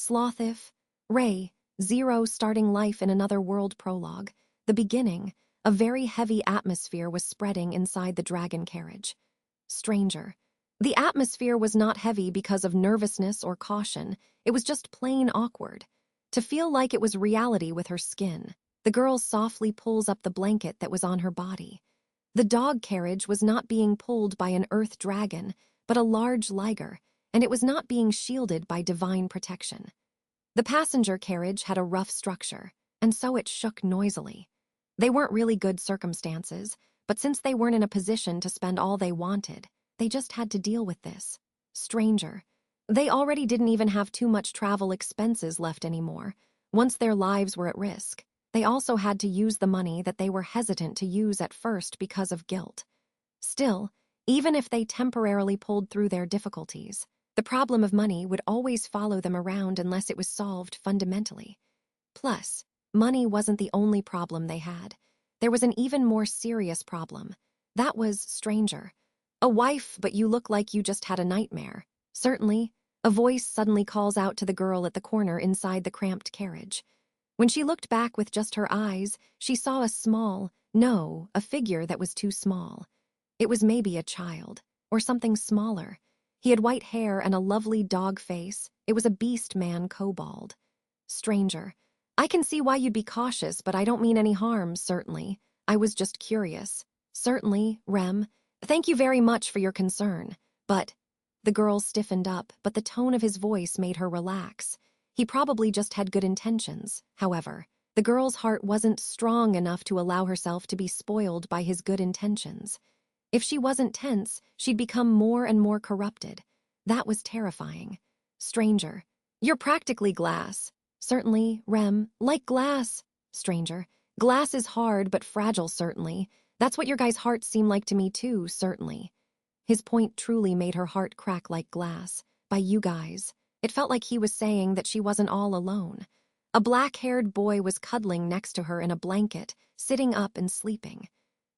Sloth if, Ray, Zero starting life in another world prologue. The beginning, a very heavy atmosphere was spreading inside the dragon carriage. Stranger. The atmosphere was not heavy because of nervousness or caution, it was just plain awkward. To feel like it was reality with her skin, the girl softly pulls up the blanket that was on her body. The dog carriage was not being pulled by an earth dragon, but a large liger, and it was not being shielded by divine protection. The passenger carriage had a rough structure, and so it shook noisily. They weren't really good circumstances, but since they weren't in a position to spend all they wanted, they just had to deal with this. Stranger. They already didn't even have too much travel expenses left anymore. Once their lives were at risk, they also had to use the money that they were hesitant to use at first because of guilt. Still, even if they temporarily pulled through their difficulties, the problem of money would always follow them around unless it was solved fundamentally. Plus, money wasn't the only problem they had. There was an even more serious problem. That was stranger. A wife, but you look like you just had a nightmare. Certainly, a voice suddenly calls out to the girl at the corner inside the cramped carriage. When she looked back with just her eyes, she saw a figure that was too small. It was maybe a child, or something smaller. He had white hair and a lovely dog face. It was a beast man kobold. Stranger. I can see why you'd be cautious, but I don't mean any harm, certainly. I was just curious. Certainly, Rem. Thank you very much for your concern. But... The girl stiffened up, but the tone of his voice made her relax. He probably just had good intentions. However, the girl's heart wasn't strong enough to allow herself to be spoiled by his good intentions. If she wasn't tense, she'd become more and more corrupted. That was terrifying. Stranger. You're practically glass. Certainly, Rem. Like glass. Stranger. Glass is hard but fragile, certainly. That's what your guys' hearts seem like to me too, certainly. His point truly made her heart crack like glass. By you guys. It felt like he was saying that she wasn't all alone. A black-haired boy was cuddling next to her in a blanket, sitting up and sleeping.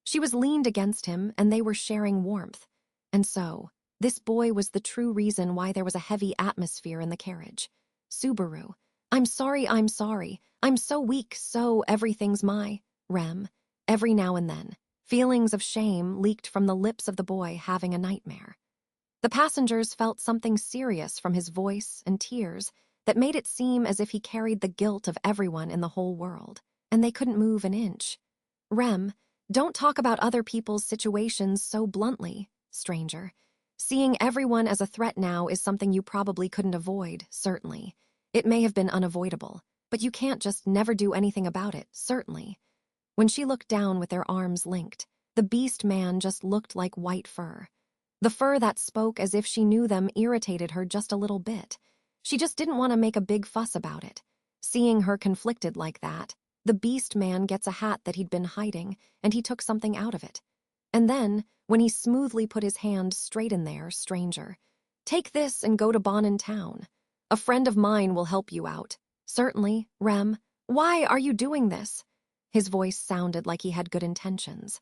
She was leaned against him, and they were sharing warmth. And so, this boy was the true reason why there was a heavy atmosphere in the carriage. Subaru. I'm sorry. I'm so weak, so everything's Rem. Every now and then, feelings of shame leaked from the lips of the boy having a nightmare. The passengers felt something serious from his voice and tears that made it seem as if he carried the guilt of everyone in the whole world, and they couldn't move an inch. Rem, don't talk about other people's situations so bluntly, stranger. Seeing everyone as a threat now is something you probably couldn't avoid, certainly. It may have been unavoidable, but you can't just never do anything about it, certainly. When she looked down with their arms linked, the beast man just looked like white fur. The fur that spoke as if she knew them irritated her just a little bit. She just didn't want to make a big fuss about it. Seeing her conflicted like that, the beast man gets a hat that he'd been hiding, and he took something out of it. And then, when he smoothly put his hand straight in there, stranger. Take this and go to Bonn town. A friend of mine will help you out. Certainly, Rem. Why are you doing this? His voice sounded like he had good intentions.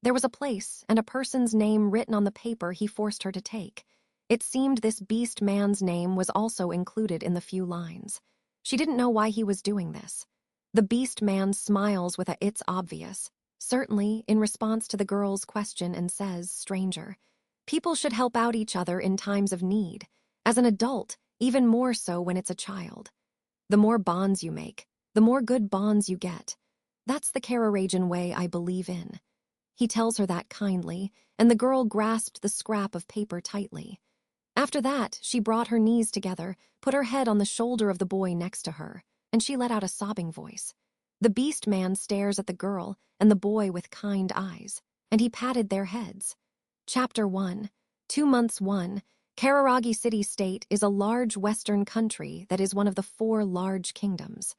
There was a place and a person's name written on the paper he forced her to take. It seemed this beast man's name was also included in the few lines. She didn't know why he was doing this. The beast man smiles with a "it's obvious," certainly in response to the girl's question, and says, stranger. People should help out each other in times of need. As an adult, even more so when it's a child. The more bonds you make, the more good bonds you get. That's the Cararagian way I believe in. He tells her that kindly, and the girl grasped the scrap of paper tightly. After that, she brought her knees together, put her head on the shoulder of the boy next to her, and she let out a sobbing voice. The beast man stares at the girl and the boy with kind eyes, and he patted their heads. Chapter 1. 2 months 1. Kararagi City-State is a large western country that is one of the 4 large kingdoms.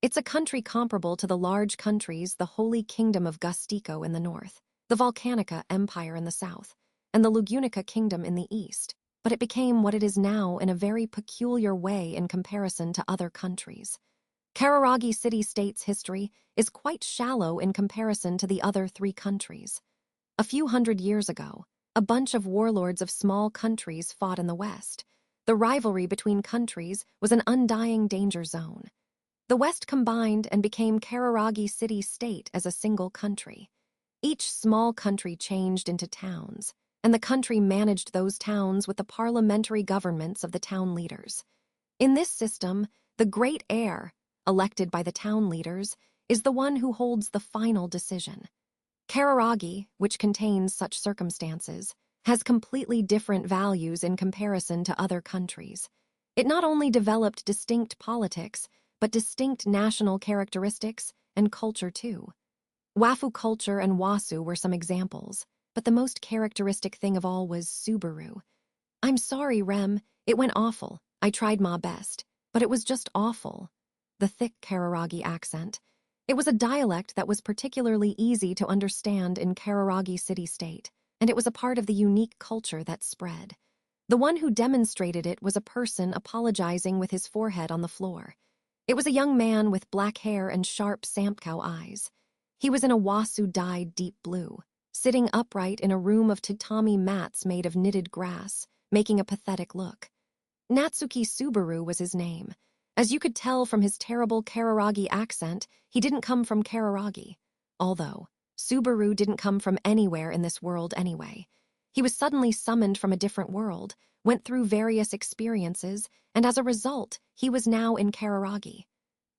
It's a country comparable to the large countries the Holy Kingdom of Gustico in the north, the Volcanica Empire in the south, and the Lugunica Kingdom in the east, but it became what it is now in a very peculiar way in comparison to other countries. Kararagi City-State's history is quite shallow in comparison to the other 3 countries. A few hundred years ago, a bunch of warlords of small countries fought in the west. The rivalry between countries was an undying danger zone. The West combined and became Kararagi city-state as a single country. Each small country changed into towns, and the country managed those towns with the parliamentary governments of the town leaders. In this system, the great heir, elected by the town leaders, is the one who holds the final decision. Kararagi, which contains such circumstances, has completely different values in comparison to other countries. It not only developed distinct politics, but distinct national characteristics and culture too. Wafu culture and Wasu were some examples, but the most characteristic thing of all was Subaru. I'm sorry, Rem, it went awful. I tried my best, but it was just awful. The thick Kararagi accent. It was a dialect that was particularly easy to understand in Kararagi city-state, and it was a part of the unique culture that spread. The one who demonstrated it was a person apologizing with his forehead on the floor. It was a young man with black hair and sharp Samtcow eyes. He was in a Wasu dyed deep blue, sitting upright in a room of tatami mats made of knitted grass, making a pathetic look. Natsuki Subaru was his name. As you could tell from his terrible Kararagi accent, he didn't come from Kararagi. Although, Subaru didn't come from anywhere in this world anyway. He was suddenly summoned from a different world, went through various experiences, and as a result, he was now in Kararagi.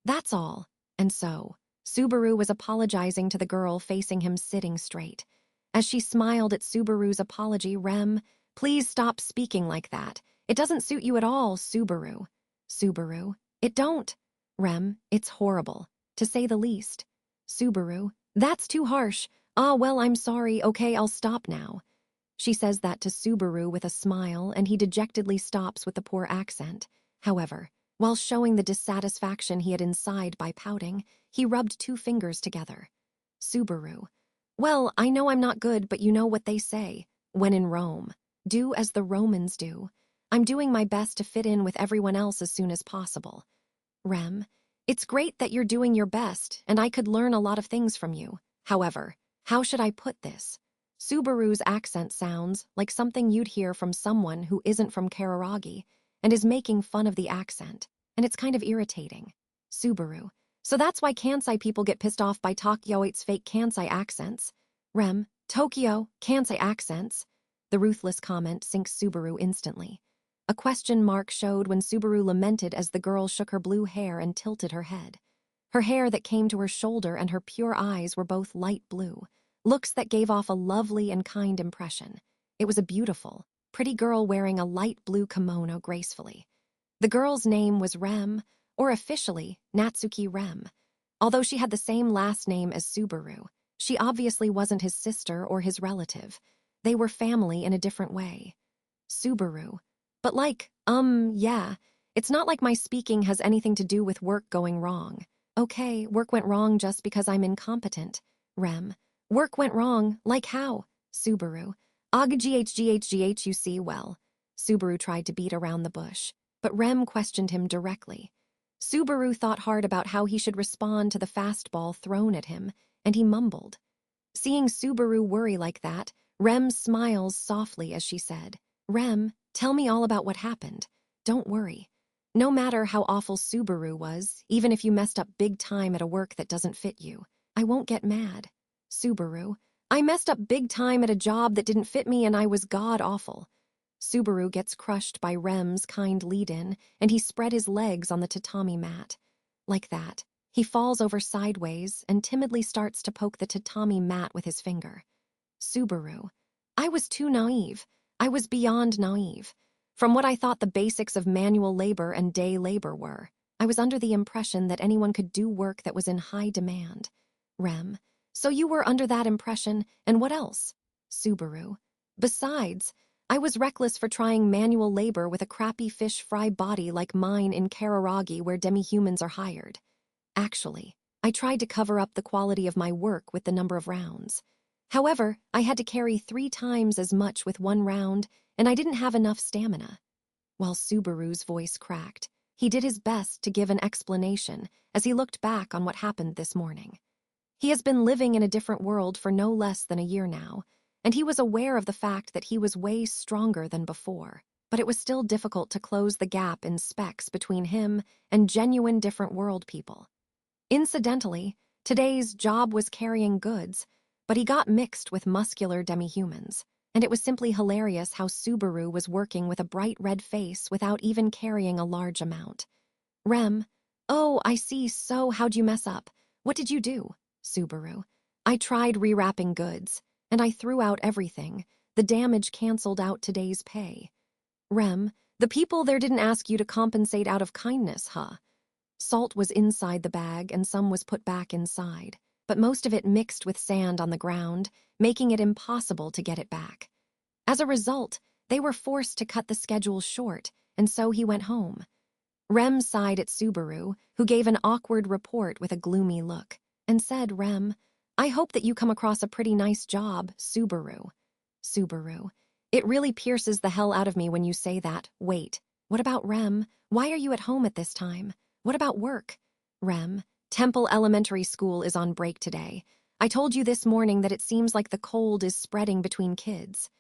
That's all. And so, Subaru was apologizing to the girl facing him sitting straight. As she smiled at Subaru's apology, Rem, please stop speaking like that. It doesn't suit you at all, Subaru. Subaru, it don't. Rem, it's horrible, to say the least. Subaru, that's too harsh. Ah, well, I'm sorry. Okay, I'll stop now. She says that to Subaru with a smile, and he dejectedly stops with the poor accent. However, while showing the dissatisfaction he had inside by pouting, he rubbed 2 fingers together. Subaru, well, I know I'm not good, but you know what they say. When in Rome, do as the Romans do. I'm doing my best to fit in with everyone else as soon as possible. Rem, it's great that you're doing your best, and I could learn a lot of things from you. However, how should I put this? Subaru's accent sounds like something you'd hear from someone who isn't from Kararagi and is making fun of the accent, and it's kind of irritating. Subaru, so that's why Kansai people get pissed off by Tokyo's fake Kansai accents. Rem, Tokyo, Kansai accents. The ruthless comment sinks Subaru instantly. A question mark showed when Subaru lamented as the girl shook her blue hair and tilted her head. Her hair that came to her shoulder and her pure eyes were both light blue, looks that gave off a lovely and kind impression. It was a beautiful, pretty girl wearing a light blue kimono gracefully. The girl's name was Rem, or officially, Natsuki Rem. Although she had the same last name as Subaru, she obviously wasn't his sister or his relative. They were family in a different way. Subaru. But yeah, it's not like my speaking has anything to do with work going wrong. Okay, work went wrong just because I'm incompetent. Rem. Work went wrong, like how? Subaru. You see, well. Subaru tried to beat around the bush, but Rem questioned him directly. Subaru thought hard about how he should respond to the fastball thrown at him, and he mumbled. Seeing Subaru worry like that, Rem smiles softly as she said, Rem, tell me all about what happened. Don't worry. No matter how awful Subaru was, even if you messed up big time at a work that doesn't fit you, I won't get mad. Subaru, I messed up big time at a job that didn't fit me and I was god-awful. Subaru gets crushed by Rem's kind lead-in, and he spread his legs on the tatami mat. Like that, he falls over sideways and timidly starts to poke the tatami mat with his finger. Subaru, I was too naive. I was beyond naive. From what I thought the basics of manual labor and day labor were, I was under the impression that anyone could do work that was in high demand. Rem, so you were under that impression, and what else? Subaru, besides, I was reckless for trying manual labor with a crappy fish fry body like mine in Kararagi where demi-humans are hired. Actually, I tried to cover up the quality of my work with the number of rounds. However, I had to carry 3 times as much with 1 round, and I didn't have enough stamina. While Subaru's voice cracked, he did his best to give an explanation as he looked back on what happened this morning. He has been living in a different world for no less than a year now, and he was aware of the fact that he was way stronger than before. but it was still difficult to close the gap in specs between him and genuine different world people. Incidentally, today's job was carrying goods, but he got mixed with muscular demi-humans, and it was simply hilarious how Subaru was working with a bright red face without even carrying a large amount. Rem, oh, I see, so how'd you mess up? What did you do? Subaru, I tried rewrapping goods, and I threw out everything. The damage canceled out today's pay. Rem, the people there didn't ask you to compensate out of kindness, huh? Salt was inside the bag and some was put back inside, but most of it mixed with sand on the ground, making it impossible to get it back. As a result, they were forced to cut the schedule short, and so he went home. Rem sighed at Subaru, who gave an awkward report with a gloomy look, and said, Rem, I hope that you come across a pretty nice job, Subaru. Subaru, it really pierces the hell out of me when you say that. Wait, what about Rem? Why are you at home at this time? What about work? Rem, Temple Elementary School is on break today. I told you this morning that it seems like the cold is spreading between kids.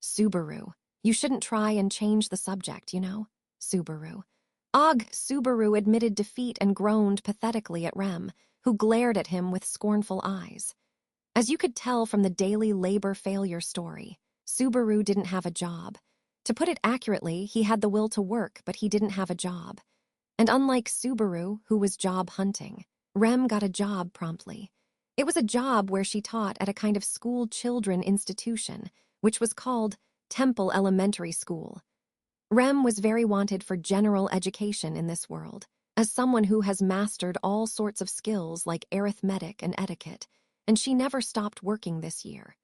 Subaru, you shouldn't try and change the subject, you know? Subaru. Ugh, Subaru admitted defeat and groaned pathetically at Rem, who glared at him with scornful eyes. As you could tell from the daily labor failure story, Subaru didn't have a job. To put it accurately, he had the will to work, but he didn't have a job. And unlike Subaru, who was job hunting, Rem got a job promptly. It was a job where she taught at a kind of school children institution, which was called Temple Elementary School. Rem was very wanted for general education in this world, as someone who has mastered all sorts of skills like arithmetic and etiquette, and she never stopped working this year.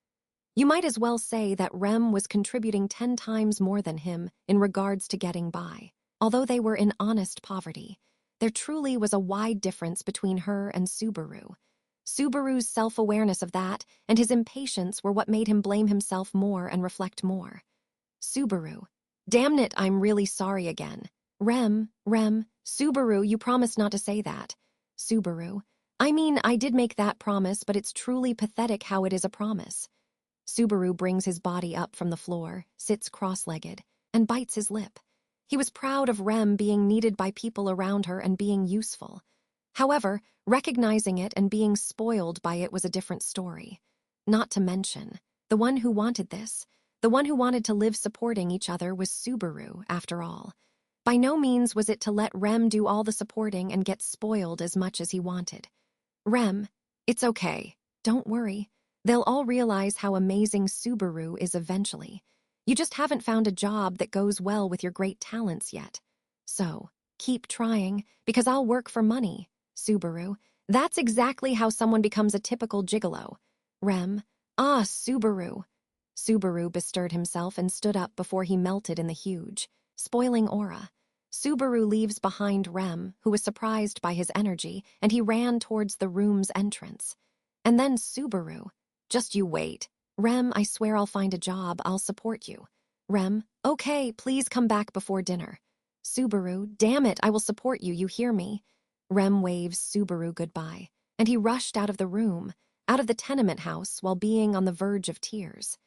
You might as well say that Rem was contributing 10 times more than him in regards to getting by. Although they were in honest poverty, there truly was a wide difference between her and Subaru. Subaru's self-awareness of that and his impatience were what made him blame himself more and reflect more. Subaru, damn it, I'm really sorry again. Rem, Subaru, you promised not to say that. Subaru, I mean, I did make that promise, but it's truly pathetic how it is a promise. Subaru brings his body up from the floor, sits cross-legged, and bites his lip. He was proud of Rem being needed by people around her and being useful. However, recognizing it and being spoiled by it was a different story. Not to mention, the one who wanted this, the one who wanted to live supporting each other was Subaru, after all. By no means was it to let Rem do all the supporting and get spoiled as much as he wanted. Rem, it's okay. Don't worry. They'll all realize how amazing Subaru is eventually. You just haven't found a job that goes well with your great talents yet. So, keep trying, because I'll work for money. Subaru, that's exactly how someone becomes a typical gigolo. Rem, Subaru. Subaru bestirred himself and stood up before he melted in the huge, spoiling aura. Subaru leaves behind Rem, who was surprised by his energy, and he ran towards the room's entrance. And then Subaru, just you wait. Rem, I swear I'll find a job, I'll support you. Rem, okay, please come back before dinner. Subaru, damn it, I will support you, you hear me? Rem waves Subaru goodbye, and he rushed out of the room, out of the tenement house while being on the verge of tears.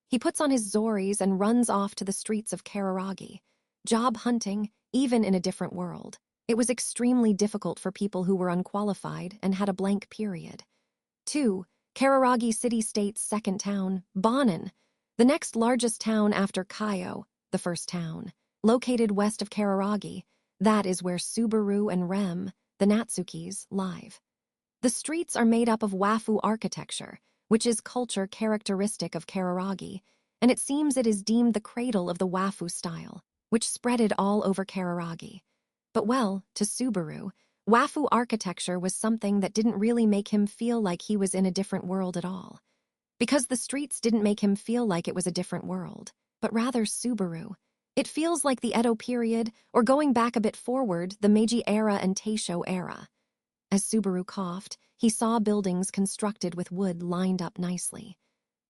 He puts on his Zoris and runs off to the streets of Kararagi. Job hunting, even in a different world. It was extremely difficult for people who were unqualified and had a blank period. 2. Kararagi City-State's second town, Bonin, the next largest town after Kaio, the first town. Located west of Kararagi, that is where Subaru and Rem, the Natsukis, live. The streets are made up of Wafu architecture, which is culture characteristic of Kararagi, and it seems it is deemed the cradle of the Wafu style, which spreaded all over Kararagi. But well, to Subaru, Wafu architecture was something that didn't really make him feel like he was in a different world at all. Because the streets didn't make him feel like it was a different world, but rather Subaru. It feels like the Edo period, or going back a bit forward, the Meiji era and Taisho era. As Subaru coughed, he saw buildings constructed with wood lined up nicely.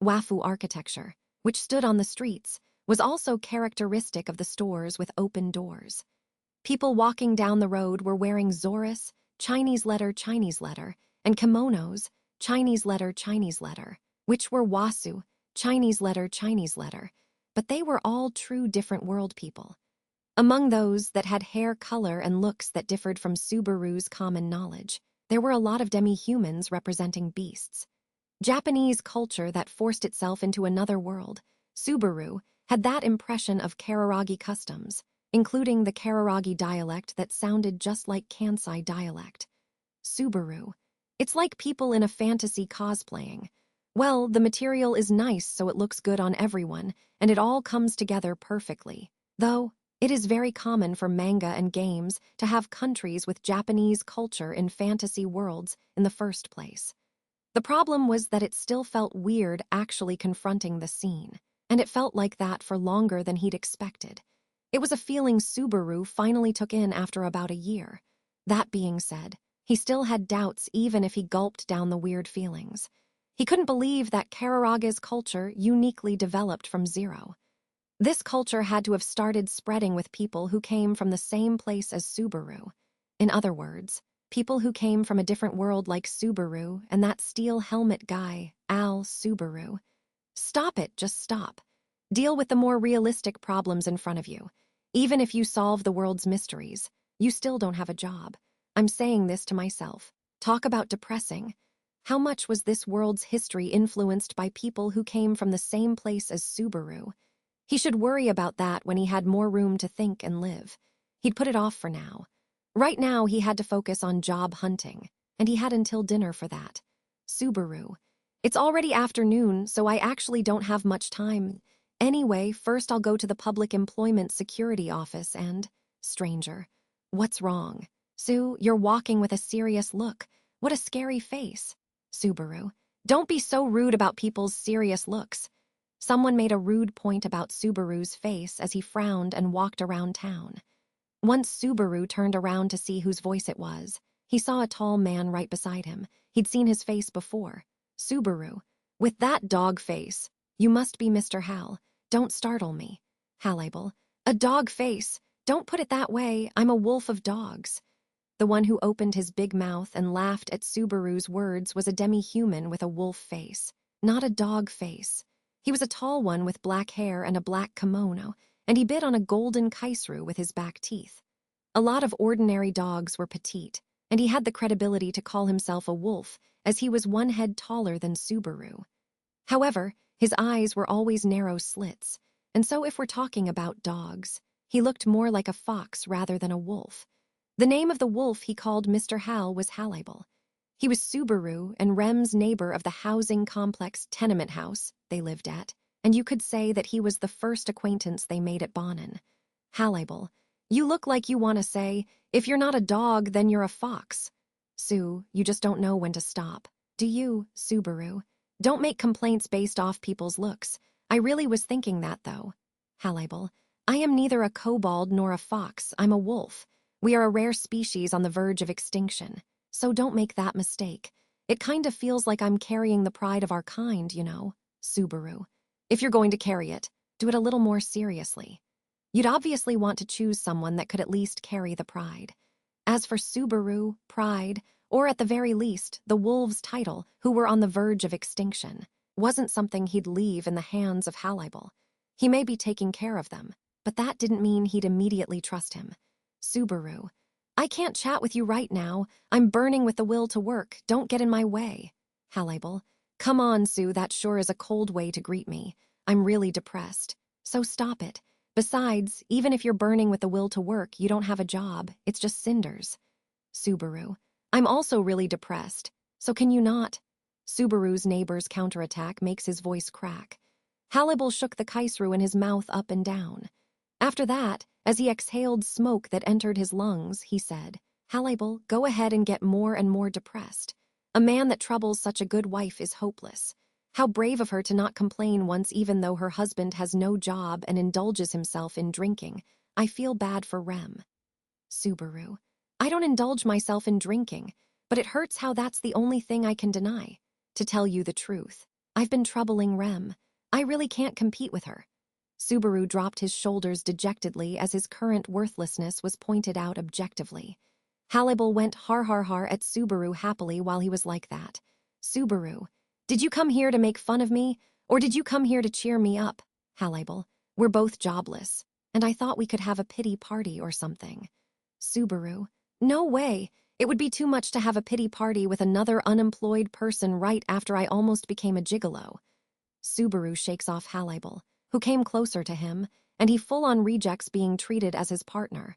Wafu architecture, which stood on the streets, was also characteristic of the stores with open doors. People walking down the road were wearing Zoris, Chinese letter, and kimonos, Chinese letter, which were Wasu, Chinese letter, but they were all true different world people. Among those that had hair color and looks that differed from Subaru's common knowledge, there were a lot of demi-humans representing beasts. Japanese culture that forced itself into another world. Subaru had that impression of Kararagi customs, including the Kararagi dialect that sounded just like Kansai dialect. Subaru. It's like people in a fantasy cosplaying. Well, the material is nice so it looks good on everyone, and it all comes together perfectly. Though, it is very common for manga and games to have countries with Japanese culture in fantasy worlds in the first place. The problem was that it still felt weird actually confronting the scene, and it felt like that for longer than he'd expected. It was a feeling Subaru finally took in after about a year. That being said, he still had doubts even if he gulped down the weird feelings. He couldn't believe that Kararaga's culture uniquely developed from zero. This culture had to have started spreading with people who came from the same place as Subaru. In other words, people who came from a different world like Subaru and that steel helmet guy, Al Subaru. Stop it, just stop. Deal with the more realistic problems in front of you. Even if you solve the world's mysteries, you still don't have a job. I'm saying this to myself. Talk about depressing. How much was this world's history influenced by people who came from the same place as Subaru? He should worry about that when he had more room to think and live. He'd put it off for now. Right now, he had to focus on job hunting, and he had until dinner for that. Subaru. It's already afternoon, so I actually don't have much time. Anyway, first I'll go to the Public Employment Security Office and… Stranger. What's wrong? Sue, you're walking with a serious look. What a scary face. Subaru. Don't be so rude about people's serious looks. Someone made a rude point about Subaru's face as he frowned and walked around town. Once Subaru turned around to see whose voice it was, he saw a tall man right beside him. He'd seen his face before. Subaru. With that dog face. You must be Mr. Hal. Don't startle me. Halable. A dog face. Don't put it that way. I'm a wolf of dogs. The one who opened his big mouth and laughed at Subaru's words was a demi-human with a wolf face, not a dog face. He was a tall one with black hair and a black kimono, and he bit on a golden kaisru with his back teeth. A lot of ordinary dogs were petite, and he had the credibility to call himself a wolf, as he was one head taller than Subaru. However, his eyes were always narrow slits, and so if we're talking about dogs, he looked more like a fox rather than a wolf. The name of the wolf he called Mr. Hal was Halable. He was Subaru and Rem's neighbor of the housing complex tenement house they lived at, and you could say that he was the first acquaintance they made at Bonin. Halable, you look like you want to say, if you're not a dog, then you're a fox. Sue, you just don't know when to stop. Do you, Subaru? Don't make complaints based off people's looks. I really was thinking that, though. Halable, I am neither a kobold nor a fox. I'm a wolf. We are a rare species on the verge of extinction, so don't make that mistake. It kind of feels like I'm carrying the pride of our kind, you know, Subaru. If you're going to carry it, do it a little more seriously. You'd obviously want to choose someone that could at least carry the pride. As for Subaru, pride, or at the very least, the wolves' title, who were on the verge of extinction, wasn't something he'd leave in the hands of Halibal. He may be taking care of them, but that didn't mean he'd immediately trust him. Subaru, I can't chat with you right now. I'm burning with the will to work. Don't get in my way. Halibal, come on, Sue, that sure is a cold way to greet me. I'm really depressed. So stop it. Besides, even if you're burning with the will to work, you don't have a job. It's just cinders. Subaru, I'm also really depressed. So can you not? Subaru's neighbor's counterattack makes his voice crack. Halibal shook the kaisru in his mouth up and down. After that, as he exhaled smoke that entered his lungs, he said, Halibal, go ahead and get more and more depressed. A man that troubles such a good wife is hopeless. How brave of her to not complain once even though her husband has no job and indulges himself in drinking. I feel bad for Rem. Subaru, I don't indulge myself in drinking, but it hurts how that's the only thing I can deny. To tell you the truth, I've been troubling Rem. I really can't compete with her. Subaru dropped his shoulders dejectedly as his current worthlessness was pointed out objectively. Halibal went har at Subaru happily while he was like that. Subaru, did you come here to make fun of me, or did you come here to cheer me up? Halibal, We're both jobless, and I thought we could have a pity party or something. Subaru, no way. It would be too much to have a pity party with another unemployed person right after I almost became a gigolo. Subaru shakes off Halibal, who came closer to him, and he full-on rejects being treated as his partner.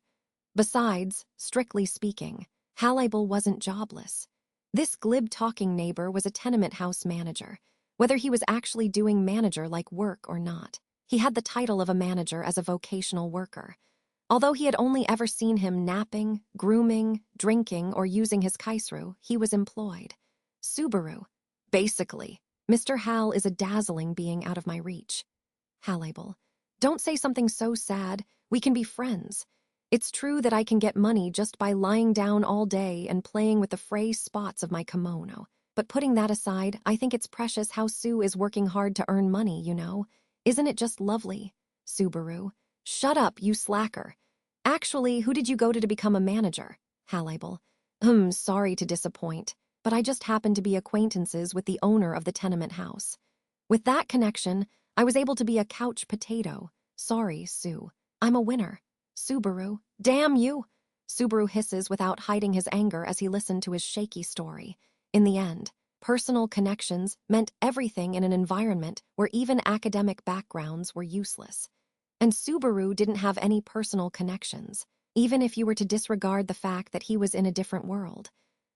Besides, strictly speaking, Halibal wasn't jobless. This glib-talking neighbor was a tenement house manager, whether he was actually doing manager-like work or not. He had the title of a manager as a vocational worker. Although he had only ever seen him napping, grooming, drinking, or using his kaisru, he was employed. Subaru. Basically, Mr. Hal is a dazzling being out of my reach. Halibal. Don't say something so sad. We can be friends. It's true that I can get money just by lying down all day and playing with the fray spots of my kimono. But putting that aside, I think it's precious how Sue is working hard to earn money, you know. Isn't it just lovely? Subaru. Shut up, you slacker. Actually, who did you go to become a manager? Halibal. Sorry to disappoint, but I just happened to be acquaintances with the owner of the tenement house. With that connection, I was able to be a couch potato. Sorry, Sue. I'm a winner. Subaru. Damn you! Subaru hisses without hiding his anger as he listened to his shaky story. In the end, personal connections meant everything in an environment where even academic backgrounds were useless. And Subaru didn't have any personal connections, even if you were to disregard the fact that he was in a different world.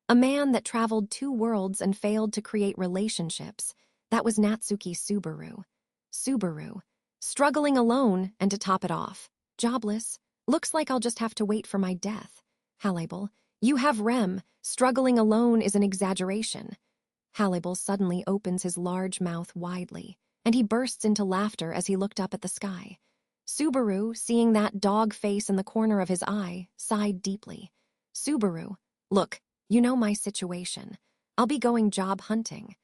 A man that traveled 2 worlds and failed to create relationships, that was Natsuki Subaru. Subaru. Struggling alone, and to top it off, jobless. Looks like I'll just have to wait for my death. Halibal. You have Rem. Struggling alone is an exaggeration. Halibal suddenly opens his large mouth widely, and he bursts into laughter as he looked up at the sky. Subaru, seeing that dog face in the corner of his eye, sighed deeply. Subaru. Look, you know my situation. I'll be going job hunting.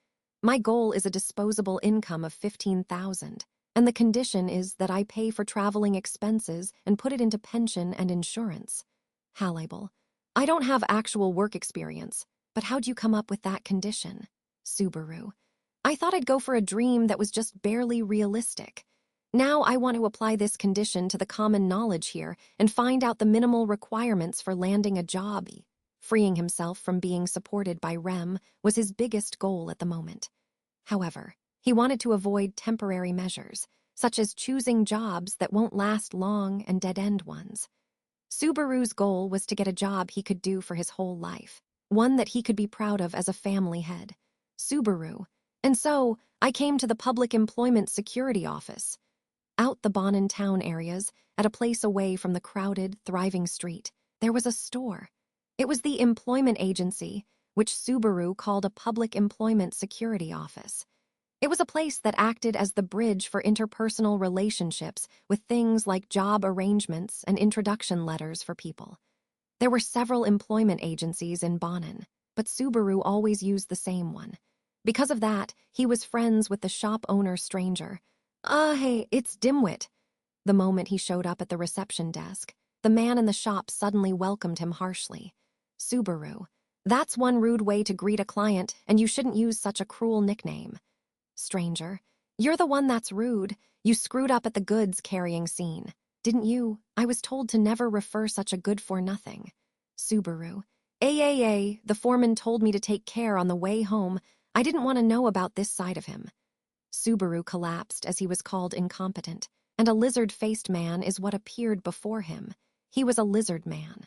My goal is a disposable income of $15,000, and the condition is that I pay for traveling expenses and put it into pension and insurance. Halibal. I don't have actual work experience, but how'd you come up with that condition? Subaru. I thought I'd go for a dream that was just barely realistic. Now I want to apply this condition to the common knowledge here and find out the minimal requirements for landing a job. Freeing himself from being supported by Rem was his biggest goal at the moment. However, he wanted to avoid temporary measures, such as choosing jobs that won't last long and dead-end ones. Subaru's goal was to get a job he could do for his whole life, one that he could be proud of as a family head. Subaru. And so, I came to the Public Employment Security Office. Out the Bonin town areas, at a place away from the crowded, thriving street, there was a store. It was the employment agency, which Subaru called a Public Employment Security Office. It was a place that acted as the bridge for interpersonal relationships with things like job arrangements and introduction letters for people. There were several employment agencies in Bonin, but Subaru always used the same one. Because of that, he was friends with the shop owner stranger. Hey, it's Dimwit. The moment he showed up at the reception desk, the man in the shop suddenly welcomed him harshly. Subaru. That's one rude way to greet a client, and you shouldn't use such a cruel nickname. Stranger. You're the one that's rude. You screwed up at the goods carrying scene. Didn't you? I was told to never refer such a good-for-nothing. Subaru. The foreman told me to take care on the way home. I didn't want to know about this side of him. Subaru collapsed as he was called incompetent, and a lizard-faced man is what appeared before him. He was a lizard man.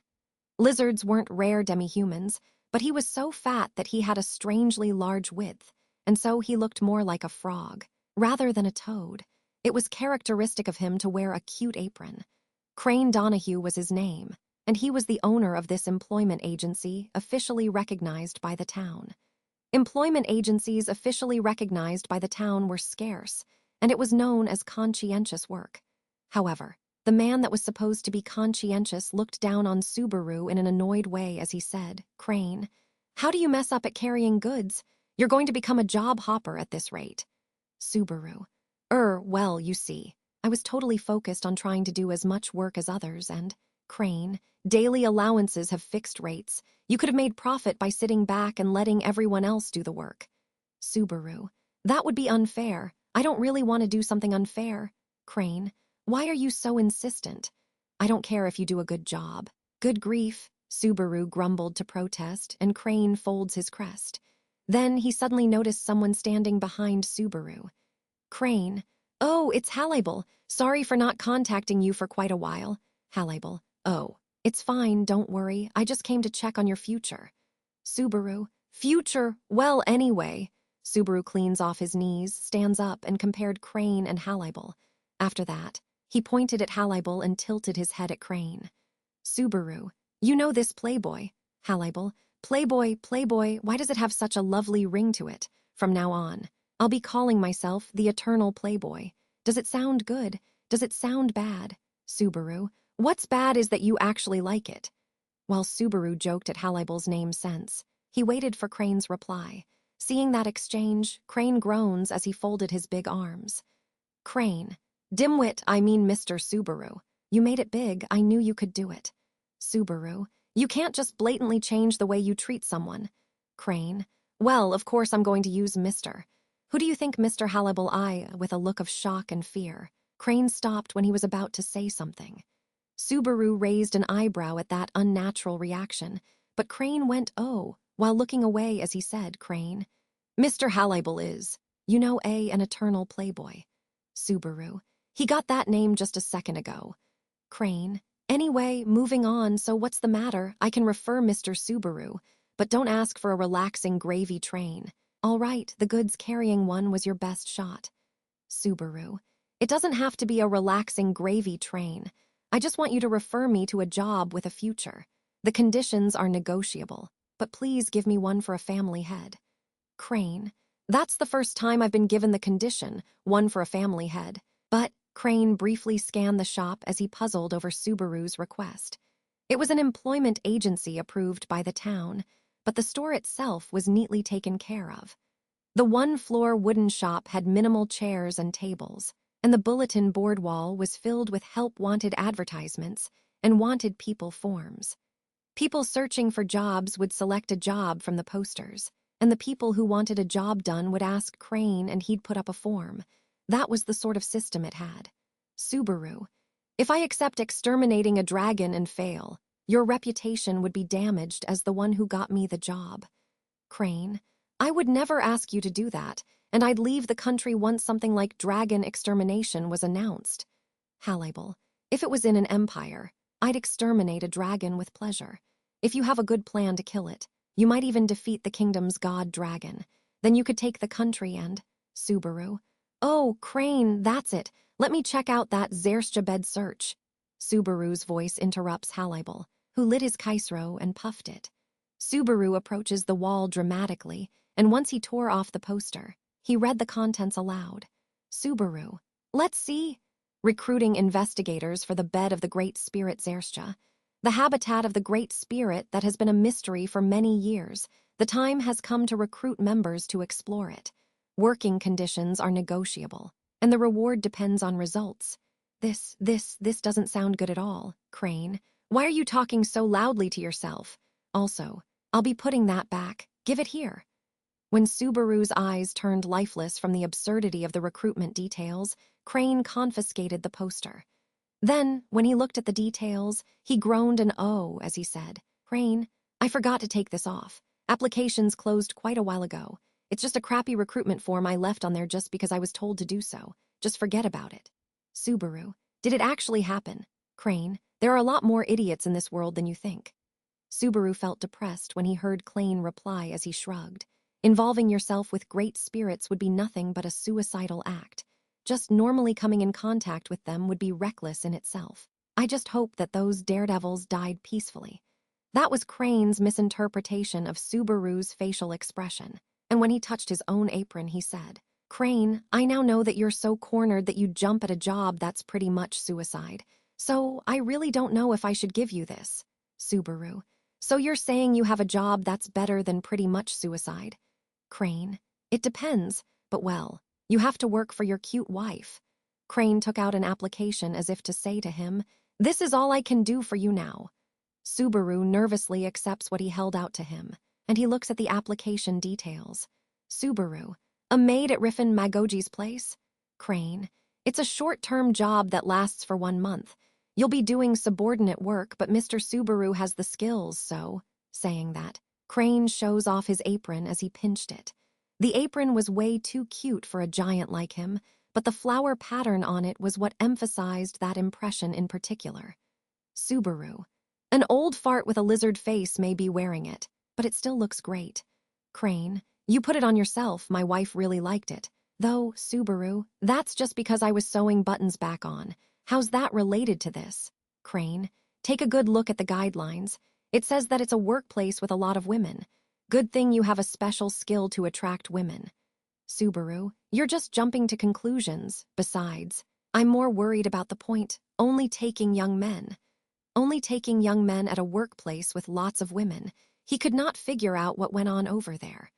Lizards weren't rare demi-humans, but he was so fat that he had a strangely large width, and so he looked more like a frog, rather than a toad. It was characteristic of him to wear a cute apron. Crane Donahue was his name, and he was the owner of this employment agency officially recognized by the town. Employment agencies officially recognized by the town were scarce, and it was known as conscientious work. However, the man that was supposed to be conscientious looked down on Subaru in an annoyed way as he said, Crane, how do you mess up at carrying goods? You're going to become a job hopper at this rate. Subaru. Well, you see, I was totally focused on trying to do as much work as others and, Crane, daily allowances have fixed rates. You could have made profit by sitting back and letting everyone else do the work. Subaru. That would be unfair. I don't really want to do something unfair. Crane. Why are you so insistent? I don't care if you do a good job. Good grief, Subaru grumbled to protest, and Crane folds his crest. Then he suddenly noticed someone standing behind Subaru. Crane. Oh, it's Hallible. Sorry for not contacting you for quite a while. Hallible. Oh, it's fine, don't worry. I just came to check on your future. Subaru. Future? Well, anyway. Subaru cleans off his knees, stands up, and compared Crane and Hallible. After that, he pointed at Hallible and tilted his head at Crane. Subaru. You know this Playboy. Hallible. Playboy, Playboy, why does it have such a lovely ring to it? From now on, I'll be calling myself the Eternal Playboy. Does it sound good? Does it sound bad? Subaru. What's bad is that you actually like it. While Subaru joked at Hallible's name sense, he waited for Crane's reply. Seeing that exchange, Crane groans as he folded his big arms. Crane. Dimwit, I mean Mr. Subaru. You made it big, I knew you could do it. Subaru. You can't just blatantly change the way you treat someone. Crane. Well, of course I'm going to use Mr. Who do you think Mr. Hallible eyed with a look of shock and fear? Crane stopped when he was about to say something. Subaru raised an eyebrow at that unnatural reaction, but Crane went oh, while looking away as he said, Crane. Mr. Hallible is, you know, an eternal playboy. Subaru. He got that name just a second ago. Crane. Anyway, moving on, so what's the matter? I can refer Mr. Subaru, but don't ask for a relaxing gravy train. All right, the goods carrying one was your best shot. Subaru. It doesn't have to be a relaxing gravy train. I just want you to refer me to a job with a future. The conditions are negotiable, but please give me one for a family head. Crane. That's the first time I've been given the condition, one for a family head. But Crane briefly scanned the shop as he puzzled over Subaru's request. It was an employment agency approved by the town, but the store itself was neatly taken care of. The one-floor wooden shop had minimal chairs and tables, and the bulletin board wall was filled with help-wanted advertisements and wanted people forms. People searching for jobs would select a job from the posters, and the people who wanted a job done would ask Crane and he'd put up a form. That was the sort of system it had. Subaru. If I accept exterminating a dragon and fail, your reputation would be damaged as the one who got me the job. Crane. I would never ask you to do that, and I'd leave the country once something like dragon extermination was announced. Hallible. If it was in an empire, I'd exterminate a dragon with pleasure. If you have a good plan to kill it, you might even defeat the kingdom's god dragon. Then you could take the country and… Subaru. Oh, Crane, that's it. Let me check out that Zerstjabed search. Subaru's voice interrupts Hallible, who lit his Kaisro and puffed it. Subaru approaches the wall dramatically, and once he tore off the poster, he read the contents aloud. Subaru. Let's see. Recruiting investigators for the bed of the Great Spirit Zerstja. The habitat of the Great Spirit that has been a mystery for many years. The time has come to recruit members to explore it. Working conditions are negotiable, and the reward depends on results. This doesn't sound good at all, Crane. Why are you talking so loudly to yourself? Also, I'll be putting that back. Give it here. When Subaru's eyes turned lifeless from the absurdity of the recruitment details, Crane confiscated the poster. Then, when he looked at the details, he groaned an oh as he said, Crane, I forgot to take this off. Applications closed quite a while ago. It's just a crappy recruitment form I left on there just because I was told to do so. Just forget about it. Subaru. Did it actually happen? Crane. There are a lot more idiots in this world than you think. Subaru felt depressed when he heard Crane reply as he shrugged. Involving yourself with great spirits would be nothing but a suicidal act. Just normally coming in contact with them would be reckless in itself. I just hope that those daredevils died peacefully. That was Crane's misinterpretation of Subaru's facial expression. And when he touched his own apron, he said, Crane, I now know that you're so cornered that you jump at a job that's pretty much suicide. So I really don't know if I should give you this. Subaru. So you're saying you have a job that's better than pretty much suicide? Crane. It depends, but well, you have to work for your cute wife. Crane took out an application as if to say to him, This is all I can do for you now. Subaru nervously accepts what he held out to him, and he looks at the application details. Subaru. A maid at Riffin Magoji's place? Crane. It's a short-term job that lasts for 1 month. You'll be doing subordinate work, but Mr. Subaru has the skills, so, saying that, Crane shows off his apron as he pinched it. The apron was way too cute for a giant like him, but the flower pattern on it was what emphasized that impression in particular. Subaru. An old fart with a lizard face may be wearing it, but it still looks great. Crane. You put it on yourself, my wife really liked it. Though, Subaru, that's just because I was sewing buttons back on. How's that related to this? Crane. Take a good look at the guidelines. It says that it's a workplace with a lot of women. Good thing you have a special skill to attract women. Subaru, you're just jumping to conclusions. Besides, I'm more worried about the point, only taking young men. Only taking young men at a workplace with lots of women. He could not figure out what went on over there.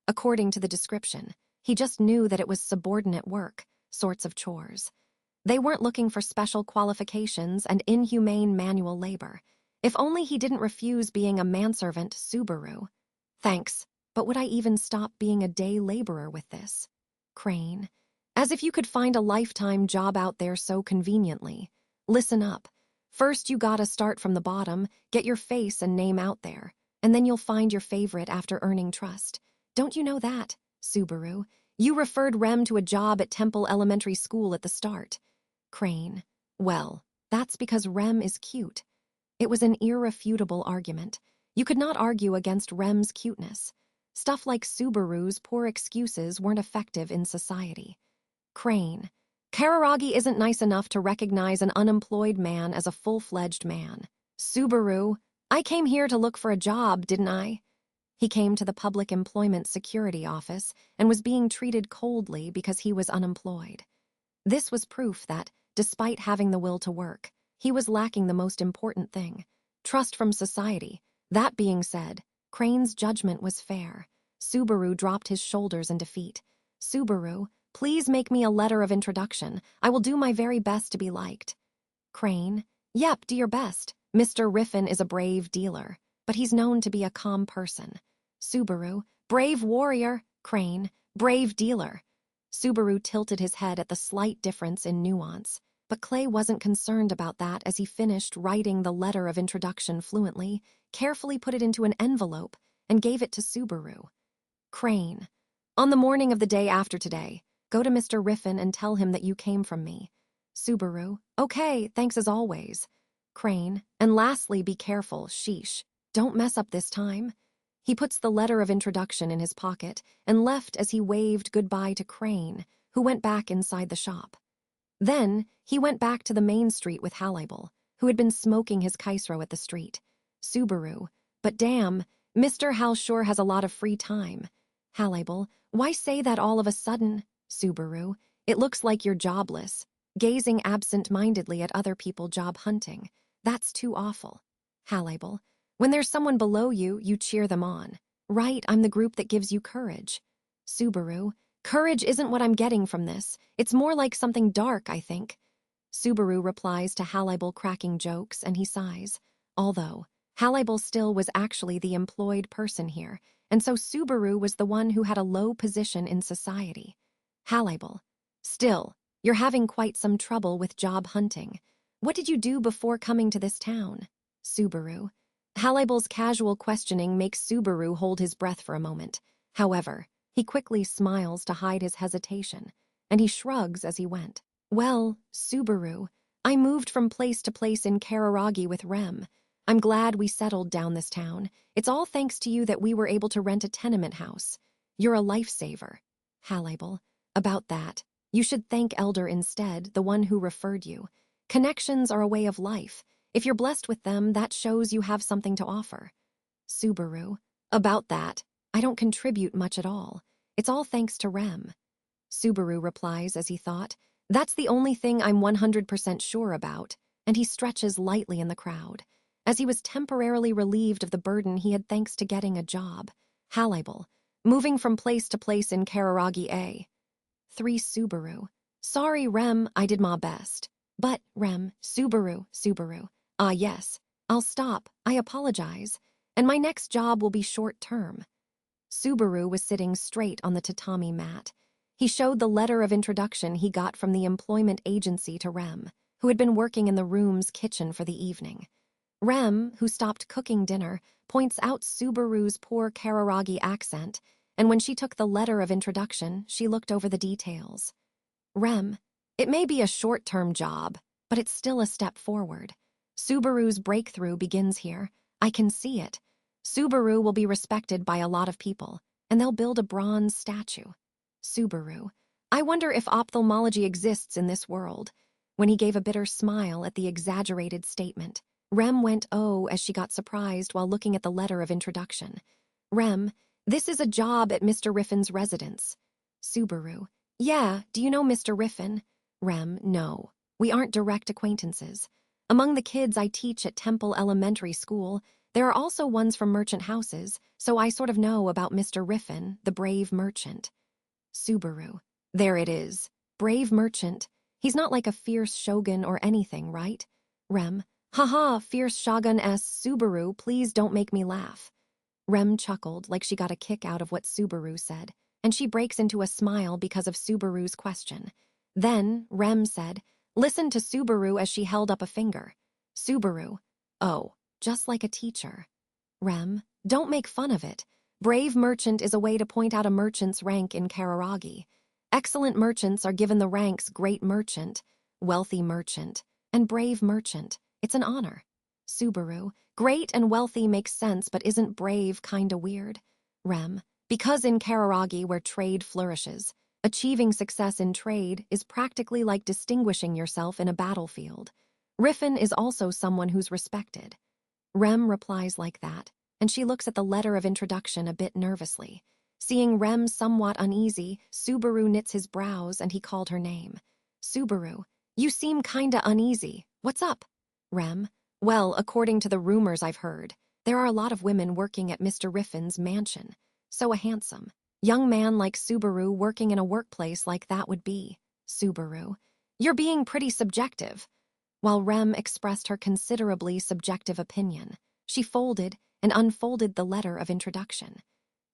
According to the description, he just knew that it was subordinate work, sorts of chores. They weren't looking for special qualifications and inhumane manual labor. If only he didn't refuse being a manservant, Subaru. Thanks, but would I even stop being a day laborer with this? Crane. As if you could find a lifetime job out there so conveniently. Listen up. First, you gotta start from the bottom, get your face and name out there, and then you'll find your favorite after earning trust. Don't you know that, Subaru? You referred Rem to a job at Temple Elementary School at the start. Crane. Well, that's because Rem is cute. It was an irrefutable argument. You could not argue against Rem's cuteness. Stuff like Subaru's poor excuses weren't effective in society. Crane. Kararagi isn't nice enough to recognize an unemployed man as a full-fledged man. Subaru, I came here to look for a job, didn't I? He came to the Public Employment Security Office and was being treated coldly because he was unemployed. This was proof that, despite having the will to work, he was lacking the most important thing, trust from society. That being said, Crane's judgment was fair. Subaru dropped his shoulders in defeat. Subaru, please make me a letter of introduction. I will do my very best to be liked. Crane, yep, do your best. Mr. Riffin is a brave dealer, but he's known to be a calm person. Subaru, brave warrior. Crane, brave dealer. Subaru tilted his head at the slight difference in nuance, but Clay wasn't concerned about that as he finished writing the letter of introduction fluently, carefully put it into an envelope, and gave it to Subaru. Crane, on the morning of the day after today, go to Mr. Riffin and tell him that you came from me. Subaru, okay, thanks as always. Crane, and lastly, be careful, sheesh. Don't mess up this time. He puts the letter of introduction in his pocket and left as he waved goodbye to Crane, who went back inside the shop. Then, he went back to the main street with Hallible, who had been smoking his Kaisro at the street. Subaru, but damn, Mr. Hal sure has a lot of free time. Hallible, why say that all of a sudden? Subaru, it looks like you're jobless, gazing absent-mindedly at other people job hunting. That's too awful. Hallible, when there's someone below you, you cheer them on. Right, I'm the group that gives you courage. Subaru, courage isn't what I'm getting from this. It's more like something dark, I think. Subaru replies to Hallible cracking jokes, and he sighs. Although, Hallible still was actually the employed person here, and so Subaru was the one who had a low position in society. Hallible, still, you're having quite some trouble with job hunting. What did you do before coming to this town? Subaru. Hallible's casual questioning makes Subaru hold his breath for a moment. However, he quickly smiles to hide his hesitation, and he shrugs as he went. Well, Subaru, I moved from place to place in Kararagi with Rem. I'm glad we settled down this town. It's all thanks to you that we were able to rent a tenement house. You're a lifesaver. Hallible, about that, you should thank Elder instead, the one who referred you. Connections are a way of life. If you're blessed with them, that shows you have something to offer. Subaru, about that, I don't contribute much at all. It's all thanks to Rem. Subaru replies as he thought, that's the only thing I'm 100% sure about, and he stretches lightly in the crowd, as he was temporarily relieved of the burden he had thanks to getting a job. Hallible, moving from place to place in Kararagi A. 3 Subaru, sorry Rem, I did my best. But, Rem, Subaru. Ah, yes, I'll stop, I apologize, and my next job will be short-term. Subaru was sitting straight on the tatami mat. He showed the letter of introduction he got from the employment agency to Rem, who had been working in the room's kitchen for the evening. Rem, who stopped cooking dinner, points out Subaru's poor Kararagi accent, and when she took the letter of introduction, she looked over the details. Rem, it may be a short-term job, but it's still a step forward. Subaru's breakthrough begins here. I can see it. Subaru will be respected by a lot of people, and they'll build a bronze statue. Subaru, I wonder if ophthalmology exists in this world. When he gave a bitter smile at the exaggerated statement, Rem went oh as she got surprised while looking at the letter of introduction. Rem, this is a job at Mr. Riffin's residence. Subaru, yeah, do you know Mr. Riffin? Rem, no. We aren't direct acquaintances. Among the kids I teach at Temple Elementary School, there are also ones from merchant houses, so I sort of know about Mr. Riffin, the brave merchant. Subaru, there it is. Brave merchant. He's not like a fierce shogun or anything, right? Rem, haha, fierce shogun s. Subaru, please don't make me laugh. Rem chuckled like she got a kick out of what Subaru said, and she breaks into a smile because of Subaru's question. Then, Rem said, listen to Subaru as she held up a finger. Subaru, oh, just like a teacher. Rem, don't make fun of it. Brave merchant is a way to point out a merchant's rank in Kararagi. Excellent merchants are given the ranks great merchant, wealthy merchant, and brave merchant. It's an honor. Subaru, great and wealthy makes sense, but isn't brave kinda weird? Rem, because in Kararagi where trade flourishes, achieving success in trade is practically like distinguishing yourself in a battlefield. Riffin is also someone who's respected. Rem replies like that, and she looks at the letter of introduction a bit nervously. Seeing Rem somewhat uneasy, Subaru knits his brows and he called her name. Subaru, you seem kinda uneasy. What's up? Rem, well, according to the rumors I've heard, there are a lot of women working at Mr. Riffin's mansion. So a handsome young man like Subaru working in a workplace like that would be. Subaru, you're being pretty subjective. While Rem expressed her considerably subjective opinion, she folded and unfolded the letter of introduction.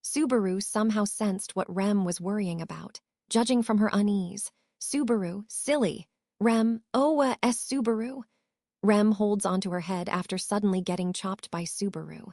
Subaru somehow sensed what Rem was worrying about, judging from her unease. Subaru, silly. Rem, Subaru. Rem holds onto her head after suddenly getting chopped by Subaru.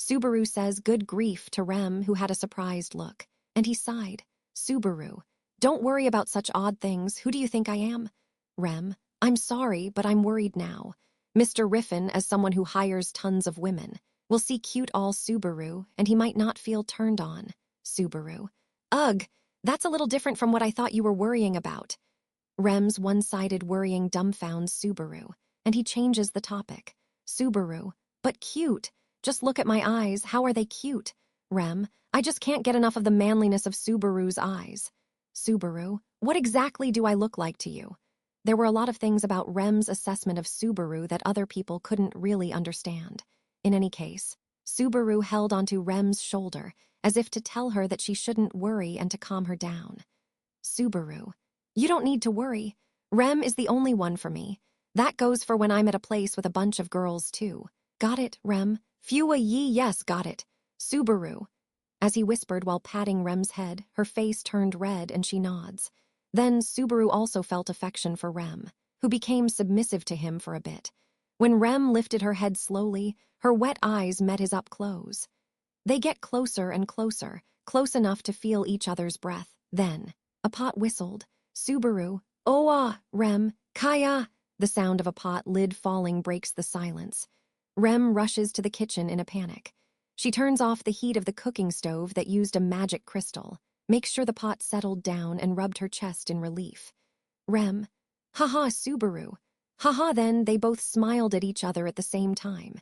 Subaru says good grief to Rem, who had a surprised look, and he sighed. Subaru, don't worry about such odd things. Who do you think I am? Rem, I'm sorry, but I'm worried now. Mr. Riffin, as someone who hires tons of women, will see cute all Subaru, and he might not feel turned on. Subaru, ugh, that's a little different from what I thought you were worrying about. Rem's one-sided worrying dumbfounds Subaru, and he changes the topic. Subaru, but cute. Just look at my eyes, how are they cute? Rem, I just can't get enough of the manliness of Subaru's eyes. Subaru, what exactly do I look like to you? There were a lot of things about Rem's assessment of Subaru that other people couldn't really understand. In any case, Subaru held onto Rem's shoulder, as if to tell her that she shouldn't worry and to calm her down. Subaru, you don't need to worry. Rem is the only one for me. That goes for when I'm at a place with a bunch of girls, too. Got it, Rem? Fewa ye, yes, got it. Subaru. As he whispered while patting Rem's head, her face turned red and she nods. Then Subaru also felt affection for Rem, who became submissive to him for a bit. When Rem lifted her head slowly, her wet eyes met his up close. They get closer and closer, close enough to feel each other's breath. Then, a pot whistled. Subaru, Rem, Kaya. The sound of a pot lid falling breaks the silence. Rem rushes to the kitchen in a panic. She turns off the heat of the cooking stove that used a magic crystal, makes sure the pot settled down and rubbed her chest in relief. Rem, haha, Subaru. Haha, then they both smiled at each other at the same time.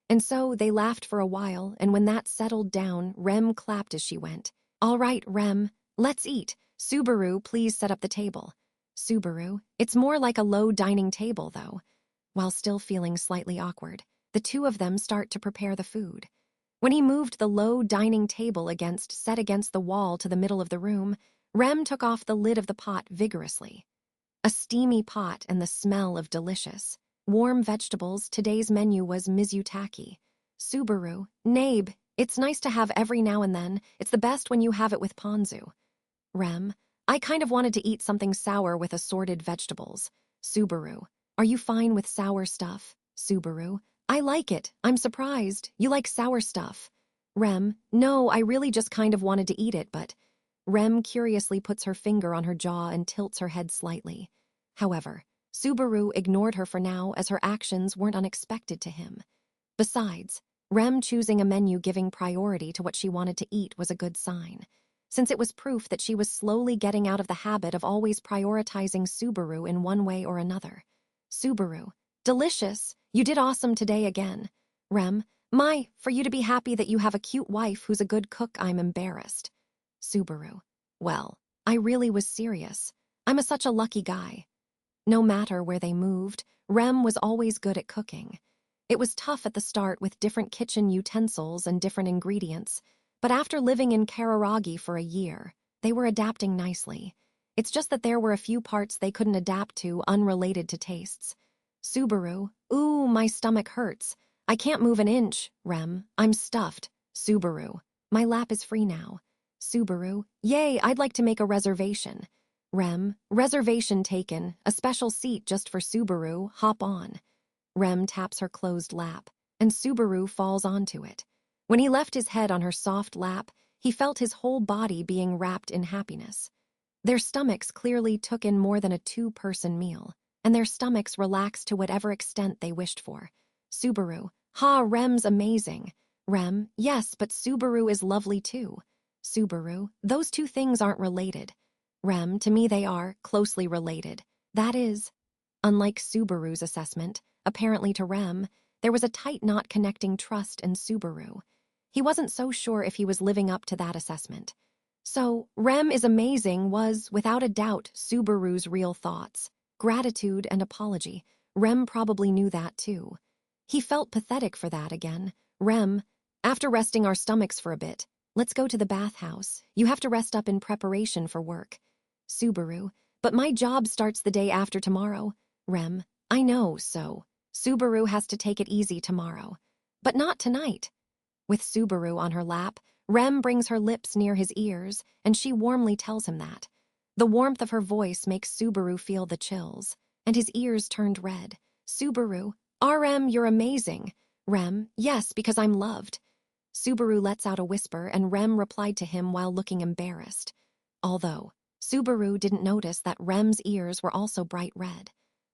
And so they laughed for a while, and when that settled down, Rem clapped as she went. All right, Rem, let's eat. Subaru, please set up the table. Subaru, it's more like a low dining table, though. While still feeling slightly awkward, the two of them start to prepare the food. When he moved the low dining table set against the wall to the middle of the room, Rem took off the lid of the pot vigorously. A steamy pot and the smell of delicious, warm vegetables. Today's menu was mizutaki. Subaru, Nabe, it's nice to have every now and then. It's the best when you have it with ponzu. Rem, I kind of wanted to eat something sour with assorted vegetables. Subaru, are you fine with sour stuff? Subaru, I like it. I'm surprised. You like sour stuff. Rem, no, I really just kind of wanted to eat it, but… Rem curiously puts her finger on her jaw and tilts her head slightly. However, Subaru ignored her for now as her actions weren't unexpected to him. Besides, Rem choosing a menu giving priority to what she wanted to eat was a good sign, since it was proof that she was slowly getting out of the habit of always prioritizing Subaru in one way or another. Subaru, delicious, you did awesome today again. Rem, for you to be happy that you have a cute wife who's a good cook, I'm embarrassed. Subaru, well, I really was serious. Such a lucky guy. No matter where they moved, Rem was always good at cooking. It was tough at the start with different kitchen utensils and different ingredients, but after living in Kararagi for a year, they were adapting nicely. It's just that there were a few parts they couldn't adapt to unrelated to tastes. Subaru, ooh, my stomach hurts. I can't move an inch. Rem, I'm stuffed. Subaru, my lap is free now. Subaru, yay, I'd like to make a reservation. Rem, reservation taken, a special seat just for Subaru, hop on. Rem taps her closed lap, and Subaru falls onto it. When he left his head on her soft lap, he felt his whole body being wrapped in happiness. Their stomachs clearly took in more than a two-person meal, and their stomachs relaxed to whatever extent they wished for. Subaru, Rem's amazing. Rem, yes, but Subaru is lovely too. Subaru, those two things aren't related. Rem, to me they are, closely related. That is… Unlike Subaru's assessment, apparently to Rem, there was a tight knot connecting trust and Subaru. He wasn't so sure if he was living up to that assessment. So, Rem is amazing was, without a doubt, Subaru's real thoughts. Gratitude and apology. Rem probably knew that too. He felt pathetic for that again. Rem, after resting our stomachs for a bit, let's go to the bathhouse. You have to rest up in preparation for work. Subaru, but my job starts the day after tomorrow. Rem, I know, so Subaru has to take it easy tomorrow. But not tonight. With Subaru on her lap, Rem brings her lips near his ears, and she warmly tells him that. The warmth of her voice makes Subaru feel the chills, and his ears turned red. Subaru, RM, you're amazing. Rem, yes, because I'm loved. Subaru lets out a whisper, and Rem replied to him while looking embarrassed. Although, Subaru didn't notice that Rem's ears were also bright red.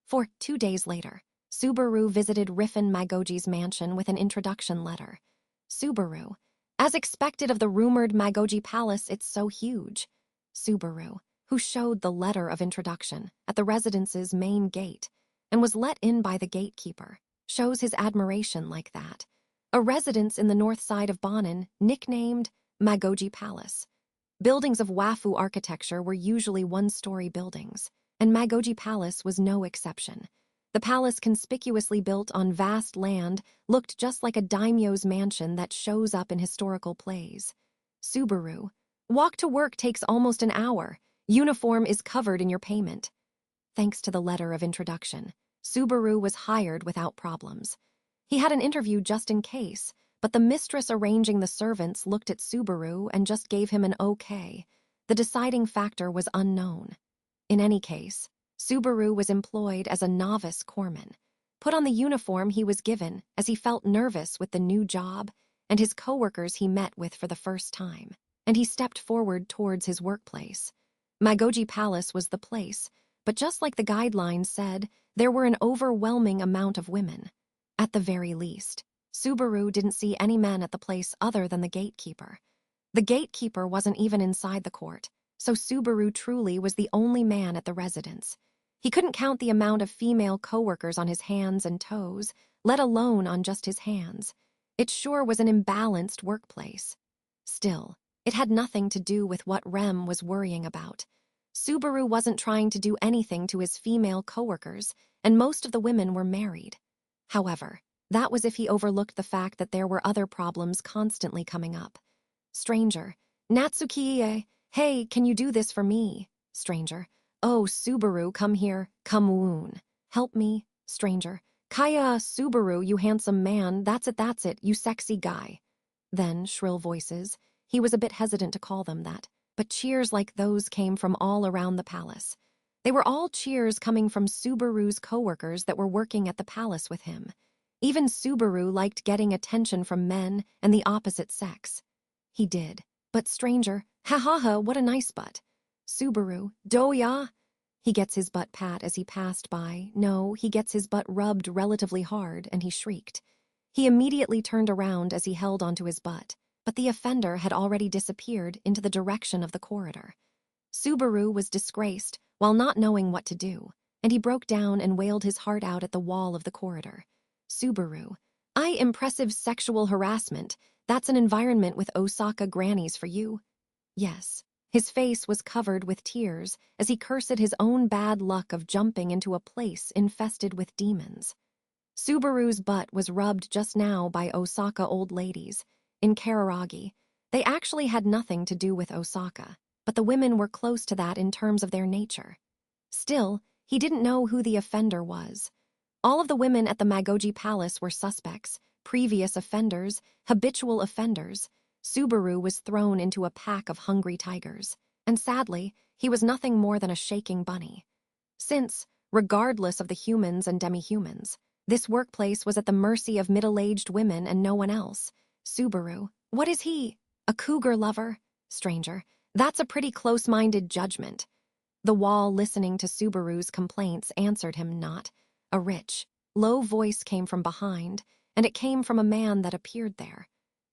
For 2 days later, Subaru visited Riffin Magoji's mansion with an introduction letter. Subaru, as expected of the rumored Magoji Palace, it's so huge. Subaru, who showed the letter of introduction at the residence's main gate and was let in by the gatekeeper, shows his admiration like that. A residence in the north side of Bonin, nicknamed Magoji Palace. Buildings of Wafu architecture were usually one-story buildings, and Magoji Palace was no exception. The palace, conspicuously built on vast land, looked just like a daimyo's mansion that shows up in historical plays. Subaru, walk to work takes almost an hour. Uniform is covered in your payment. Thanks to the letter of introduction, Subaru was hired without problems. He had an interview just in case, but the mistress arranging the servants looked at Subaru and just gave him an okay. The deciding factor was unknown. In any case, Subaru was employed as a novice corpsman. Put on the uniform he was given as he felt nervous with the new job and his coworkers he met with for the first time, and he stepped forward towards his workplace. Magoji Palace was the place, but just like the guidelines said, there were an overwhelming amount of women. At the very least, Subaru didn't see any men at the place other than the gatekeeper. The gatekeeper wasn't even inside the court, so Subaru truly was the only man at the residence. He couldn't count the amount of female coworkers on his hands and toes, let alone on just his hands. It sure was an imbalanced workplace. Still, it had nothing to do with what Rem was worrying about. Subaru wasn't trying to do anything to his female coworkers, and most of the women were married. However, that was if he overlooked the fact that there were other problems constantly coming up. Stranger, Natsuki, hey, can you do this for me? Stranger, oh, Subaru, come here, come woon. Help me, stranger. Kaya, Subaru, you handsome man, that's it, you sexy guy. Then, shrill voices, he was a bit hesitant to call them that. but cheers like those came from all around the palace. They were all cheers coming from Subaru's coworkers that were working at the palace with him. Even Subaru liked getting attention from men and the opposite sex. He did. But stranger, ha ha ha, what a nice butt. Subaru, do ya? He gets his butt pat as he passed by. No, he gets his butt rubbed relatively hard, and he shrieked. He immediately turned around as he held onto his butt, but the offender had already disappeared into the direction of the corridor. Subaru was disgraced while not knowing what to do, and he broke down and wailed his heart out at the wall of the corridor. Subaru, impressive sexual harassment. That's an environment with Osaka grannies for you. Yes. His face was covered with tears as he cursed his own bad luck of jumping into a place infested with demons. Subaru's butt was rubbed just now by Osaka old ladies. In Kararagi, they actually had nothing to do with Osaka, but the women were close to that in terms of their nature. Still, he didn't know who the offender was. All of the women at the Magoji Palace were suspects, previous offenders, habitual offenders. Subaru was thrown into a pack of hungry tigers, and sadly, he was nothing more than a shaking bunny. Since, regardless of the humans and demi-humans, this workplace was at the mercy of middle-aged women and no one else. Subaru, what is he? A cougar lover? Stranger, that's a pretty close-minded judgment. The wall, listening to Subaru's complaints, answered him not. A rich, low voice came from behind, and it came from a man that appeared there.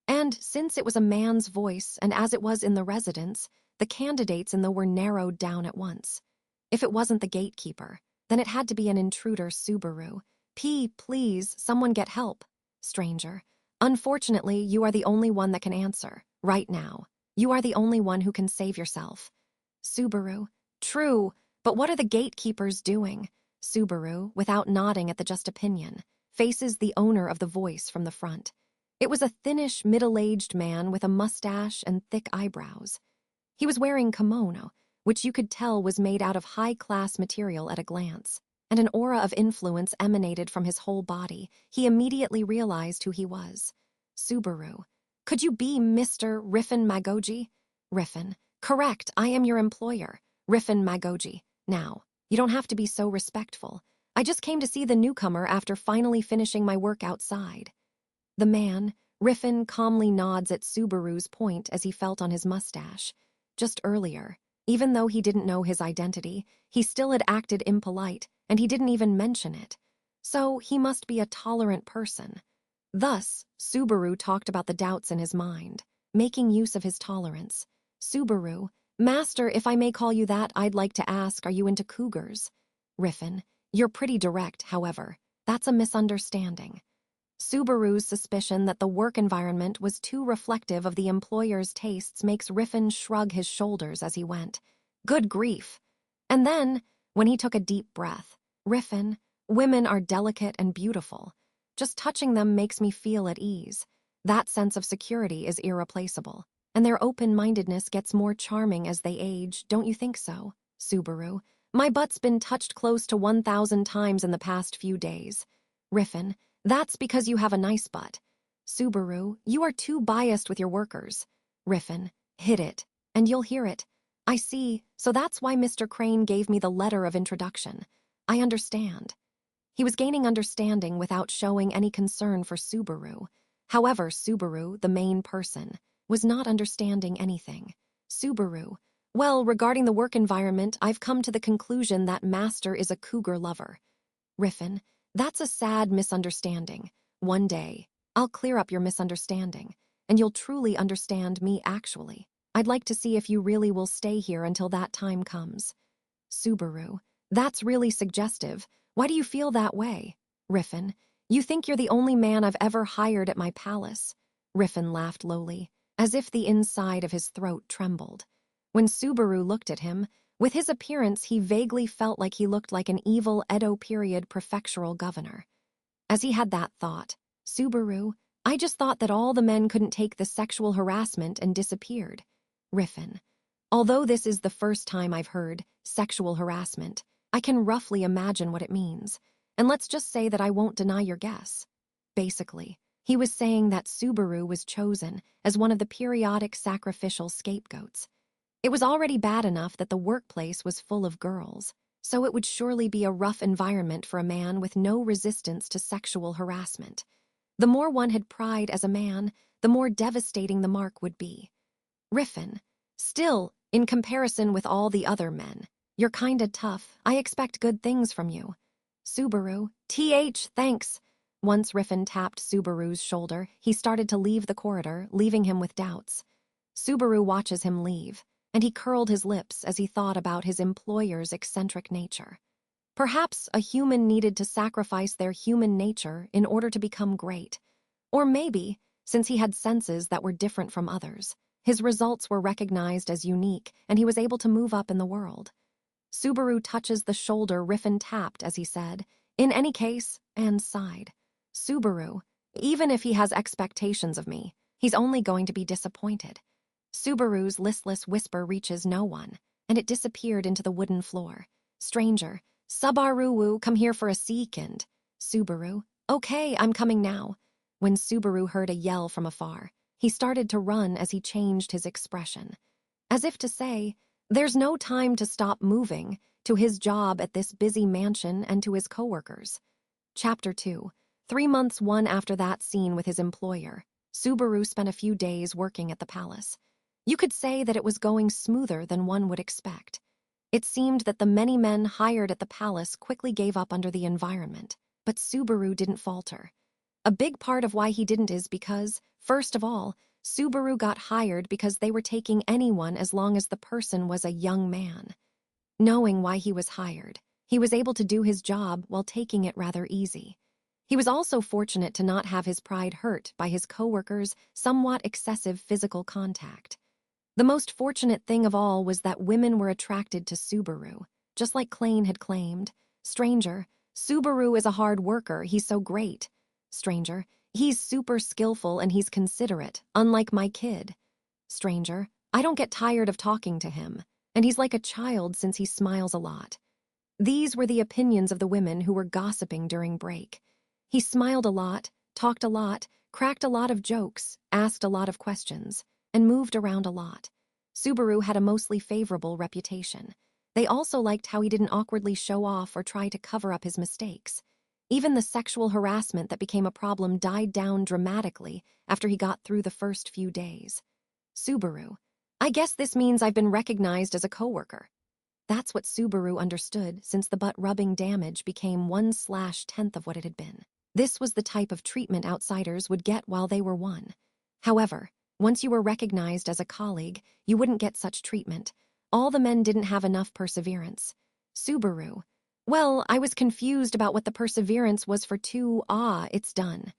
And since it was a man's voice, and as it was in the residence, the candidates in the were narrowed down at once. If it wasn't the gatekeeper, then it had to be an intruder. Subaru. Please, someone get help. Stranger. Unfortunately, you are the only one that can answer. Right now. You are the only one who can save yourself. Subaru. True, but what are the gatekeepers doing? Subaru, without nodding at the just opinion, faces the owner of the voice from the front. It was a thinnish, middle-aged man with a mustache and thick eyebrows. He was wearing kimono, which you could tell was made out of high-class material at a glance, and an aura of influence emanated from his whole body. He immediately realized who he was. Subaru. Could you be Mr. Riffin Magoji? Riffin. Correct, I am your employer. Riffin Magoji. Now, you don't have to be so respectful. I just came to see the newcomer after finally finishing my work outside. The man, Riffin, calmly nods at Subaru's point as he felt on his mustache. Just earlier, even though he didn't know his identity, he still had acted impolite, and he didn't even mention it. So he must be a tolerant person. Thus, Subaru talked about the doubts in his mind, making use of his tolerance. Subaru, Master, if I may call you that, I'd like to ask, are you into cougars? Riffin, you're pretty direct, however. That's a misunderstanding. Subaru's suspicion that the work environment was too reflective of the employer's tastes makes Riffin shrug his shoulders as he went. Good grief. And then, when he took a deep breath, Riffin, women are delicate and beautiful. Just touching them makes me feel at ease. That sense of security is irreplaceable, and their open-mindedness gets more charming as they age, don't you think so, Subaru? My butt's been touched close to 1,000 times in the past few days. Riffin, that's because you have a nice butt. Subaru, you are too biased with your workers. Riffin, hit it, and you'll hear it. I see, so that's why Mr. Crane gave me the letter of introduction. I understand. He was gaining understanding without showing any concern for Subaru. However, Subaru, the main person, was not understanding anything. Subaru, well, regarding the work environment, I've come to the conclusion that Master is a cougar lover. Riffin, that's a sad misunderstanding. One day, I'll clear up your misunderstanding, and you'll truly understand me actually. I'd like to see if you really will stay here until that time comes. Subaru, that's really suggestive. Why do you feel that way? Riffin, you think you're the only man I've ever hired at my palace. Riffin laughed lowly, as if the inside of his throat trembled. When Subaru looked at him, with his appearance he vaguely felt like he looked like an evil Edo period prefectural governor. As he had that thought, Subaru, I just thought that all the men couldn't take the sexual harassment and disappeared. Riffin, although this is the first time I've heard sexual harassment, I can roughly imagine what it means, and let's just say that I won't deny your guess. Basically, he was saying that Subaru was chosen as one of the periodic sacrificial scapegoats. It was already bad enough that the workplace was full of girls, so it would surely be a rough environment for a man with no resistance to sexual harassment. The more one had pride as a man, the more devastating the mark would be. Riffin, still, in comparison with all the other men, you're kinda tough. I expect good things from you. Subaru, thanks. Once Riffin tapped Subaru's shoulder, he started to leave the corridor, leaving him with doubts. Subaru watches him leave, and he curled his lips as he thought about his employer's eccentric nature. Perhaps a human needed to sacrifice their human nature in order to become great. Or maybe, since he had senses that were different from others, his results were recognized as unique and he was able to move up in the world. Subaru touches the shoulder Riffin tapped as he said, "In any case," and sighed. Subaru, even if he has expectations of me, he's only going to be disappointed. Subaru's listless whisper reaches no one, and it disappeared into the wooden floor. Stranger, Subaru, come here for a second. Subaru, okay, I'm coming now. When Subaru heard a yell from afar, he started to run as he changed his expression. As if to say, there's no time to stop moving, to his job at this busy mansion and to his coworkers. Chapter 2. 3 months one after that scene with his employer, Subaru spent a few days working at the palace. You could say that it was going smoother than one would expect. It seemed that the many men hired at the palace quickly gave up under the environment, but Subaru didn't falter. A big part of why he didn't is because, first of all, Subaru got hired because they were taking anyone as long as the person was a young man. Knowing why he was hired, he was able to do his job while taking it rather easy. He was also fortunate to not have his pride hurt by his coworkers' somewhat excessive physical contact. The most fortunate thing of all was that women were attracted to Subaru, just like Klain had claimed. Stranger, Subaru is a hard worker, he's so great. Stranger, he's super skillful and he's considerate, unlike my kid. Stranger, I don't get tired of talking to him, and he's like a child since he smiles a lot. These were the opinions of the women who were gossiping during break. He smiled a lot, talked a lot, cracked a lot of jokes, asked a lot of questions, and moved around a lot. Subaru had a mostly favorable reputation. They also liked how he didn't awkwardly show off or try to cover up his mistakes. Even the sexual harassment that became a problem died down dramatically after he got through the first few days. Subaru, I guess this means I've been recognized as a coworker. That's what Subaru understood since the butt-rubbing damage became 1/10th of what it had been. This was the type of treatment outsiders would get while they were one. However, once you were recognized as a colleague, you wouldn't get such treatment. All the men didn't have enough perseverance. Subaru, well, I was confused about what the perseverance was for too. It's done.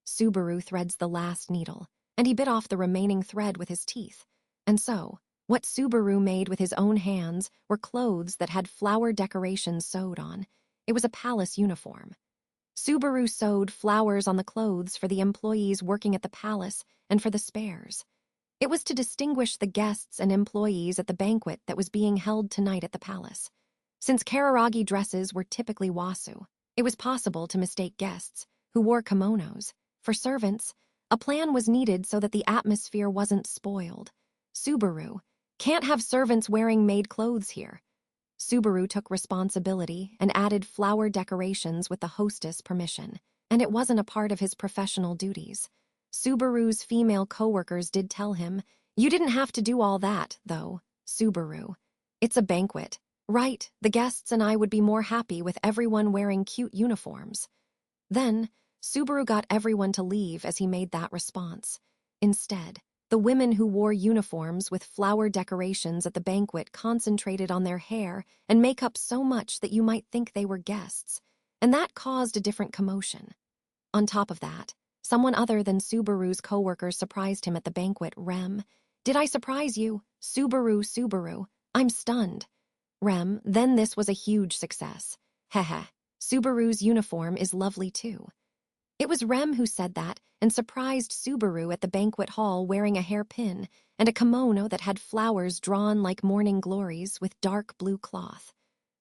Subaru threads the last needle, and he bit off the remaining thread with his teeth. And so, what Subaru made with his own hands were clothes that had flower decorations sewed on. It was a palace uniform. Subaru sewed flowers on the clothes for the employees working at the palace and for the spares. It was to distinguish the guests and employees at the banquet that was being held tonight at the palace. Since Kararagi dresses were typically wasu, it was possible to mistake guests, who wore kimonos, for servants. A plan was needed so that the atmosphere wasn't spoiled. Subaru, can't have servants wearing maid clothes here. Subaru took responsibility and added flower decorations with the hostess' permission, and it wasn't a part of his professional duties. Subaru's female coworkers did tell him, "You didn't have to do all that, though, Subaru. It's a banquet. Right, the guests and I would be more happy with everyone wearing cute uniforms." Then, Subaru got everyone to leave as he made that response. Instead, the women who wore uniforms with flower decorations at the banquet concentrated on their hair and makeup so much that you might think they were guests, and that caused a different commotion. On top of that, someone other than Subaru's coworkers surprised him at the banquet. Rem, did I surprise you? Subaru, I'm stunned. Rem, then this was a huge success. Heh. Subaru's uniform is lovely too. It was Rem who said that and surprised Subaru at the banquet hall wearing a hairpin and a kimono that had flowers drawn like morning glories with dark blue cloth.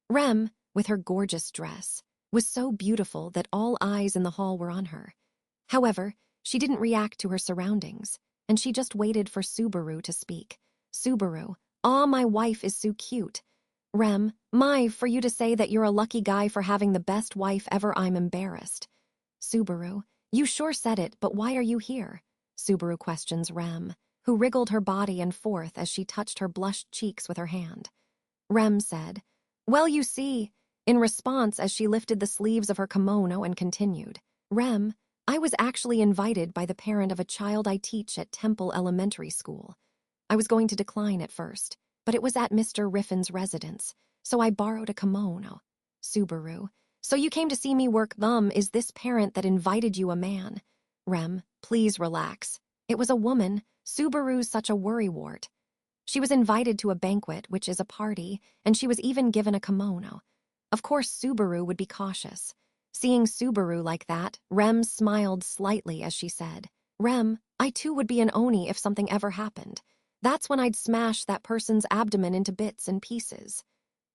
Rem, with her gorgeous dress, was so beautiful that all eyes in the hall were on her. However, she didn't react to her surroundings, and she just waited for Subaru to speak. Subaru, Aw, my wife is so cute. Rem, for you to say that you're a lucky guy for having the best wife ever, I'm embarrassed. Subaru, you sure said it, but why are you here? Subaru questions Rem, who wriggled her body and forth as she touched her blushed cheeks with her hand. Rem said, well, you see, in response as she lifted the sleeves of her kimono and continued, Rem, I was actually invited by the parent of a child I teach at Temple Elementary School. I was going to decline at first, but it was at Mr. Riffin's residence, so I borrowed a kimono. Subaru, so you came to see me work. Is this parent that invited you a man? Rem, please relax. It was a woman. Subaru's such a worrywart. She was invited to a banquet, which is a party, and she was even given a kimono. Of course, Subaru would be cautious. Seeing Subaru like that, Rem smiled slightly as she said, Rem, I too would be an oni if something ever happened. That's when I'd smash that person's abdomen into bits and pieces.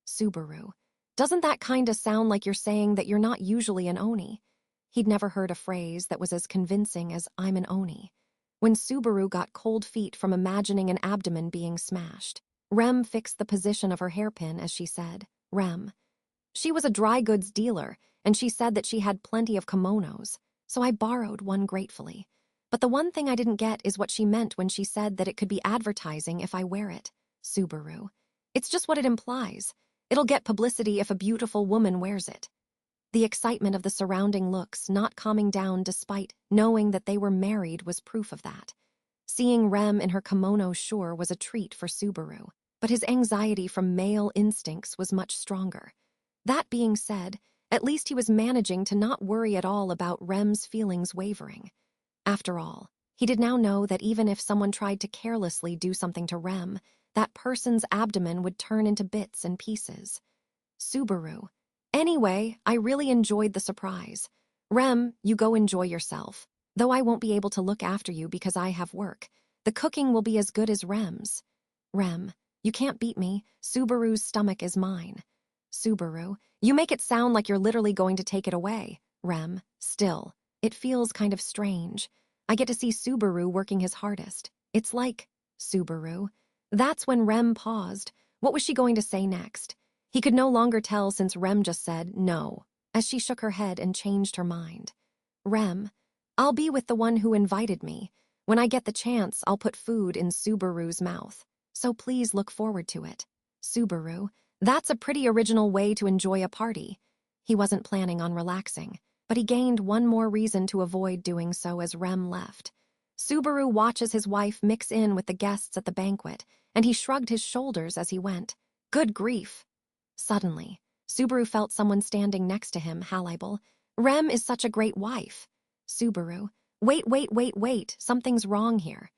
Subaru, doesn't that kinda sound like you're saying that you're not usually an oni? He'd never heard a phrase that was as convincing as I'm an oni. When Subaru got cold feet from imagining an abdomen being smashed, Rem fixed the position of her hairpin as she said, Rem. She was a dry goods dealer, and she said that she had plenty of kimonos, so I borrowed one gratefully. But the one thing I didn't get is what she meant when she said that it could be advertising if I wear it. Subaru. It's just what it implies. It'll get publicity if a beautiful woman wears it. The excitement of the surrounding looks not calming down despite knowing that they were married was proof of that. Seeing Rem in her kimono sure was a treat for Subaru, but his anxiety from male instincts was much stronger. That being said, at least he was managing to not worry at all about Rem's feelings wavering. After all, he did now know that even if someone tried to carelessly do something to Rem, that person's abdomen would turn into bits and pieces. Subaru. Anyway, I really enjoyed the surprise. Rem, you go enjoy yourself. Though I won't be able to look after you because I have work. The cooking will be as good as Rem's. Rem, you can't beat me. Subaru's stomach is mine. Subaru, you make it sound like you're literally going to take it away. Rem, still, it feels kind of strange. I get to see Subaru working his hardest. It's like, Subaru. That's when Rem paused. What was she going to say next? He could no longer tell since Rem just said no, as she shook her head and changed her mind. Rem, I'll be with the one who invited me. When I get the chance, I'll put food in Subaru's mouth. So please look forward to it. Subaru, that's a pretty original way to enjoy a party. He wasn't planning on relaxing, but he gained one more reason to avoid doing so as Rem left. Subaru watches his wife mix in with the guests at the banquet, and he shrugged his shoulders as he went. Good grief. Suddenly, Subaru felt someone standing next to him, Hallible. Rem is such a great wife. Subaru, wait, something's wrong here.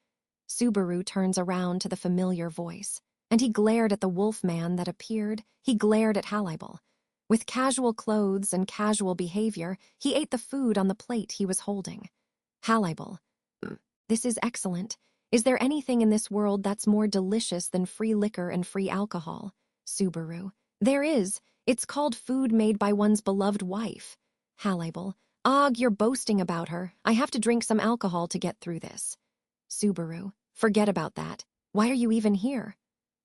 Subaru turns around to the familiar voice, and he glared at the wolf man that appeared. He glared at Hallible. With casual clothes and casual behavior, he ate the food on the plate he was holding. Hallible, this is excellent. Is there anything in this world that's more delicious than free liquor and free alcohol? Subaru, there is. It's called food made by one's beloved wife. Hallible, Og, you're boasting about her. I have to drink some alcohol to get through this. Subaru, forget about that. Why are you even here?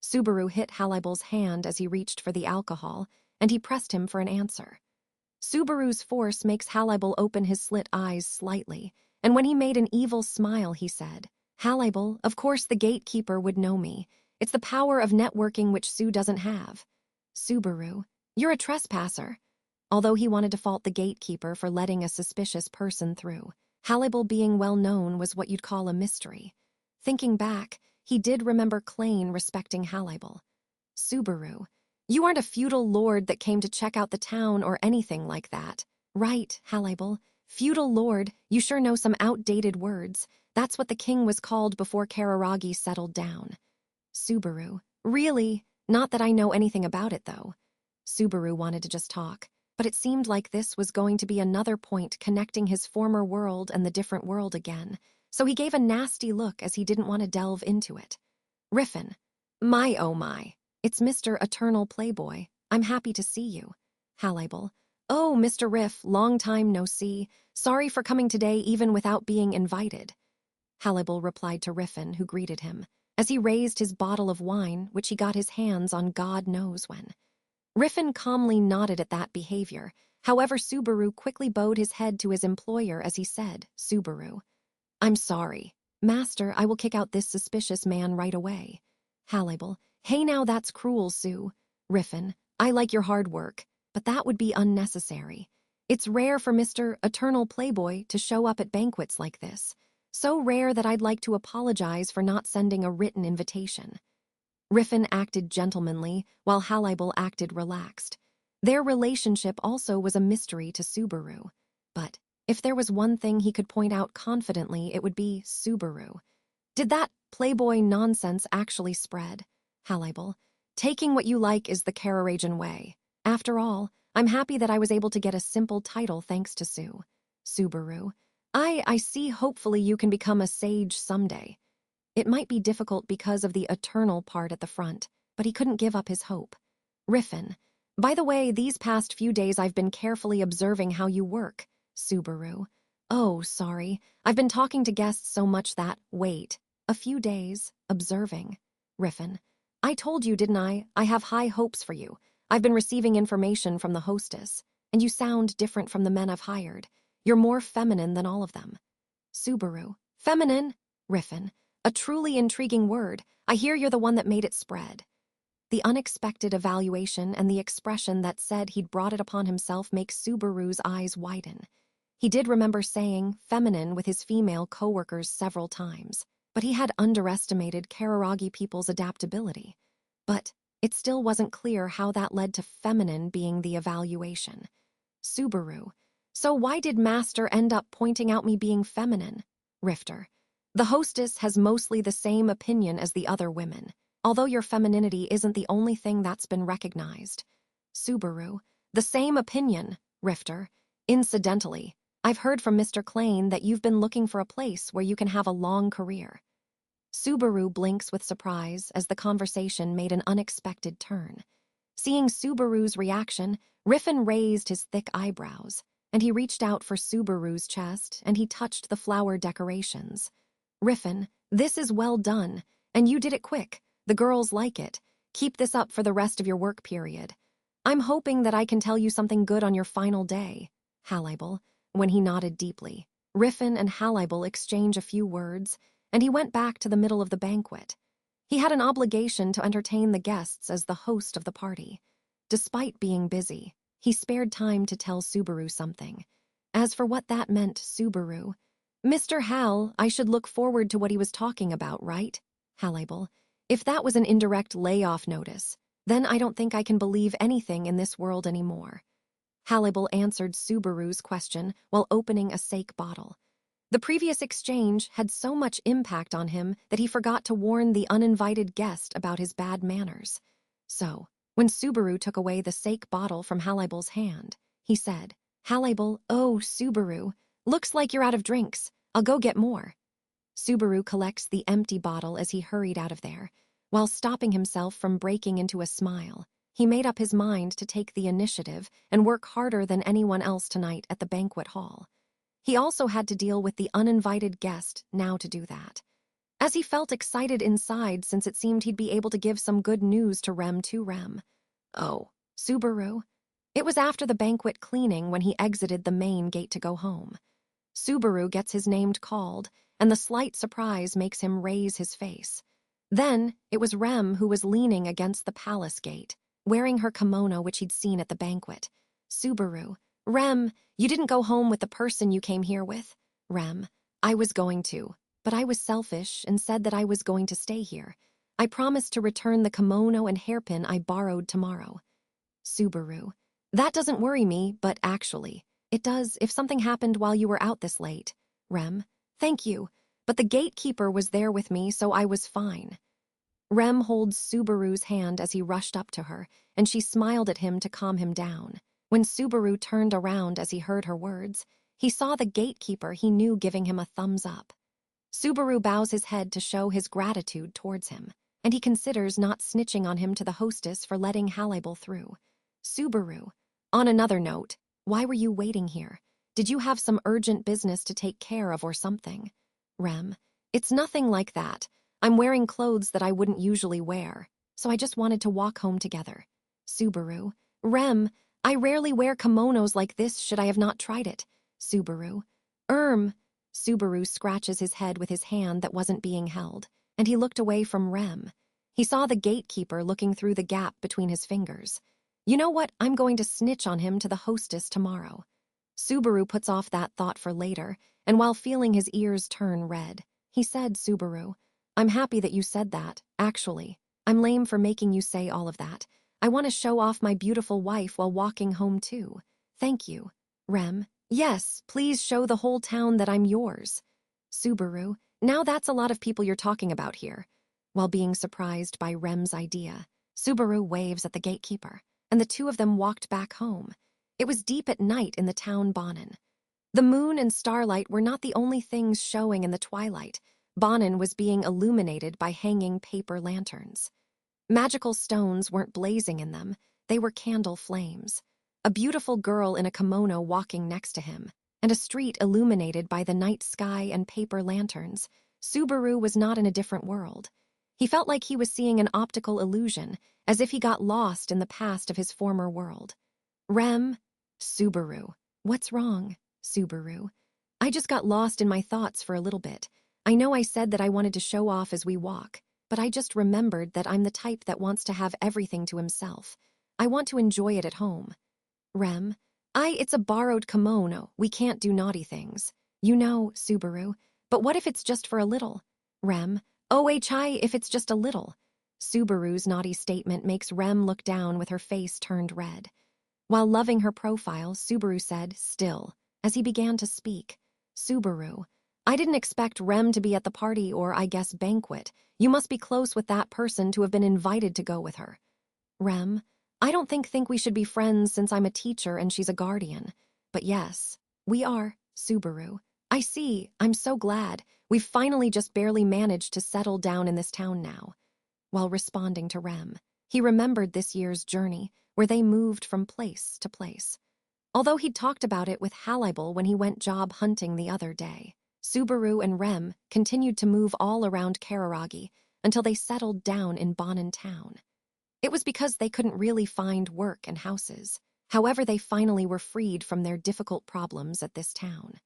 Subaru hit Hallible's hand as he reached for the alcohol, and he pressed him for an answer. Subaru's force makes Hallible open his slit eyes slightly, and when he made an evil smile, he said, Hallible, of course the gatekeeper would know me. It's the power of networking which Sue doesn't have. Subaru, you're a trespasser. Although he wanted to fault the gatekeeper for letting a suspicious person through, Hallible being well known was what you'd call a mystery. Thinking back, he did remember Klain respecting Hallible. Subaru, you aren't a feudal lord that came to check out the town or anything like that. Right, Hallible. Feudal lord, you sure know some outdated words. That's what the king was called before Kararagi settled down. Subaru, really? Not that I know anything about it, though. Subaru wanted to just talk, but it seemed like this was going to be another point connecting his former world and the different world again, so he gave a nasty look as he didn't want to delve into it. Riffin, my oh my, it's Mr. Eternal Playboy. I'm happy to see you. Hallible, oh, Mr. Riff, long time no see. Sorry for coming today even without being invited. Hallible replied to Riffin, who greeted him, as he raised his bottle of wine, which he got his hands on God knows when. Riffin calmly nodded at that behavior. However, Subaru quickly bowed his head to his employer as he said, Subaru, I'm sorry. Master, I will kick out this suspicious man right away. Hallible, hey now that's cruel, Sue. Riffin, I like your hard work, but that would be unnecessary. It's rare for Mr. Eternal Playboy to show up at banquets like this. So rare that I'd like to apologize for not sending a written invitation. Riffin acted gentlemanly, while Hallible acted relaxed. Their relationship also was a mystery to Subaru. But if there was one thing he could point out confidently, it would be Subaru. Did that playboy nonsense actually spread? Hallible, taking what you like is the Cararajan way. After all, I'm happy that I was able to get a simple title thanks to Sue. Subaru, I see hopefully you can become a sage someday. It might be difficult because of the eternal part at the front, but he couldn't give up his hope. Riffin, by the way, these past few days I've been carefully observing how you work. Subaru, oh, sorry, I've been talking to guests so much that, wait, a few days, observing. Riffin, I told you, didn't I? I have high hopes for you. I've been receiving information from the hostess, and you sound different from the men I've hired. You're more feminine than all of them. Subaru, feminine? Riffin, a truly intriguing word. I hear you're the one that made it spread. The unexpected evaluation and the expression that said he'd brought it upon himself make Subaru's eyes widen. He did remember saying feminine with his female co-workers several times, but he had underestimated Kararagi people's adaptability. But it still wasn't clear how that led to feminine being the evaluation. Subaru, so why did Master end up pointing out me being feminine? Rifter, the hostess has mostly the same opinion as the other women, although your femininity isn't the only thing that's been recognized. Subaru, the same opinion, Rifter. Incidentally, I've heard from Mr. Klain that you've been looking for a place where you can have a long career. Subaru blinks with surprise as the conversation made an unexpected turn. Seeing Subaru's reaction, Riffin raised his thick eyebrows, and he reached out for Subaru's chest and he touched the flower decorations. Riffin, this is well done, and you did it quick. The girls like it. Keep this up for the rest of your work period. I'm hoping that I can tell you something good on your final day. Hallible, when he nodded deeply. Riffin and Hallible exchange a few words, and he went back to the middle of the banquet. He had an obligation to entertain the guests as the host of the party. Despite being busy, he spared time to tell Subaru something. As for what that meant, Subaru, Mr. Hal, I should look forward to what he was talking about, right? Hallible, if that was an indirect layoff notice, then I don't think I can believe anything in this world anymore. Hallible answered Subaru's question while opening a sake bottle. The previous exchange had so much impact on him that he forgot to warn the uninvited guest about his bad manners. So, when Subaru took away the sake bottle from Hallible's hand, he said, Hallible, oh, Subaru, looks like you're out of drinks. I'll go get more. Subaru collects the empty bottle as he hurried out of there. While stopping himself from breaking into a smile, he made up his mind to take the initiative and work harder than anyone else tonight at the banquet hall. He also had to deal with the uninvited guest now to do that. As he felt excited inside since it seemed he'd be able to give some good news to Rem. Oh, Subaru? It was after the banquet cleaning when he exited the main gate to go home. Subaru gets his name called, and the slight surprise makes him raise his face. Then, it was Rem who was leaning against the palace gate, wearing her kimono which he'd seen at the banquet. Subaru, Rem, you didn't go home with the person you came here with? Rem, I was going to, but I was selfish and said that I was going to stay here. I promised to return the kimono and hairpin I borrowed tomorrow. Subaru, that doesn't worry me, but actually, it does if something happened while you were out this late. Rem, thank you, but the gatekeeper was there with me, so I was fine. Rem holds Subaru's hand as he rushed up to her, and she smiled at him to calm him down. When Subaru turned around as he heard her words, he saw the gatekeeper he knew giving him a thumbs up. Subaru bows his head to show his gratitude towards him, and he considers not snitching on him to the hostess for letting Hallible through. Subaru, on another note, why were you waiting here? Did you have some urgent business to take care of or something? Rem, it's nothing like that. I'm wearing clothes that I wouldn't usually wear, so I just wanted to walk home together. Subaru. Rem, I rarely wear kimonos like this should I have not tried it. Subaru. Subaru scratches his head with his hand that wasn't being held, and he looked away from Rem. He saw the gatekeeper looking through the gap between his fingers. You know what? I'm going to snitch on him to the hostess tomorrow. Subaru puts off that thought for later, and while feeling his ears turn red, he said, Subaru, I'm happy that you said that, actually. I'm lame for making you say all of that. I want to show off my beautiful wife while walking home too. Thank you. Rem, yes, please show the whole town that I'm yours. Subaru, now that's a lot of people you're talking about here. While being surprised by Rem's idea, Subaru waves at the gatekeeper, and the two of them walked back home. It was deep at night in the town Bonin. The moon and starlight were not the only things showing in the twilight. Bonin was being illuminated by hanging paper lanterns. Magical stones weren't blazing in them, they were candle flames. A beautiful girl in a kimono walking next to him, and a street illuminated by the night sky and paper lanterns. Subaru was not in a different world. He felt like he was seeing an optical illusion, as if he got lost in the past of his former world. Rem, Subaru. What's wrong, Subaru? I just got lost in my thoughts for a little bit. I know I said that I wanted to show off as we walk, but I just remembered that I'm the type that wants to have everything to himself. I want to enjoy it at home. Rem, it's a borrowed kimono. We can't do naughty things. You know, Subaru. But what if it's just for a little? Rem, if it's just a little. Subaru's naughty statement makes Rem look down with her face turned red. While loving her profile, Subaru said, still, as he began to speak, Subaru, I didn't expect Rem to be at the party or, I guess, banquet. You must be close with that person to have been invited to go with her. Rem, I don't think we should be friends since I'm a teacher and she's a guardian. But yes, we are, Subaru. I see, I'm so glad. We've finally just barely managed to settle down in this town now. While responding to Rem, he remembered this year's journey, where they moved from place to place. Although he'd talked about it with Hallibal when he went job hunting the other day, Subaru and Rem continued to move all around Kararagi until they settled down in Bonin town. It was because they couldn't really find work and houses. However, they finally were freed from their difficult problems at this town.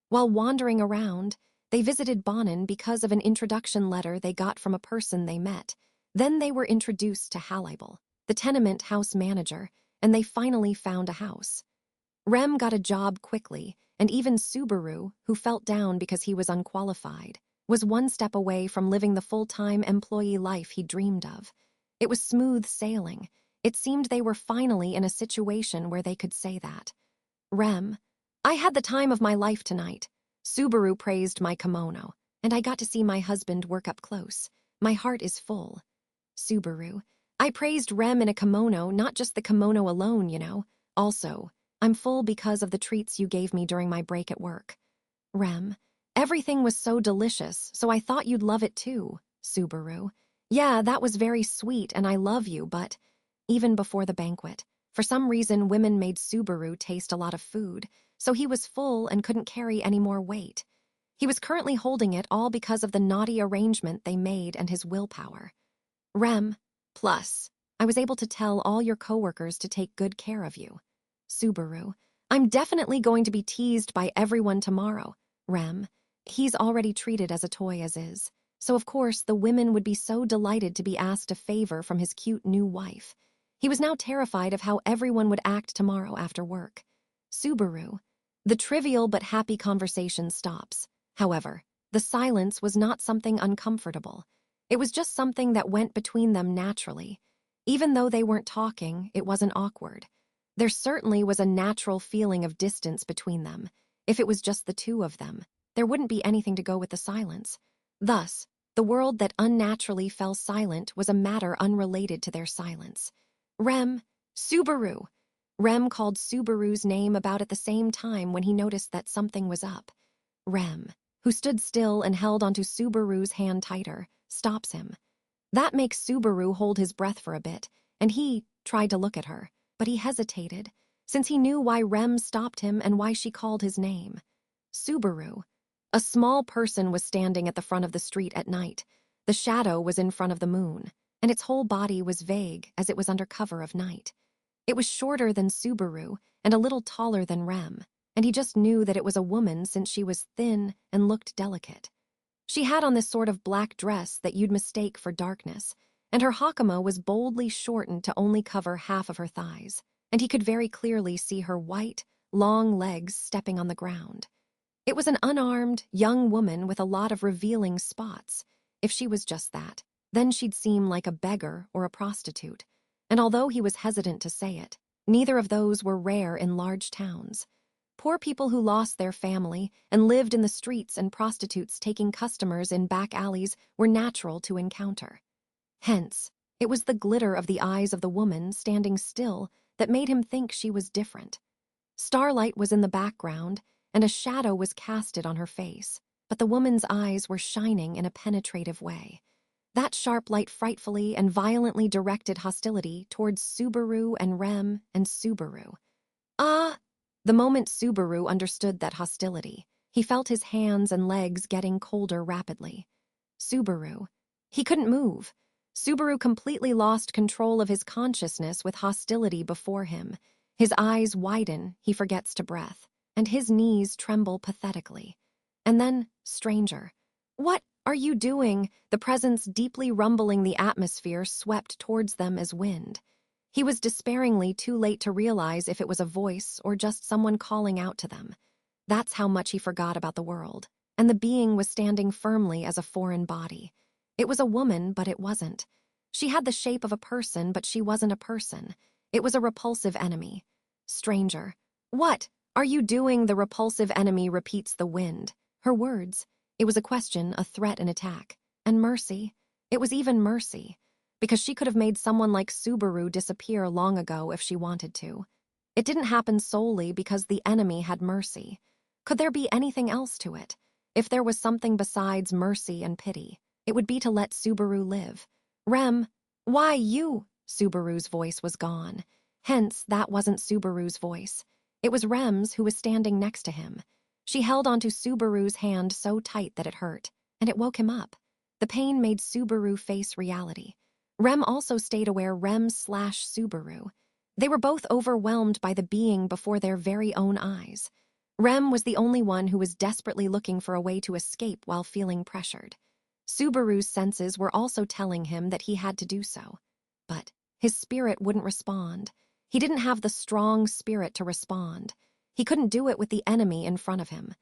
While wandering around, they visited Bonin because of an introduction letter they got from a person they met. Then they were introduced to Hallibal, the tenement house manager, and they finally found a house. Rem got a job quickly, and even Subaru, who felt down because he was unqualified, was one step away from living the full-time employee life he dreamed of. It was smooth sailing. It seemed they were finally in a situation where they could say that. Rem, I had the time of my life tonight. Subaru praised my kimono, and I got to see my husband work up close. My heart is full. Subaru, I praised Rem in a kimono, not just the kimono alone, you know. Also, I'm full because of the treats you gave me during my break at work. Rem, everything was so delicious, so I thought you'd love it too. Subaru, yeah, that was very sweet and I love you, but even before the banquet, for some reason women made Subaru taste a lot of food, so he was full and couldn't carry any more weight. He was currently holding it all because of the naughty arrangement they made and his willpower. Rem, plus, I was able to tell all your coworkers to take good care of you. Subaru, I'm definitely going to be teased by everyone tomorrow. Rem, he's already treated as a toy as is. So of course the women would be so delighted to be asked a favor from his cute new wife. He was now terrified of how everyone would act tomorrow after work. Subaru, the trivial but happy conversation stops. However, the silence was not something uncomfortable. It was just something that went between them naturally. Even though they weren't talking, it wasn't awkward. There certainly was a natural feeling of distance between them. If it was just the two of them, there wouldn't be anything to go with the silence. Thus, the world that unnaturally fell silent was a matter unrelated to their silence. Rem, Subaru. Rem called Subaru's name about at the same time when he noticed that something was up. Rem, who stood still and held onto Subaru's hand tighter, stops him. That makes Subaru hold his breath for a bit, and he tried to look at her, but he hesitated, since he knew why Rem stopped him and why she called his name. Subaru. A small person was standing at the front of the street at night. The shadow was in front of the moon, and its whole body was vague as it was under cover of night. It was shorter than Subaru and a little taller than Rem, and he just knew that it was a woman since she was thin and looked delicate. She had on this sort of black dress that you'd mistake for darkness, and her hakama was boldly shortened to only cover half of her thighs, and he could very clearly see her white, long legs stepping on the ground. It was an unarmed, young woman with a lot of revealing spots. If she was just that, then she'd seem like a beggar or a prostitute. And although he was hesitant to say it, neither of those were rare in large towns. Poor people who lost their family and lived in the streets and prostitutes taking customers in back alleys were natural to encounter. Hence, it was the glitter of the eyes of the woman standing still that made him think she was different. Starlight was in the background, and a shadow was casted on her face, but the woman's eyes were shining in a penetrative way. That sharp light frightfully and violently directed hostility towards Subaru and Rem and Subaru. Ah! The moment Subaru understood that hostility, he felt his hands and legs getting colder rapidly. Subaru. He couldn't move. Subaru completely lost control of his consciousness with hostility before him. His eyes widen, he forgets to breath, and his knees tremble pathetically. And then, stranger. What are you doing? The presence deeply rumbling the atmosphere swept towards them as wind. He was despairingly too late to realize if it was a voice or just someone calling out to them. That's how much he forgot about the world, and the being was standing firmly as a foreign body. It was a woman, but it wasn't. She had the shape of a person, but she wasn't a person. It was a repulsive enemy. Stranger. What are you doing? The repulsive enemy repeats the wind. Her words. It was a question, a threat, an attack. And mercy. It was even mercy. Because she could have made someone like Subaru disappear long ago if she wanted to. It didn't happen solely because the enemy had mercy. Could there be anything else to it? If there was something besides mercy and pity, it would be to let Subaru live. Rem, why you? Subaru's voice was gone. Hence, that wasn't Subaru's voice. It was Rem's, who was standing next to him. She held onto Subaru's hand so tight that it hurt, and it woke him up. The pain made Subaru face reality. Rem also stayed aware Rem/Subaru. They were both overwhelmed by the being before their very own eyes. Rem was the only one who was desperately looking for a way to escape while feeling pressured. Subaru's senses were also telling him that he had to do so. But his spirit wouldn't respond. He didn't have the strong spirit to respond. He couldn't do it with the enemy in front of him.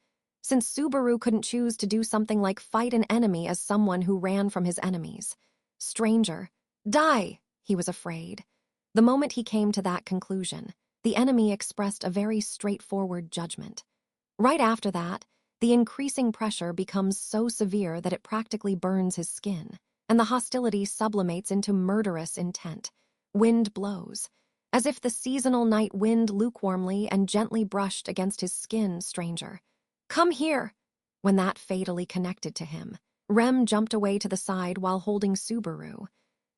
Since Subaru couldn't choose to do something like fight an enemy as someone who ran from his enemies. Stranger. Die, he was afraid. The moment he came to that conclusion, the enemy expressed a very straightforward judgment. Right after that, the increasing pressure becomes so severe that it practically burns his skin, and the hostility sublimates into murderous intent. Wind blows, as if the seasonal night wind lukewarmly and gently brushed against his skin. Stranger. Come here. When that fatally connected to him, Rem jumped away to the side while holding Subaru.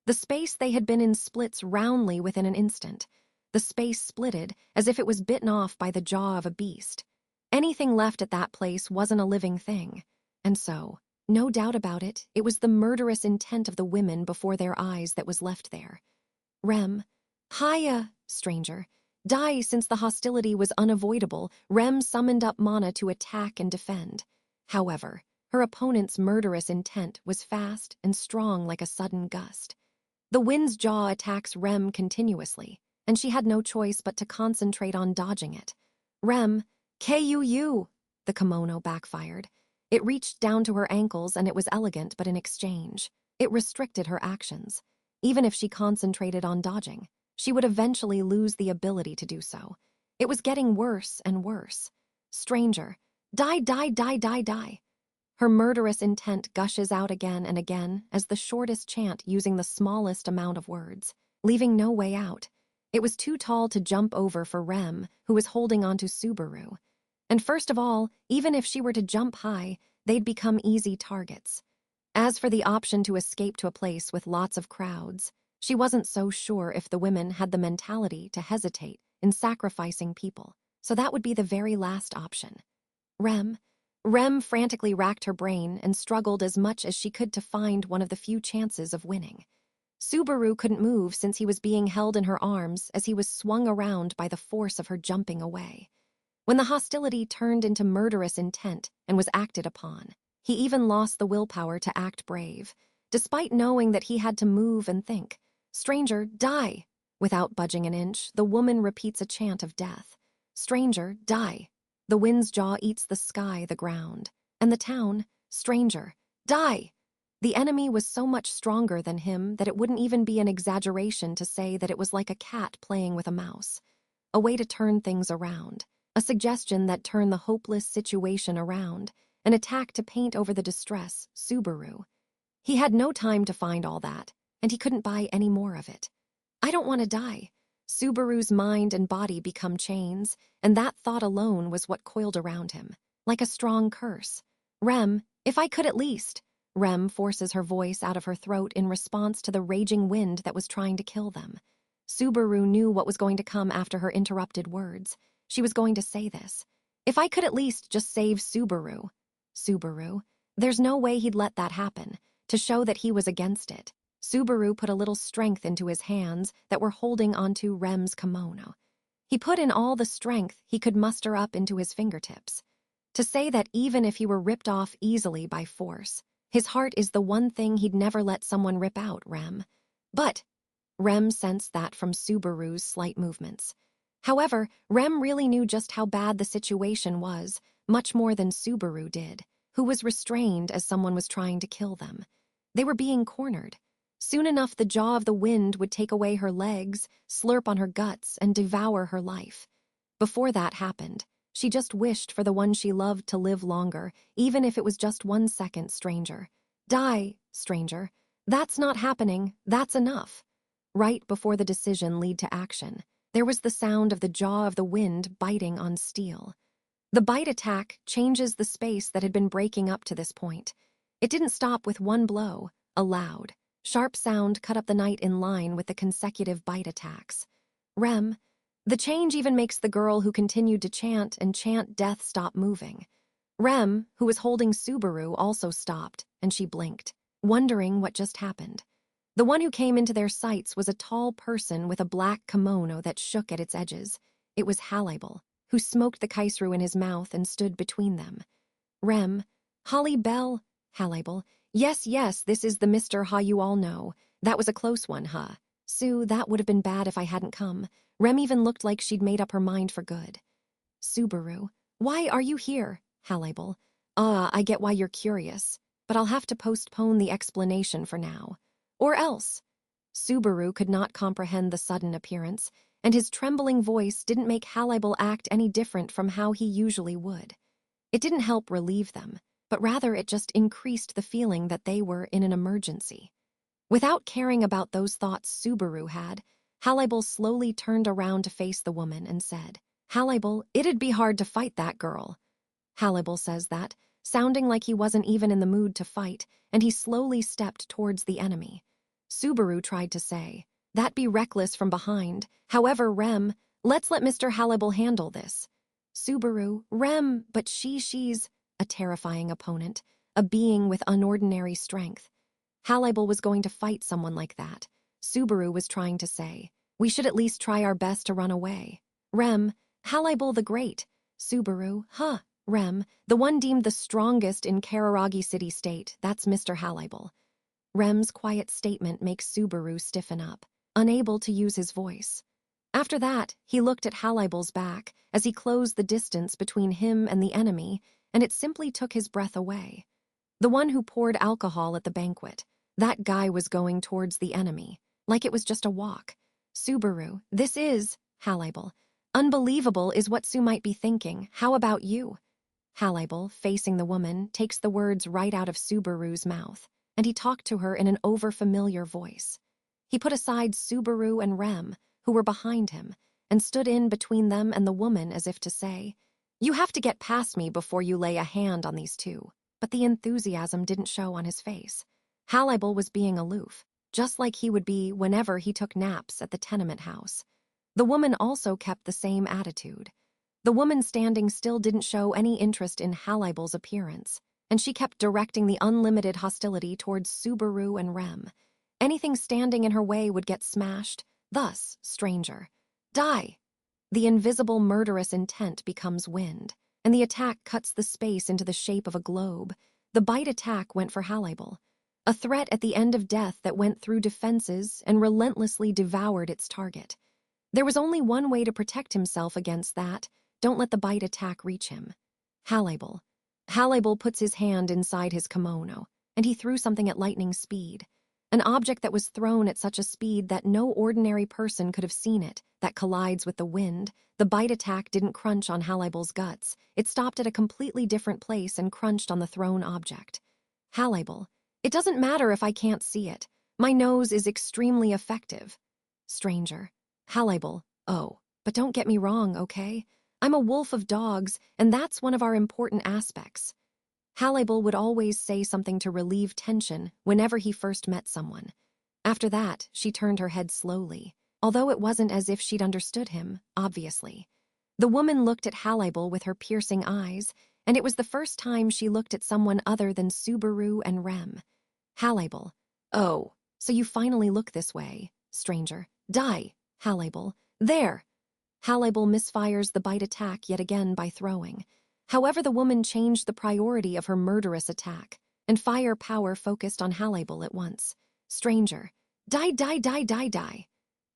The space they had been in splits roundly within an instant. The space splitted as if it was bitten off by the jaw of a beast. Anything left at that place wasn't a living thing. And so, no doubt about it, it was the murderous intent of the women before their eyes that was left there. Rem. Hiya, stranger. Die since the hostility was unavoidable. Rem summoned up mana to attack and defend. However, her opponent's murderous intent was fast and strong like a sudden gust. The wind's jaw attacks Rem continuously, and she had no choice but to concentrate on dodging it. Rem, KUU! The kimono backfired. It reached down to her ankles and it was elegant, but in exchange, it restricted her actions. Even if she concentrated on dodging, she would eventually lose the ability to do so. It was getting worse and worse. Stranger, die, die, die, die, die. Her murderous intent gushes out again and again as the shortest chant using the smallest amount of words, leaving no way out. It was too tall to jump over for Rem, who was holding onto Subaru. And first of all, even if she were to jump high, they'd become easy targets. As for the option to escape to a place with lots of crowds, she wasn't so sure if the women had the mentality to hesitate in sacrificing people, so that would be the very last option. Rem, Rem frantically racked her brain and struggled as much as she could to find one of the few chances of winning. Subaru couldn't move since he was being held in her arms as he was swung around by the force of her jumping away. When the hostility turned into murderous intent and was acted upon, he even lost the willpower to act brave, despite knowing that he had to move and think. "Stranger, die!" Without budging an inch, the woman repeats a chant of death. "Stranger, die!" The wind's jaw eats the sky, the ground. And the town, "Stranger, die!" The enemy was so much stronger than him that it wouldn't even be an exaggeration to say that it was like a cat playing with a mouse. A way to turn things around. A suggestion that turned the hopeless situation around. An attack to paint over the distress, Subaru. He had no time to find all that, and he couldn't buy any more of it. "I don't want to die." Subaru's mind and body become chains, and that thought alone was what coiled around him, like a strong curse. "Rem, if I could at least." Rem forces her voice out of her throat in response to the raging wind that was trying to kill them. Subaru knew what was going to come after her interrupted words. She was going to say this. "If I could at least just save Subaru." Subaru. There's no way he'd let that happen, to show that he was against it. Subaru put a little strength into his hands that were holding onto Rem's kimono. He put in all the strength he could muster up into his fingertips. To say that even if he were ripped off easily by force, his heart is the one thing he'd never let someone rip out, Rem. But Rem sensed that from Subaru's slight movements. However, Rem really knew just how bad the situation was, much more than Subaru did, who was restrained as someone was trying to kill them. They were being cornered. Soon enough, the jaw of the wind would take away her legs, slurp on her guts, and devour her life. Before that happened, she just wished for the one she loved to live longer, even if it was just 1 second, "Stranger. Die, stranger. That's not happening. That's enough." Right before the decision lead to action, there was the sound of the jaw of the wind biting on steel. The bite attack changes the space that had been breaking up to this point. It didn't stop with one blow. A loud, sharp sound cut up the night in line with the consecutive bite attacks. Rem. The change even makes the girl who continued to chant and chant death stop moving. Rem, who was holding Subaru, also stopped, and she blinked, wondering what just happened. The one who came into their sights was a tall person with a black kimono that shook at its edges. It was Halibel, who smoked the kaisru in his mouth and stood between them. Rem. "Holly Bell." Halibel. Yes, this is the Mr. Ha you all know. That was a close one, huh? Sue, that would have been bad if I hadn't come." Rem even looked like she'd made up her mind for good. Subaru. "Why are you here?" Halibel. I get why you're curious, but I'll have to postpone the explanation for now. Or else." Subaru could not comprehend the sudden appearance, and his trembling voice didn't make Halibel act any different from how he usually would. It didn't help relieve them, but rather it just increased the feeling that they were in an emergency. Without caring about those thoughts Subaru had, Halibel slowly turned around to face the woman and said, "Halibel, it'd be hard to fight that girl." Halibel says that, sounding like he wasn't even in the mood to fight, and he slowly stepped towards the enemy. Subaru tried to say, "That'd be reckless from behind. However, Rem, let's let Mr. Halibel handle this." Subaru, "Rem, but she's a terrifying opponent, a being with unordinary strength." Halibel was going to fight someone like that. Subaru was trying to say, "We should at least try our best to run away." Rem, "Halibel the Great." Subaru, Rem, "The one deemed the strongest in Kararagi City State, that's Mr. Halibel." Rem's quiet statement makes Subaru stiffen up, unable to use his voice. After that, he looked at Halibel's back as he closed the distance between him and the enemy, and it simply took his breath away. The one who poured alcohol at the banquet, that guy was going towards the enemy, like it was just a walk. Subaru, "This is," Halibel. "Unbelievable is what Sue might be thinking. How about you?" Halibel, facing the woman, takes the words right out of Subaru's mouth, and he talked to her in an overfamiliar voice. He put aside Subaru and Rem, who were behind him, and stood in between them and the woman as if to say, "You have to get past me before you lay a hand on these two." But the enthusiasm didn't show on his face. Halibel was being aloof, just like he would be whenever he took naps at the tenement house. The woman also kept the same attitude. The woman standing still didn't show any interest in Hallible's appearance, and she kept directing the unlimited hostility towards Subaru and Rem. Anything standing in her way would get smashed. Thus, stranger, die! The invisible murderous intent becomes wind, and the attack cuts the space into the shape of a globe. The bite attack went for Hallible, a threat at the end of death that went through defenses and relentlessly devoured its target. There was only one way to protect himself against that. Don't let the bite attack reach him. Hallible. Hallible puts his hand inside his kimono, and he threw something at lightning speed. An object that was thrown at such a speed that no ordinary person could have seen it, that collides with the wind. The bite attack didn't crunch on Hallible's guts. It stopped at a completely different place and crunched on the thrown object. Hallible. It doesn't matter if I can't see it. My nose is extremely effective. Stranger. Hallible. Oh, but don't get me wrong, okay? I'm a wolf of dogs, and that's one of our important aspects. Hallible would always say something to relieve tension whenever he first met someone. After that, she turned her head slowly, although it wasn't as if she'd understood him, obviously. The woman looked at Hallible with her piercing eyes, and it was the first time she looked at someone other than Subaru and Rem. Hallible. Oh, so you finally look this way, stranger. Die, Hallible. There! Hallible misfires the bite attack yet again by throwing. However, the woman changed the priority of her murderous attack, and fire power focused on Hallible at once. Stranger. Die, die, die, die, die.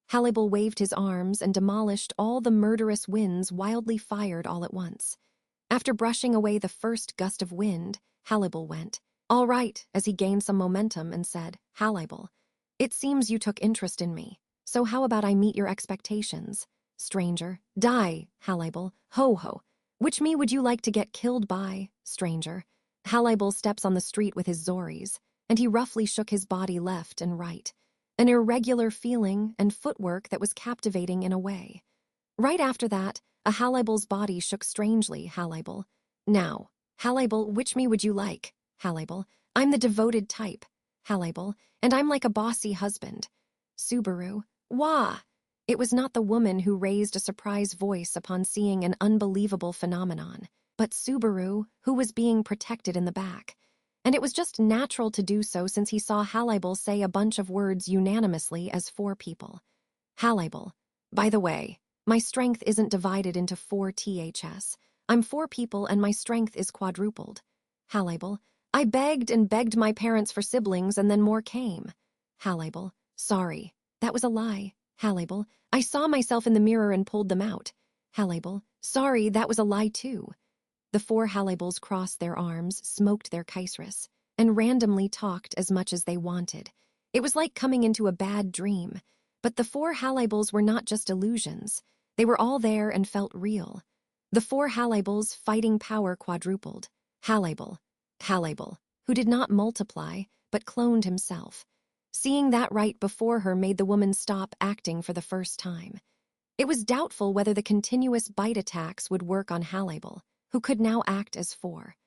Hallible waved his arms and demolished all the murderous winds wildly fired all at once. After brushing away the first gust of wind, Hallible went, "All right," as he gained some momentum and said, "Hallible, it seems you took interest in me, so how about I meet your expectations? Stranger. Die, Hallible. Ho ho. Which me would you like to get killed by, stranger?" Hallible steps on the street with his Zoris, and he roughly shook his body left and right, an irregular feeling and footwork that was captivating in a way. Right after that, a Hallible's body shook strangely. Hallible. Now, Hallible, which me would you like? Hallible. I'm the devoted type. Hallible. And I'm like a bossy husband. Subaru. Wah! It was not the woman who raised a surprised voice upon seeing an unbelievable phenomenon, but Subaru, who was being protected in the back. And it was just natural to do so since he saw Hallible say a bunch of words unanimously as 4 people. Hallible. By the way, my strength isn't divided into 4 THS. I'm 4 people and my strength is quadrupled. Hallible. I begged and begged my parents for siblings and then more came. Hallible. Sorry, that was a lie. Hallible. I saw myself in the mirror and pulled them out. Hallible. Sorry, that was a lie too. The 4 Hallibles crossed their arms, smoked their kaisris, and randomly talked as much as they wanted. It was like coming into a bad dream. But the 4 Hallibles were not just illusions. They were all there and felt real. The 4 Hallibles' fighting power quadrupled. Hallible. Hallible, who did not multiply, but cloned himself. Seeing that right before her made the woman stop acting for the first time. It was doubtful whether the continuous bite attacks would work on Hallible, who could now act as 4.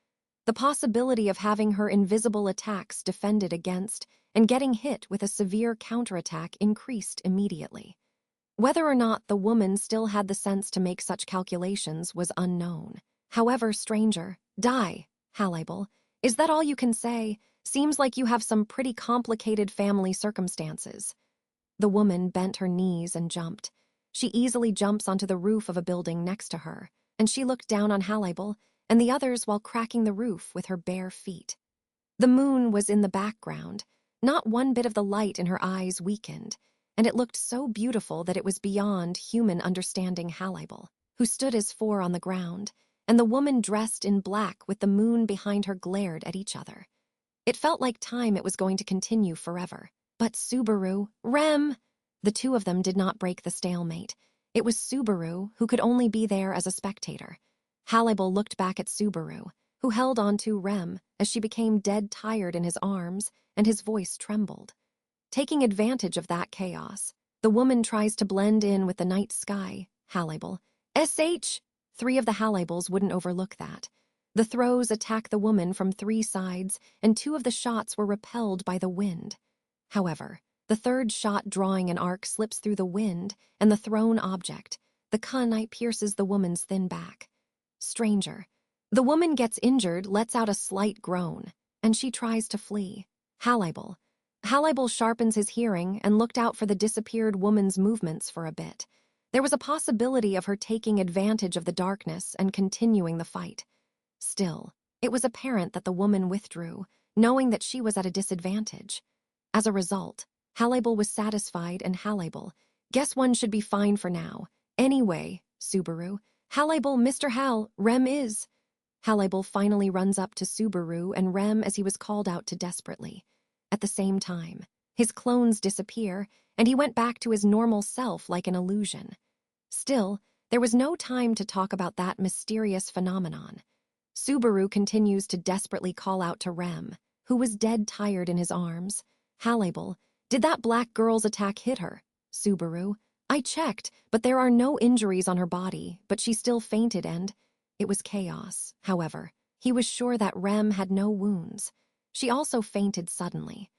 The possibility of having her invisible attacks defended against and getting hit with a severe counterattack increased immediately. Whether or not the woman still had the sense to make such calculations was unknown. However, stranger, die, Hallible. Is that all you can say? Seems like you have some pretty complicated family circumstances. The woman bent her knees and jumped. She easily jumps onto the roof of a building next to her, and she looked down on Hallible and the others while cracking the roof with her bare feet. The moon was in the background. Not one bit of the light in her eyes weakened, and it looked so beautiful that it was beyond human understanding. Hallible, who stood as 4 on the ground, and the woman dressed in black with the moon behind her glared at each other. It felt like time it was going to continue forever. But Subaru, Rem! The 2 of them did not break the stalemate. It was Subaru who could only be there as a spectator. Hallible looked back at Subaru, who held on to Rem as she became dead tired in his arms, and his voice trembled. Taking advantage of that chaos, the woman tries to blend in with the night sky. Hallible. SH! 3 of the Hallibles wouldn't overlook that. The throws attacked the woman from 3 sides, and 2 of the shots were repelled by the wind. However, the 3rd shot drawing an arc slips through the wind and the thrown object. The kunai pierces the woman's thin back. Stranger. The woman gets injured, lets out a slight groan, and she tries to flee. Halibal. Halibal sharpens his hearing and looked out for the disappeared woman's movements for a bit. There was a possibility of her taking advantage of the darkness and continuing the fight. Still, it was apparent that the woman withdrew, knowing that she was at a disadvantage. As a result, Halibal was satisfied and Halibal, guess one should be fine for now. Anyway, Subaru, Halibal, Mr. Hal, Rem is. Halibal finally runs up to Subaru and Rem as he was called out to desperately. At the same time, his clones disappear, and he went back to his normal self like an illusion. Still, there was no time to talk about that mysterious phenomenon. Subaru continues to desperately call out to Rem, who was dead tired in his arms. Halibal, did that black girl's attack hit her? Subaru, I checked, but there are no injuries on her body, but she still fainted and... It was chaos, however. He was sure that Rem had no wounds. She also fainted suddenly.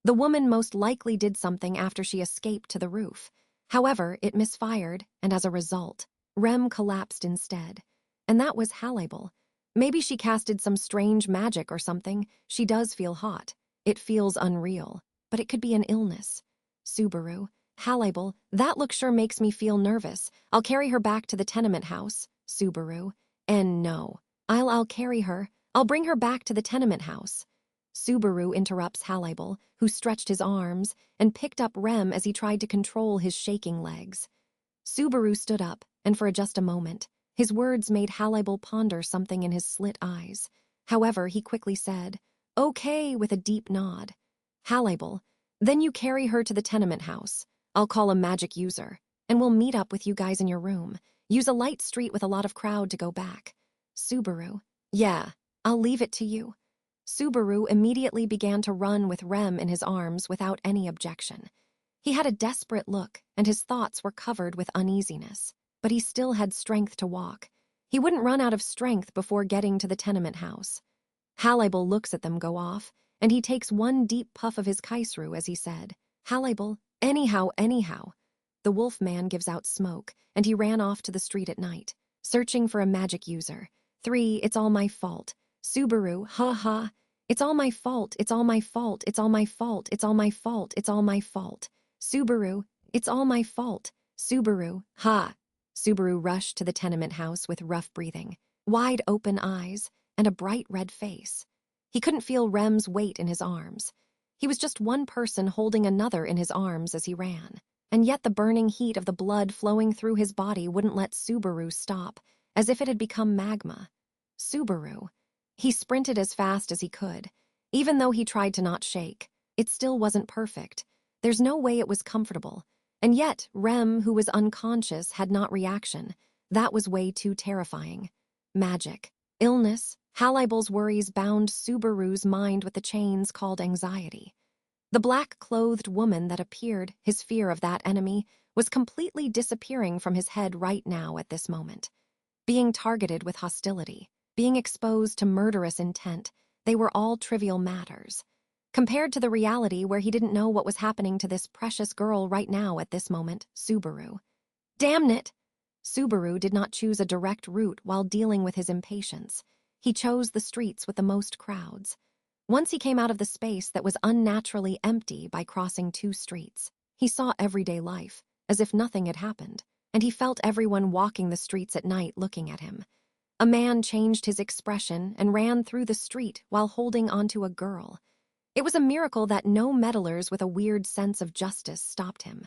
The woman most likely did something after she escaped to the roof. However, it misfired, and as a result, Rem collapsed instead. And that was Halibal. Maybe she casted some strange magic or something. She does feel hot. It feels unreal, but it could be an illness. Subaru, Halibal, that look sure makes me feel nervous. I'll carry her back to the tenement house. Subaru, and no. I'll carry her. I'll bring her back to the tenement house. Subaru interrupts Halibal, who stretched his arms and picked up Rem as he tried to control his shaking legs. Subaru stood up, and for just a moment, his words made Halibal ponder something in his slit eyes. However, he quickly said, "Okay," with a deep nod. Halibal, then you carry her to the tenement house. I'll call a magic user, and we'll meet up with you guys in your room. Use a light street with a lot of crowd to go back. Subaru, yeah, I'll leave it to you. Subaru immediately began to run with Rem in his arms without any objection. He had a desperate look, and his thoughts were covered with uneasiness, but he still had strength to walk. He wouldn't run out of strength before getting to the tenement house. Halibal looks at them go off, and he takes one deep puff of his kaisru as he said, "Halibal, anyhow. The wolf man gives out smoke, and he ran off to the street at night, searching for a magic user. 3, it's all my fault. Subaru, ha. It's all my fault, it's all my fault, it's all my fault, it's all my fault, it's all my fault. Subaru, it's all my fault. Subaru, ha. Subaru rushed to the tenement house with rough breathing, wide open eyes, and a bright red face. He couldn't feel Rem's weight in his arms. He was just one person holding another in his arms as he ran. And yet the burning heat of the blood flowing through his body wouldn't let Subaru stop, as if it had become magma. Subaru. He sprinted as fast as he could. Even though he tried to not shake, it still wasn't perfect. There's no way it was comfortable. And yet, Rem, who was unconscious, had not reaction. That was way too terrifying. Magic. Illness. Halibal's worries bound Subaru's mind with the chains called anxiety. The black-clothed woman that appeared, his fear of that enemy, was completely disappearing from his head right now at this moment. Being targeted with hostility, being exposed to murderous intent, they were all trivial matters. Compared to the reality where he didn't know what was happening to this precious girl right now at this moment, Subaru. Damn it! Subaru did not choose a direct route while dealing with his impatience. He chose the streets with the most crowds. Once he came out of the space that was unnaturally empty by crossing 2 streets, he saw everyday life, as if nothing had happened, and he felt everyone walking the streets at night looking at him. A man changed his expression and ran through the street while holding onto a girl. It was a miracle that no meddlers with a weird sense of justice stopped him.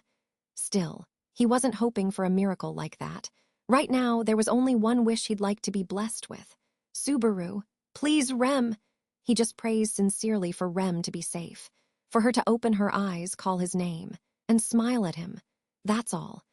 Still, he wasn't hoping for a miracle like that. Right now, there was only one wish he'd like to be blessed with. Subaru, please, Rem. He just prays sincerely for Rem to be safe, for her to open her eyes, call his name, and smile at him. That's all.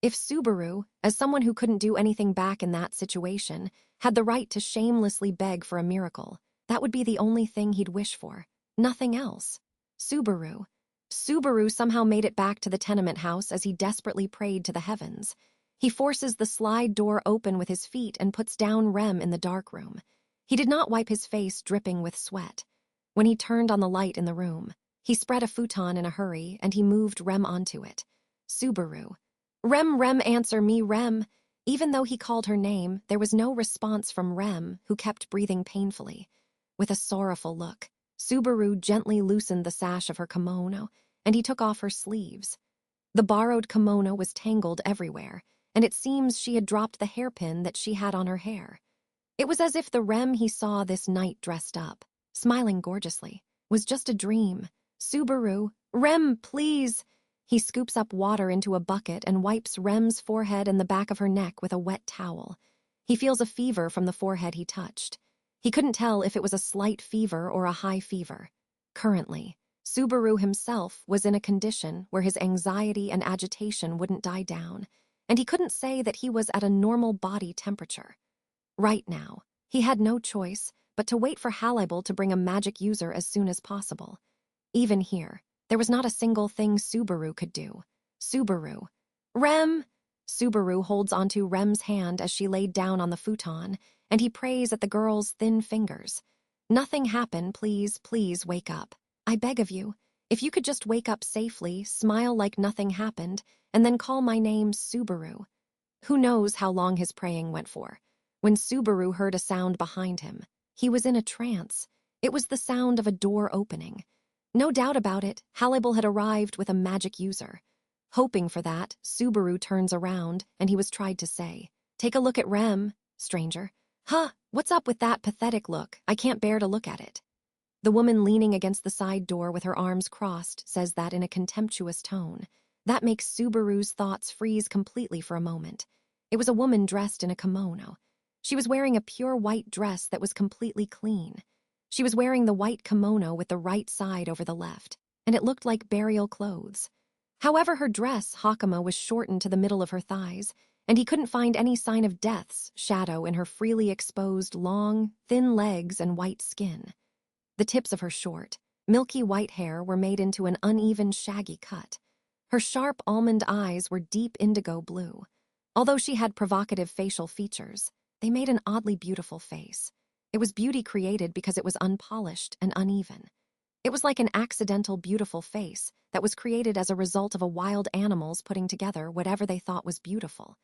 If Subaru, as someone who couldn't do anything back in that situation, had the right to shamelessly beg for a miracle, that would be the only thing he'd wish for. Nothing else. Subaru. Subaru somehow made it back to the tenement house as he desperately prayed to the heavens. He forces the slide door open with his feet and puts down Rem in the dark room. He did not wipe his face dripping with sweat. When he turned on the light in the room, he spread a futon in a hurry and he moved Rem onto it. Subaru. Rem, answer me, Rem. Even though he called her name, there was no response from Rem, who kept breathing painfully. With a sorrowful look, Subaru gently loosened the sash of her kimono, and he took off her sleeves. The borrowed kimono was tangled everywhere, and it seems she had dropped the hairpin that she had on her hair. It was as if the Rem he saw this night dressed up, smiling gorgeously, was just a dream. Subaru, Rem, please! He scoops up water into a bucket and wipes Rem's forehead and the back of her neck with a wet towel. He feels a fever from the forehead he touched. He couldn't tell if it was a slight fever or a high fever. Currently, Subaru himself was in a condition where his anxiety and agitation wouldn't die down, and he couldn't say that he was at a normal body temperature. Right now, he had no choice but to wait for Hallible to bring a magic user as soon as possible. Even here, there was not a single thing Subaru could do. Subaru. Rem! Subaru holds onto Rem's hand as she laid down on the futon, and he prays at the girl's thin fingers. Nothing happened, please, please wake up. I beg of you. If you could just wake up safely, smile like nothing happened, and then call my name Subaru. Who knows how long his praying went for. When Subaru heard a sound behind him, he was in a trance. It was the sound of a door opening. No doubt about it, Hallible had arrived with a magic user. Hoping for that, Subaru turns around, and he was tried to say, "Take a look at Rem, stranger." "Huh, what's up with that pathetic look? I can't bear to look at it." The woman leaning against the side door with her arms crossed says that in a contemptuous tone. That makes Subaru's thoughts freeze completely for a moment. It was a woman dressed in a kimono. She was wearing a pure white dress that was completely clean. She was wearing the white kimono with the right side over the left, and it looked like burial clothes. However, her dress, hakama, was shortened to the middle of her thighs, and he couldn't find any sign of death's shadow in her freely exposed, long, thin legs and white skin. The tips of her short, milky white hair were made into an uneven, shaggy cut. Her sharp almond eyes were deep indigo blue. Although she had provocative facial features, they made an oddly beautiful face. It was beauty created because it was unpolished and uneven. It was like an accidental beautiful face that was created as a result of a wild animals putting together whatever they thought was beautiful.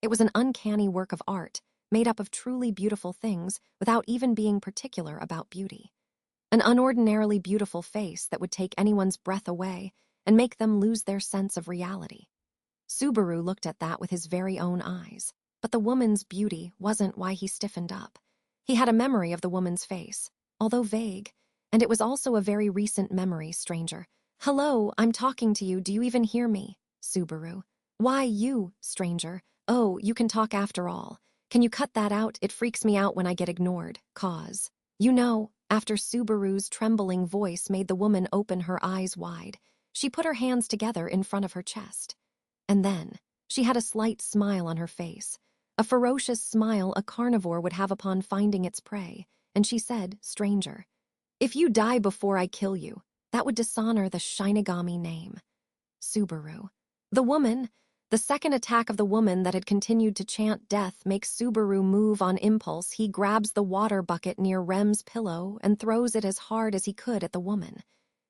It was an uncanny work of art, made up of truly beautiful things without even being particular about beauty. An unordinarily beautiful face that would take anyone's breath away and make them lose their sense of reality. Subaru looked at that with his very own eyes, but the woman's beauty wasn't why he stiffened up. He had a memory of the woman's face, although vague, and it was also a very recent memory, stranger. "Hello, I'm talking to you, do you even hear me?" Subaru. "Why you, stranger? Oh, you can talk after all. Can you cut that out? It freaks me out when I get ignored. Cause. You know," after Subaru's trembling voice made the woman open her eyes wide, she put her hands together in front of her chest. And then, she had a slight smile on her face, a ferocious smile a carnivore would have upon finding its prey, and she said, "Stranger, if you die before I kill you, that would dishonor the Shinigami name." Subaru. The woman, the second attack of the woman that had continued to chant death makes Subaru move on impulse. He grabs the water bucket near Rem's pillow and throws it as hard as he could at the woman.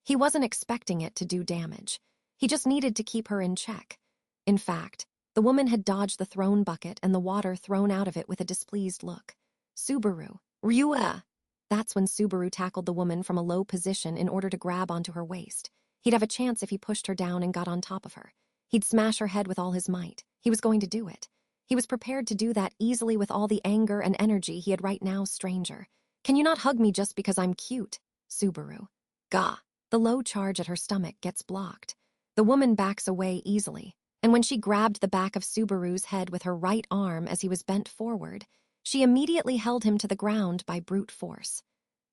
He wasn't expecting it to do damage. He just needed to keep her in check. In fact, the woman had dodged the thrown bucket and the water thrown out of it with a displeased look. Subaru. Ryua! That's when Subaru tackled the woman from a low position in order to grab onto her waist. He'd have a chance if he pushed her down and got on top of her. He'd smash her head with all his might. He was going to do it. He was prepared to do that easily with all the anger and energy he had right now, stranger. "Can you not hug me just because I'm cute?" Subaru. Gah! The low charge at her stomach gets blocked. The woman backs away easily, and when she grabbed the back of Subaru's head with her right arm as he was bent forward, she immediately held him to the ground by brute force.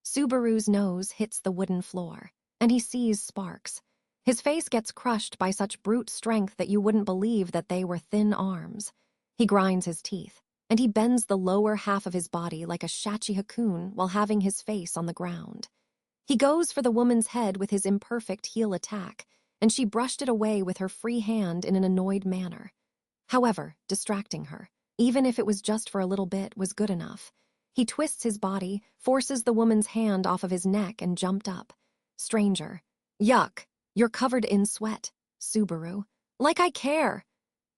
Subaru's nose hits the wooden floor, and he sees sparks. His face gets crushed by such brute strength that you wouldn't believe that they were thin arms. He grinds his teeth, and he bends the lower half of his body like a shachi-hakun while having his face on the ground. He goes for the woman's head with his imperfect heel attack, and she brushed it away with her free hand in an annoyed manner. However, distracting her, even if it was just for a little bit, was good enough. He twists his body, forces the woman's hand off of his neck, and jumped up. "Stranger. Yuck. You're covered in sweat." Subaru. "Like I care."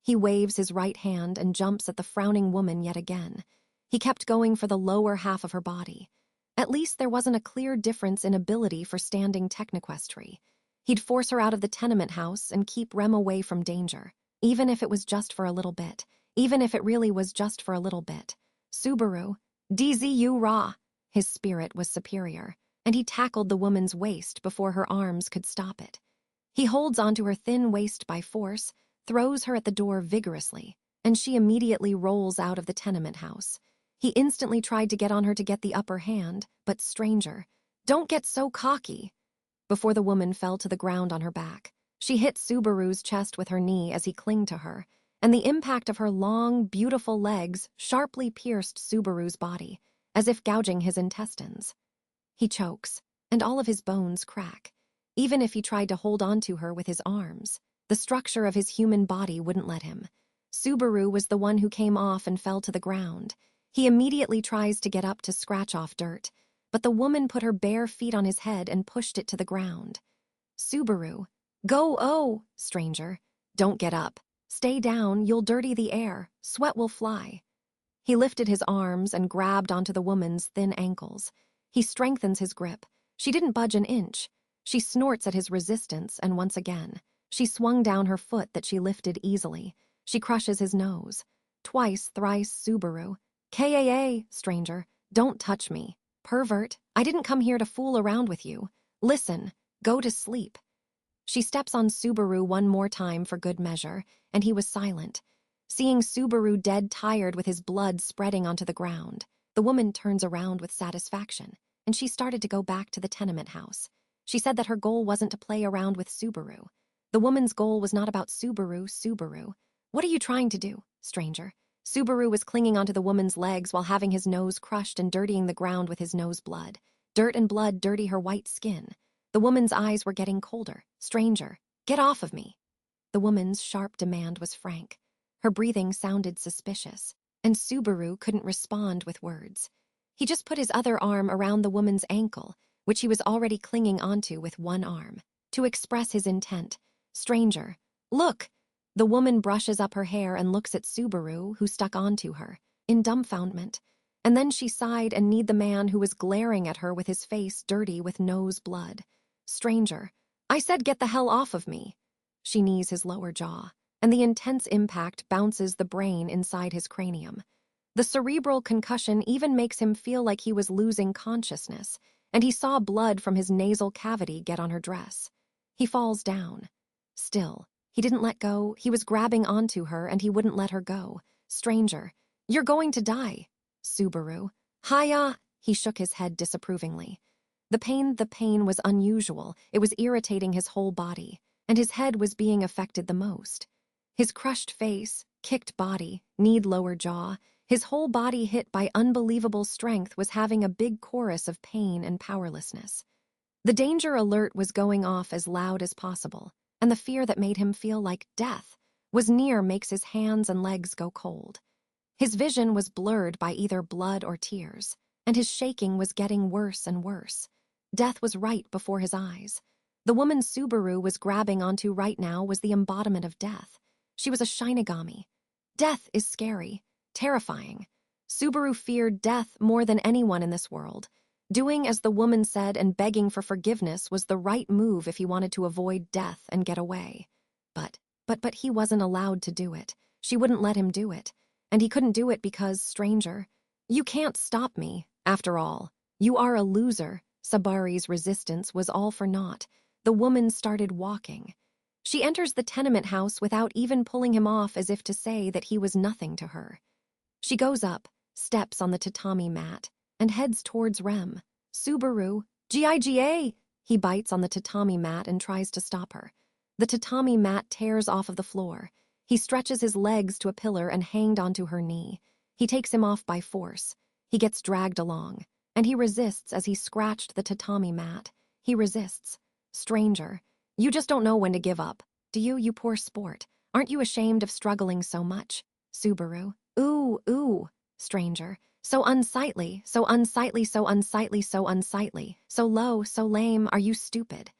He waves his right hand and jumps at the frowning woman yet again. He kept going for the lower half of her body. At least there wasn't a clear difference in ability for standing technequestry. He'd force her out of the tenement house and keep Rem away from danger, even if it was just for a little bit, even if it really was just for a little bit. Subaru, DZU Ra. His spirit was superior, and he tackled the woman's waist before her arms could stop it. He holds onto her thin waist by force, throws her at the door vigorously, and she immediately rolls out of the tenement house. He instantly tried to get on her to get the upper hand, but stranger, don't get so cocky. Before the woman fell to the ground on her back, she hit Subaru's chest with her knee as he clinged to her, and the impact of her long, beautiful legs sharply pierced Subaru's body, as if gouging his intestines. He chokes, and all of his bones crack. Even if he tried to hold on to her with his arms, the structure of his human body wouldn't let him. Subaru was the one who came off and fell to the ground. He immediately tries to get up to scratch off dirt, but the woman put her bare feet on his head and pushed it to the ground. Subaru, go, oh, stranger. Don't get up. Stay down, you'll dirty the air. Sweat will fly. He lifted his arms and grabbed onto the woman's thin ankles. He strengthens his grip. She didn't budge an inch. She snorts at his resistance, and once again, she swung down her foot that she lifted easily. She crushes his nose. Twice, thrice, Subaru. KAA, stranger, don't touch me. Pervert, I didn't come here to fool around with you. Listen, go to sleep. She steps on Subaru one more time for good measure, and he was silent. Seeing Subaru dead tired with his blood spreading onto the ground, the woman turns around with satisfaction, and she started to go back to the tenement house. She said that her goal wasn't to play around with Subaru. The woman's goal was not about Subaru. What are you trying to do, stranger? Subaru was clinging onto the woman's legs while having his nose crushed and dirtying the ground with his nose blood. Dirt and blood dirty her white skin. The woman's eyes were getting colder. Stranger, get off of me. The woman's sharp demand was frank. Her breathing sounded suspicious, and Subaru couldn't respond with words. He just put his other arm around the woman's ankle, which he was already clinging onto with one arm, to express his intent. Stranger, look! The woman brushes up her hair and looks at Subaru, who stuck onto her, in dumbfoundment. And then she sighed and kneed the man who was glaring at her with his face dirty with nose blood. Stranger, I said get the hell off of me. She knees his lower jaw, and the intense impact bounces the brain inside his cranium. The cerebral concussion even makes him feel like he was losing consciousness, and he saw blood from his nasal cavity get on her dress. He falls down. Still, he didn't let go. He was grabbing onto her, and he wouldn't let her go. Stranger, you're going to die. Subaru, hiya. He shook his head disapprovingly. The pain was unusual. It was irritating his whole body, and his head was being affected the most. His crushed face, kicked body, kneed lower jaw, his whole body hit by unbelievable strength was having a big chorus of pain and powerlessness. The danger alert was going off as loud as possible, and the fear that made him feel like death was near makes his hands and legs go cold. His vision was blurred by either blood or tears, and his shaking was getting worse and worse. Death was right before his eyes. The woman Subaru was grabbing onto right now was the embodiment of death. She was a Shinigami. Death is scary, terrifying. Subaru feared death more than anyone in this world. Doing as the woman said and begging for forgiveness was the right move if he wanted to avoid death and get away. But he wasn't allowed to do it. She wouldn't let him do it. And he couldn't do it because, stranger, you can't stop me, after all. You are a loser. Sabari's resistance was all for naught. The woman started walking. She enters the tenement house without even pulling him off as if to say that he was nothing to her. She goes up, steps on the tatami mat, and heads towards Rem. Subaru, Giga! He bites on the tatami mat and tries to stop her. The tatami mat tears off of the floor. He stretches his legs to a pillar and hanged onto her knee. He takes him off by force. He gets dragged along, and he resists as he scratched the tatami mat. He resists. Stranger, you just don't know when to give up. Do you, you poor sport? Aren't you ashamed of struggling so much? Subaru, ooh. Stranger, so unsightly, so unsightly, so unsightly, so unsightly. So low, so lame, are you stupid?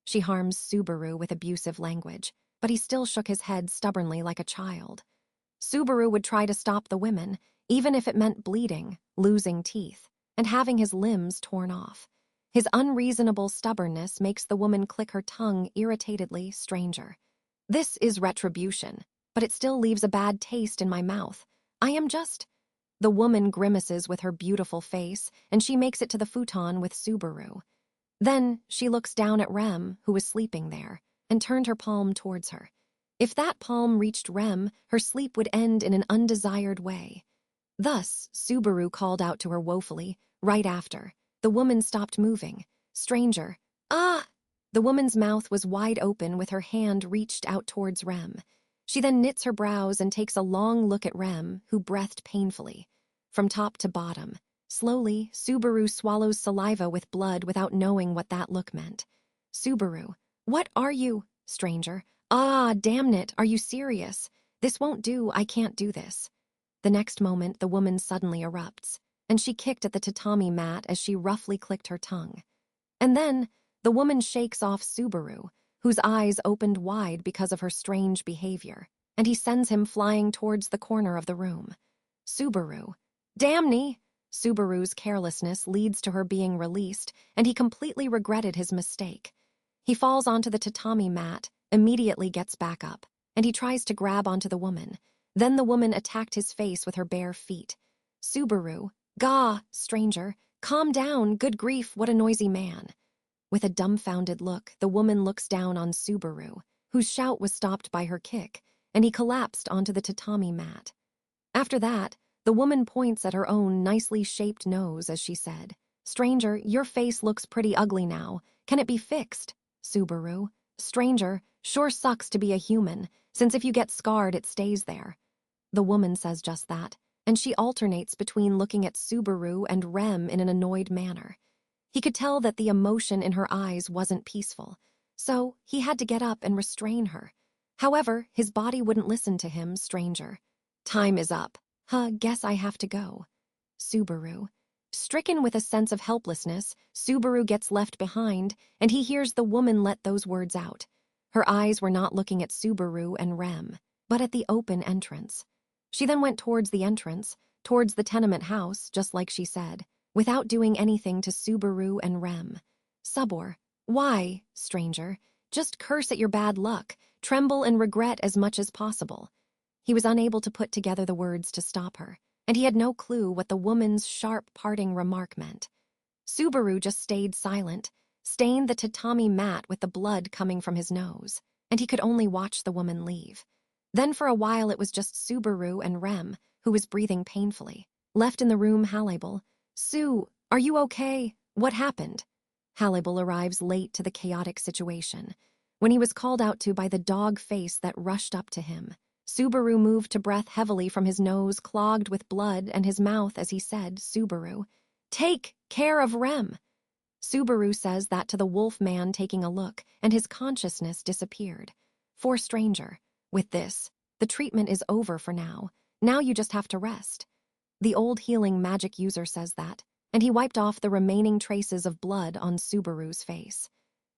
She harms Subaru with abusive language. but he still shook his head stubbornly like a child. Subaru would try to stop the women, even if it meant bleeding, losing teeth, and having his limbs torn off. His unreasonable stubbornness makes the woman click her tongue irritatedly, stranger. This is retribution, but it still leaves a bad taste in my mouth. I am just... The woman grimaces with her beautiful face, and she makes it to the futon with Subaru. Then she looks down at Rem, who was sleeping there, and turned her palm towards her. If that palm reached Rem, her sleep would end in an undesired way. Thus, Subaru called out to her woefully, right after. The woman stopped moving. Stranger, ah! The woman's mouth was wide open with her hand reached out towards Rem. She then knits her brows and takes a long look at Rem, who breathed painfully. From top to bottom. Slowly, Subaru swallows saliva with blood without knowing what that look meant. Subaru, what are you? Stranger, ah, damn it, are you serious? This won't do, I can't do this. The next moment, the woman suddenly erupts, and she kicked at the tatami mat as she roughly clicked her tongue. And then, the woman shakes off Subaru, whose eyes opened wide because of her strange behavior, and he sends him flying towards the corner of the room. Subaru, damn! Subaru's carelessness leads to her being released, and he completely regretted his mistake. He falls onto the tatami mat, immediately gets back up, and he tries to grab onto the woman. Then the woman attacked his face with her bare feet. Subaru, gah, stranger, calm down, good grief, what a noisy man. With a dumbfounded look, the woman looks down on Subaru, whose shout was stopped by her kick, and he collapsed onto the tatami mat. After that, the woman points at her own nicely shaped nose as she said, Stranger, your face looks pretty ugly now. Can it be fixed? Subaru, stranger, sure sucks to be a human, since if you get scarred, it stays there. The woman says just that, and she alternates between looking at Subaru and Rem in an annoyed manner. He could tell that the emotion in her eyes wasn't peaceful, so he had to get up and restrain her. However, his body wouldn't listen to him, stranger. Time is up. Guess I have to go. Subaru. Stricken with a sense of helplessness, Subaru gets left behind, and he hears the woman let those words out. Her eyes were not looking at Subaru and Rem, but at the open entrance. She then went towards the entrance, towards the tenement house, just like she said, without doing anything to Subaru and Rem. Subor. Why, stranger? Just curse at your bad luck, tremble and regret as much as possible. He was unable to put together the words to stop her, and he had no clue what the woman's sharp parting remark meant. Subaru just stayed silent, stained the tatami mat with the blood coming from his nose, and he could only watch the woman leave. Then for a while it was just Subaru and Rem, who was breathing painfully. Left in the room, Halibal. Sue, are you okay? What happened? Halibal arrives late to the chaotic situation. When he was called out to by the dog face that rushed up to him, Subaru moved to breath heavily from his nose clogged with blood and his mouth as he said, Subaru, take care of Rem. Subaru says that to the wolf man taking a look, and his consciousness disappeared. For stranger, with this, the treatment is over for now. Now you just have to rest. The old healing magic user says that, and he wiped off the remaining traces of blood on Subaru's face.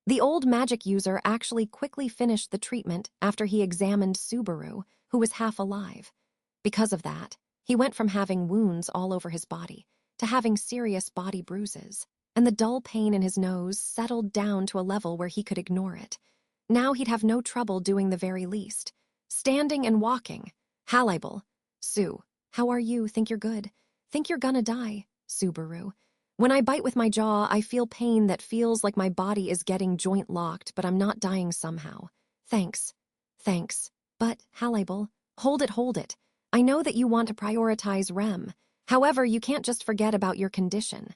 The old magic user actually quickly finished the treatment after he examined Subaru, who was half alive. Because of that, he went from having wounds all over his body to having serious body bruises, and the dull pain in his nose settled down to a level where he could ignore it. Now he'd have no trouble doing the very least. Standing and walking. Halibal. Sue, how are you? Think you're good? Think you're gonna die? Subaru. When I bite with my jaw, I feel pain that feels like my body is getting joint locked, but I'm not dying somehow. Thanks. Thanks. But, Halibal, hold it. I know that you want to prioritize Rem. However, you can't just forget about your condition.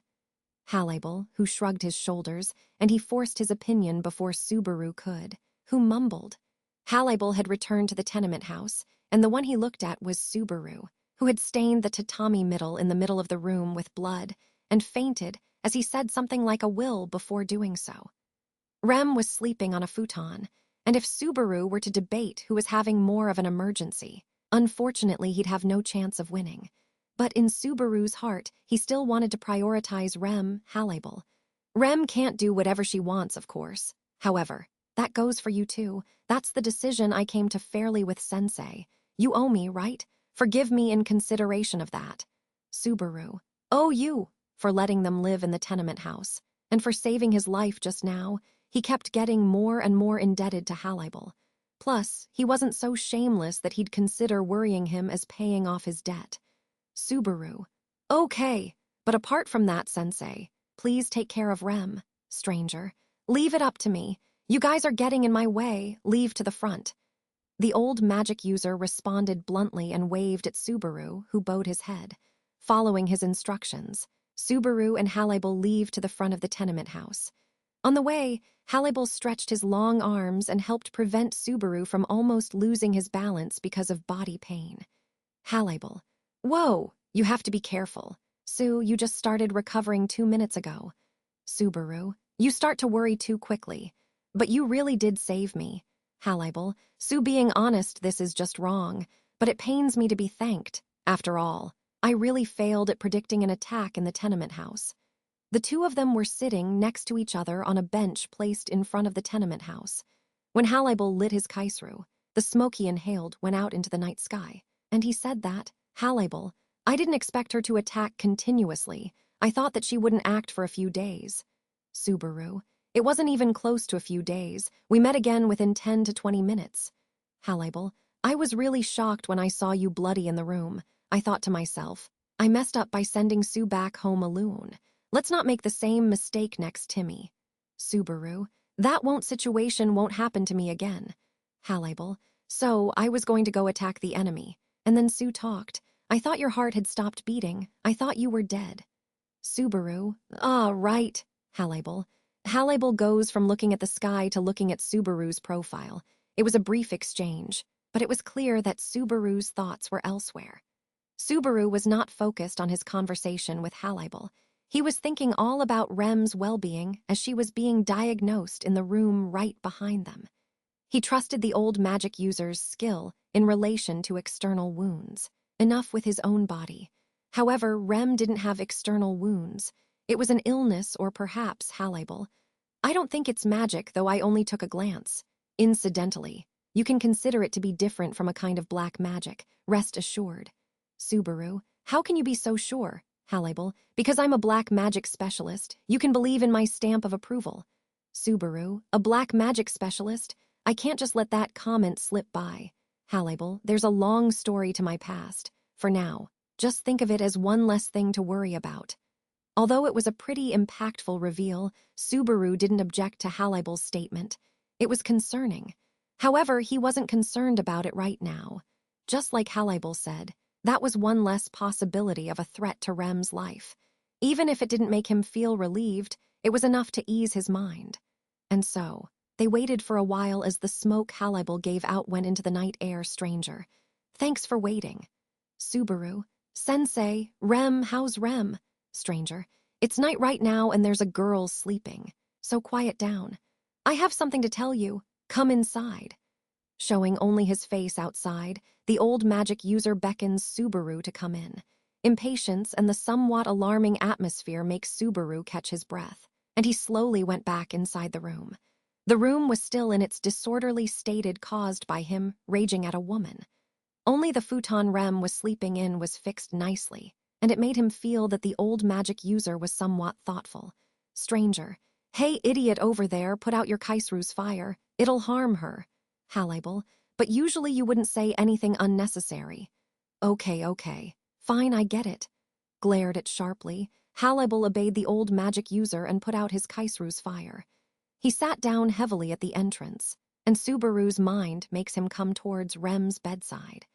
Halibal, who shrugged his shoulders, and he forced his opinion before Subaru could, who mumbled. Halibal had returned to the tenement house, and the one he looked at was Subaru, who had stained the tatami middle in the middle of the room with blood, and fainted as he said something like a will before doing so. Rem was sleeping on a futon, and if Subaru were to debate who was having more of an emergency, unfortunately he'd have no chance of winning. But in Subaru's heart, he still wanted to prioritize Rem, Halibal. Rem can't do whatever she wants, of course. However, that goes for you too. That's the decision I came to fairly with Sensei. You owe me, right? Forgive me in consideration of that. Subaru. Oh, you, for letting them live in the tenement house. And for saving his life just now. He kept getting more and more indebted to Hallible. Plus, he wasn't so shameless that he'd consider worrying him as paying off his debt. Subaru. Okay, but apart from that, Sensei, please take care of Rem. Stranger. Leave it up to me. You guys are getting in my way. Leave to the front. The old magic user responded bluntly and waved at Subaru, who bowed his head. Following his instructions, Subaru and Hallible leave to the front of the tenement house. On the way, Hallible stretched his long arms and helped prevent Subaru from almost losing his balance because of body pain. Hallible. Whoa, you have to be careful. Sue, you just started recovering 2 minutes ago. Subaru. You start to worry too quickly. But you really did save me. Hallible. Sue, being honest, this is just wrong. But it pains me to be thanked. After all, I really failed at predicting an attack in the tenement house. The two of them were sitting next to each other on a bench placed in front of the tenement house. When Hallible lit his kaisru, the smoke he inhaled went out into the night sky. And he said that, Hallible, I didn't expect her to attack continuously. I thought that she wouldn't act for a few days. Subaru. It wasn't even close to a few days. We met again within 10 to 20 minutes. Hallible. I was really shocked when I saw you bloody in the room. I thought to myself, I messed up by sending Sue back home alone. Let's not make the same mistake next, Timmy. Subaru. That situation won't happen to me again. Hallible. So, I was going to go attack the enemy. And then Sue talked. I thought your heart had stopped beating. I thought you were dead. Subaru. Ah, right. Hallible. Hallible goes from looking at the sky to looking at Subaru's profile. It was a brief exchange, but it was clear that Subaru's thoughts were elsewhere. Subaru was not focused on his conversation with Hallible. He was thinking all about Rem's well-being as she was being diagnosed in the room right behind them. He trusted the old magic user's skill in relation to external wounds, enough with his own body. However, Rem didn't have external wounds. It was an illness or perhaps Hallible. I don't think it's magic, though I only took a glance. Incidentally, you can consider it to be different from a kind of black magic, rest assured. Subaru. How can you be so sure? Hallible. Because I'm a black magic specialist. You can believe in my stamp of approval. Subaru. A black magic specialist? I can't just let that comment slip by. Hallible. There's a long story to my past. For now, just think of it as one less thing to worry about. Although it was a pretty impactful reveal, Subaru didn't object to Hallible's statement. It was concerning. However, he wasn't concerned about it right now. Just like Hallible said, that was one less possibility of a threat to Rem's life. Even if it didn't make him feel relieved, it was enough to ease his mind. And so, they waited for a while as the smoke Hallible gave out went into the night air. Stranger. Thanks for waiting. Subaru. Sensei, Rem, how's Rem? Stranger. It's night right now and there's a girl sleeping. So quiet down. I have something to tell you. Come inside. Showing only his face outside, the old magic user beckons Subaru to come in. Impatience and the somewhat alarming atmosphere make Subaru catch his breath, and he slowly went back inside the room. The room was still in its disorderly state caused by him raging at a woman. Only the futon Rem was sleeping in was fixed nicely, and it made him feel that the old magic user was somewhat thoughtful. Stranger. Hey, idiot over there, put out your Kaisru's fire. It'll harm her. Hallible. But usually you wouldn't say anything unnecessary. Okay. Fine, I get it. Glared at sharply, Hallible obeyed the old magic user and put out his Kaisru's fire. He sat down heavily at the entrance, and Subaru's mind makes him come towards Rem's bedside.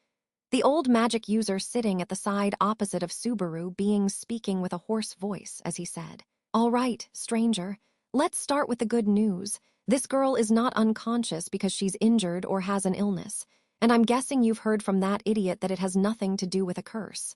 The old magic user sitting at the side opposite of Subaru being speaking with a hoarse voice as he said, All right, stranger, let's start with the good news. This girl is not unconscious because she's injured or has an illness, and I'm guessing you've heard from that idiot that it has nothing to do with a curse.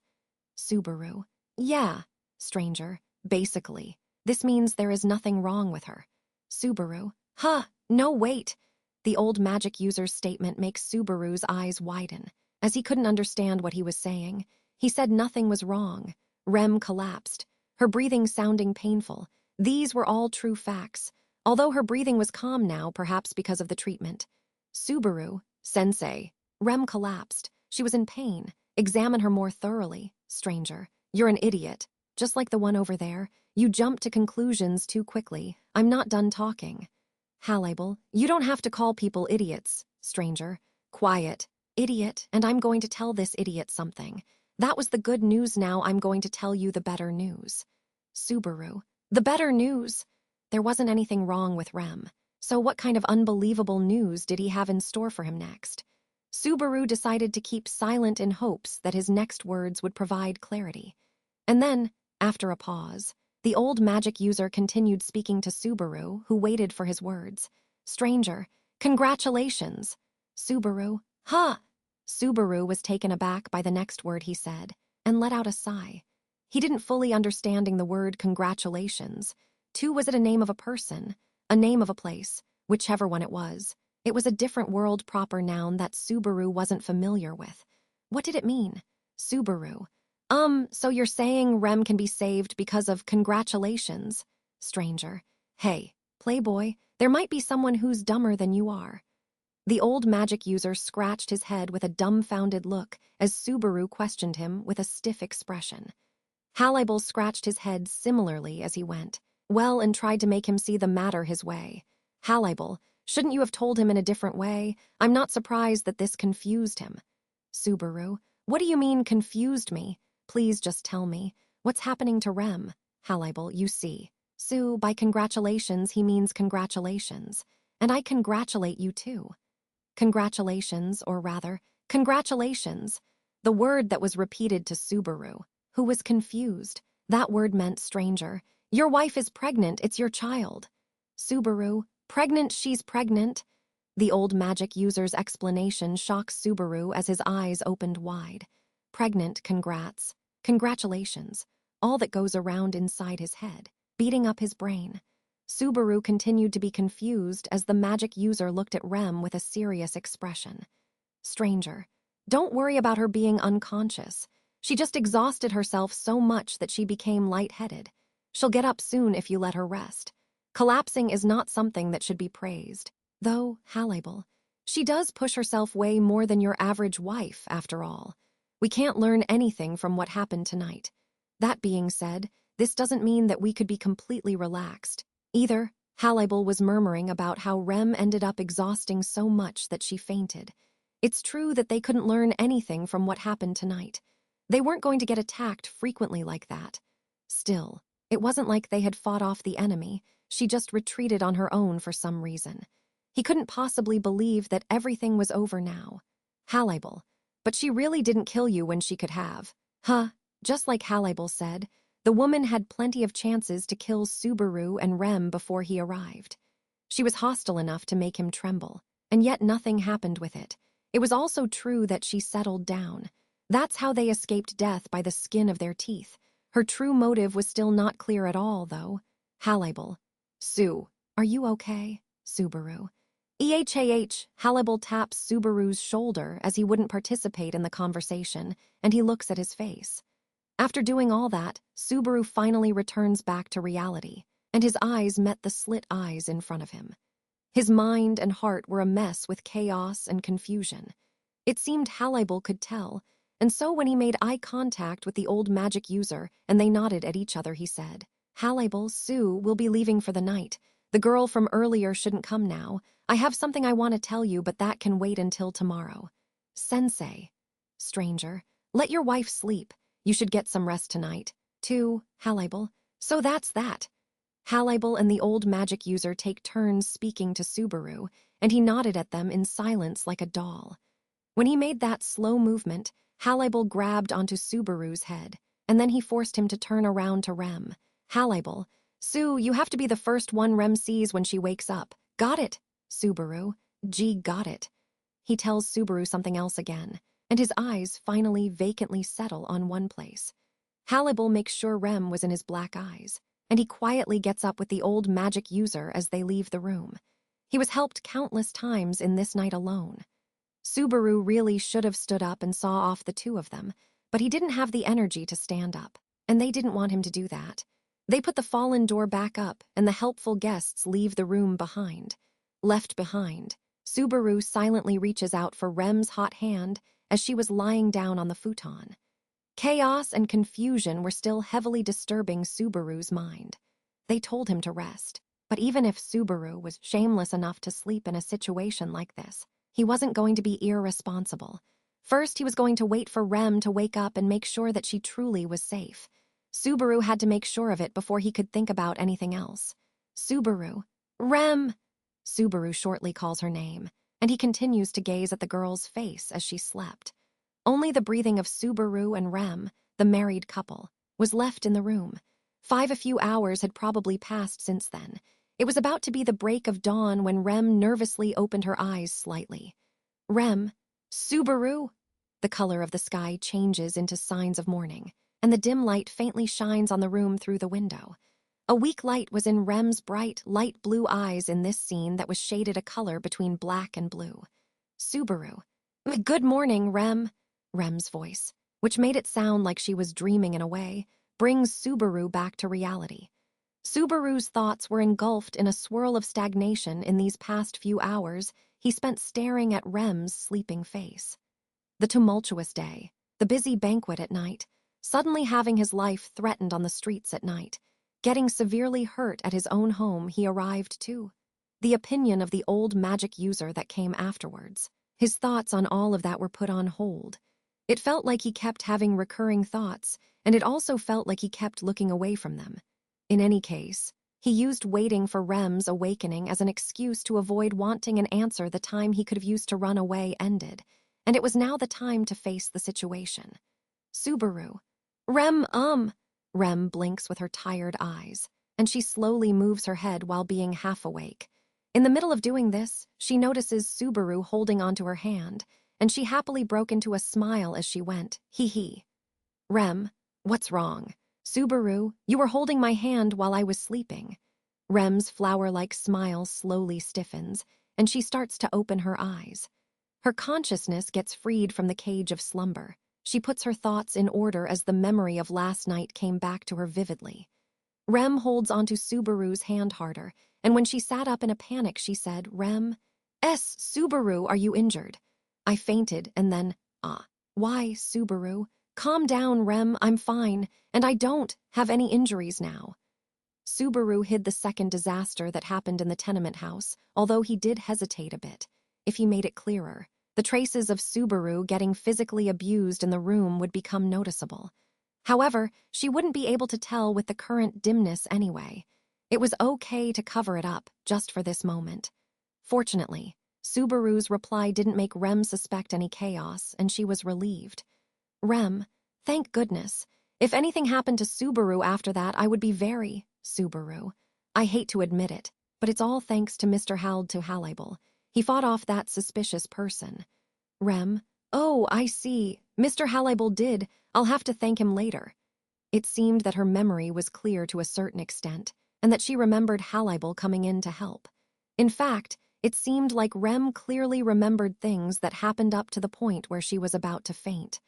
Subaru. Yeah, stranger, basically. This means there is nothing wrong with her. Subaru. Huh, no wait. The old magic user's statement makes Subaru's eyes widen, as he couldn't understand what he was saying. He said nothing was wrong. Rem collapsed, her breathing sounding painful. These were all true facts. although her breathing was calm now, perhaps because of the treatment. Subaru, sensei. Rem collapsed. She was in pain. Examine her more thoroughly, stranger. You're an idiot. Just like the one over there. You jump to conclusions too quickly. I'm not done talking. Halabel, you don't have to call people idiots, stranger. Quiet. Idiot, and I'm going to tell this idiot something. That was the good news, now I'm going to tell you the better news. Subaru, the better news? There wasn't anything wrong with Rem. So what kind of unbelievable news did he have in store for him next? Subaru decided to keep silent in hopes that his next words would provide clarity. And then, after a pause, the old magic user continued speaking to Subaru, who waited for his words. Stranger, congratulations. Subaru, huh? Subaru was taken aback by the next word he said, and let out a sigh. He didn't fully understanding the word congratulations. Was it a name of a person, a name of a place, whichever one it was? It was a different world proper noun that Subaru wasn't familiar with. What did it mean? Subaru. So you're saying Rem can be saved because of congratulations? Stranger. Hey, playboy, there might be someone who's dumber than you are. The old magic user scratched his head with a dumbfounded look as Subaru questioned him with a stiff expression. Halibel scratched his head similarly as he went, well, and tried to make him see the matter his way. Halibel, shouldn't you have told him in a different way? I'm not surprised that this confused him. Subaru, what do you mean confused me? Please just tell me. What's happening to Rem? Halibel, you see. Sue, by congratulations he means congratulations. And I congratulate you too. Congratulations, or rather, congratulations. The word that was repeated to Subaru, who was confused. That word meant stranger. Your wife is pregnant, it's your child. Subaru, pregnant, she's pregnant. The old magic user's explanation shocked Subaru as his eyes opened wide. Pregnant, congrats. Congratulations. All that goes around inside his head, beating up his brain. Subaru continued to be confused as the magic user looked at Rem with a serious expression. Stranger, don't worry about her being unconscious. She just exhausted herself so much that she became lightheaded. She'll get up soon if you let her rest. Collapsing is not something that should be praised. Though, Halibel, she does push herself way more than your average wife, after all. We can't learn anything from what happened tonight. That being said, this doesn't mean that we could be completely relaxed. Either, Halibel was murmuring about how Rem ended up exhausting so much that she fainted. It's true that they couldn't learn anything from what happened tonight. They weren't going to get attacked frequently like that. Still, it wasn't like they had fought off the enemy. She just retreated on her own for some reason. He couldn't possibly believe that everything was over now. Halibel, but she really didn't kill you when she could have. Huh, just like Halibel said, the woman had plenty of chances to kill Subaru and Rem before he arrived. She was hostile enough to make him tremble, and yet nothing happened with it. It was also true that she settled down. That's how they escaped death, by the skin of their teeth. Her true motive was still not clear at all, though. Halibel. Sue, are you okay? Subaru. Halibel taps Subaru's shoulder as he wouldn't participate in the conversation, and he looks at his face. After doing all that, Subaru finally returns back to reality, and his eyes met the slit eyes in front of him. His mind and heart were a mess with chaos and confusion. It seemed Halibel could tell, and so when he made eye contact with the old magic user and they nodded at each other, he said, Halibel, Sue will be leaving for the night. The girl from earlier shouldn't come now. I have something I want to tell you, but that can wait until tomorrow. Sensei. Stranger, let your wife sleep. You should get some rest tonight. Too, Halibel. So that's that. Halibel and the old magic user take turns speaking to Subaru, and he nodded at them in silence like a doll. When he made that slow movement, Halibel grabbed onto Subaru's head, and then he forced him to turn around to Rem. Halibel, Sue, you have to be the first one Rem sees when she wakes up. Got it, Subaru. Gee, got it. He tells Subaru something else again, and his eyes finally vacantly settle on one place. Halibel makes sure Rem was in his black eyes, and he quietly gets up with the old magic user as they leave the room. He was helped countless times in this night alone. Subaru really should have stood up and saw off the two of them, but he didn't have the energy to stand up, and they didn't want him to do that. They put the fallen door back up, and the helpful guests leave the room behind. Left behind, Subaru silently reaches out for Rem's hot hand as she was lying down on the futon. Chaos and confusion were still heavily disturbing Subaru's mind. They told him to rest, but even if Subaru was shameless enough to sleep in a situation like this, he wasn't going to be irresponsible. First, he was going to wait for Rem to wake up and make sure that she truly was safe. Subaru had to make sure of it before he could think about anything else. Subaru. Rem! Subaru shortly calls her name, and he continues to gaze at the girl's face as she slept. Only the breathing of Subaru and Rem, the married couple, was left in the room. A few hours had probably passed since then. It was about to be the break of dawn when Rem nervously opened her eyes slightly. Rem, Subaru! The color of the sky changes into signs of morning, and the dim light faintly shines on the room through the window. A weak light was in Rem's bright, light blue eyes in this scene that was shaded a color between black and blue. Subaru. Good morning, Rem. Rem's voice, which made it sound like she was dreaming in a way, brings Subaru back to reality. Subaru's thoughts were engulfed in a swirl of stagnation in these past few hours he spent staring at Rem's sleeping face. The tumultuous day, the busy banquet at night, suddenly having his life threatened on the streets at night, getting severely hurt at his own home he arrived to. The opinion of the old magic user that came afterwards. His thoughts on all of that were put on hold. It felt like he kept having recurring thoughts, and it also felt like he kept looking away from them. In any case, he used waiting for Rem's awakening as an excuse to avoid wanting an answer the time he could have used to run away ended, and it was now the time to face the situation. Subaru. Rem blinks with her tired eyes, and she slowly moves her head while being half awake. In the middle of doing this, she notices Subaru holding onto her hand, and she happily broke into a smile as she went, hee. Rem, what's wrong? Subaru, you were holding my hand while I was sleeping. Rem's flower-like smile slowly stiffens, and she starts to open her eyes. Her consciousness gets freed from the cage of slumber. She puts her thoughts in order as the memory of last night came back to her vividly. Rem holds onto Subaru's hand harder, and when she sat up in a panic, she said, Rem, Subaru, are you injured? I fainted, and then, why, Subaru? Calm down, Rem, I'm fine, and I don't have any injuries now. Subaru hid the second disaster that happened in the tenement house, although he did hesitate a bit. If he made it clearer, the traces of Subaru getting physically abused in the room would become noticeable. However, she wouldn't be able to tell with the current dimness anyway. It was okay to cover it up, just for this moment. Fortunately, Subaru's reply didn't make Rem suspect any chaos, and she was relieved. Rem, thank goodness. If anything happened to Subaru after that, I would be very, Subaru. I hate to admit it, but it's all thanks to Mr. Halibel. He fought off that suspicious person. Rem, oh, I see. Mr. Halibel did. I'll have to thank him later. It seemed that her memory was clear to a certain extent, and that she remembered Halibel coming in to help. In fact, it seemed like Rem clearly remembered things that happened up to the point where she was about to faint.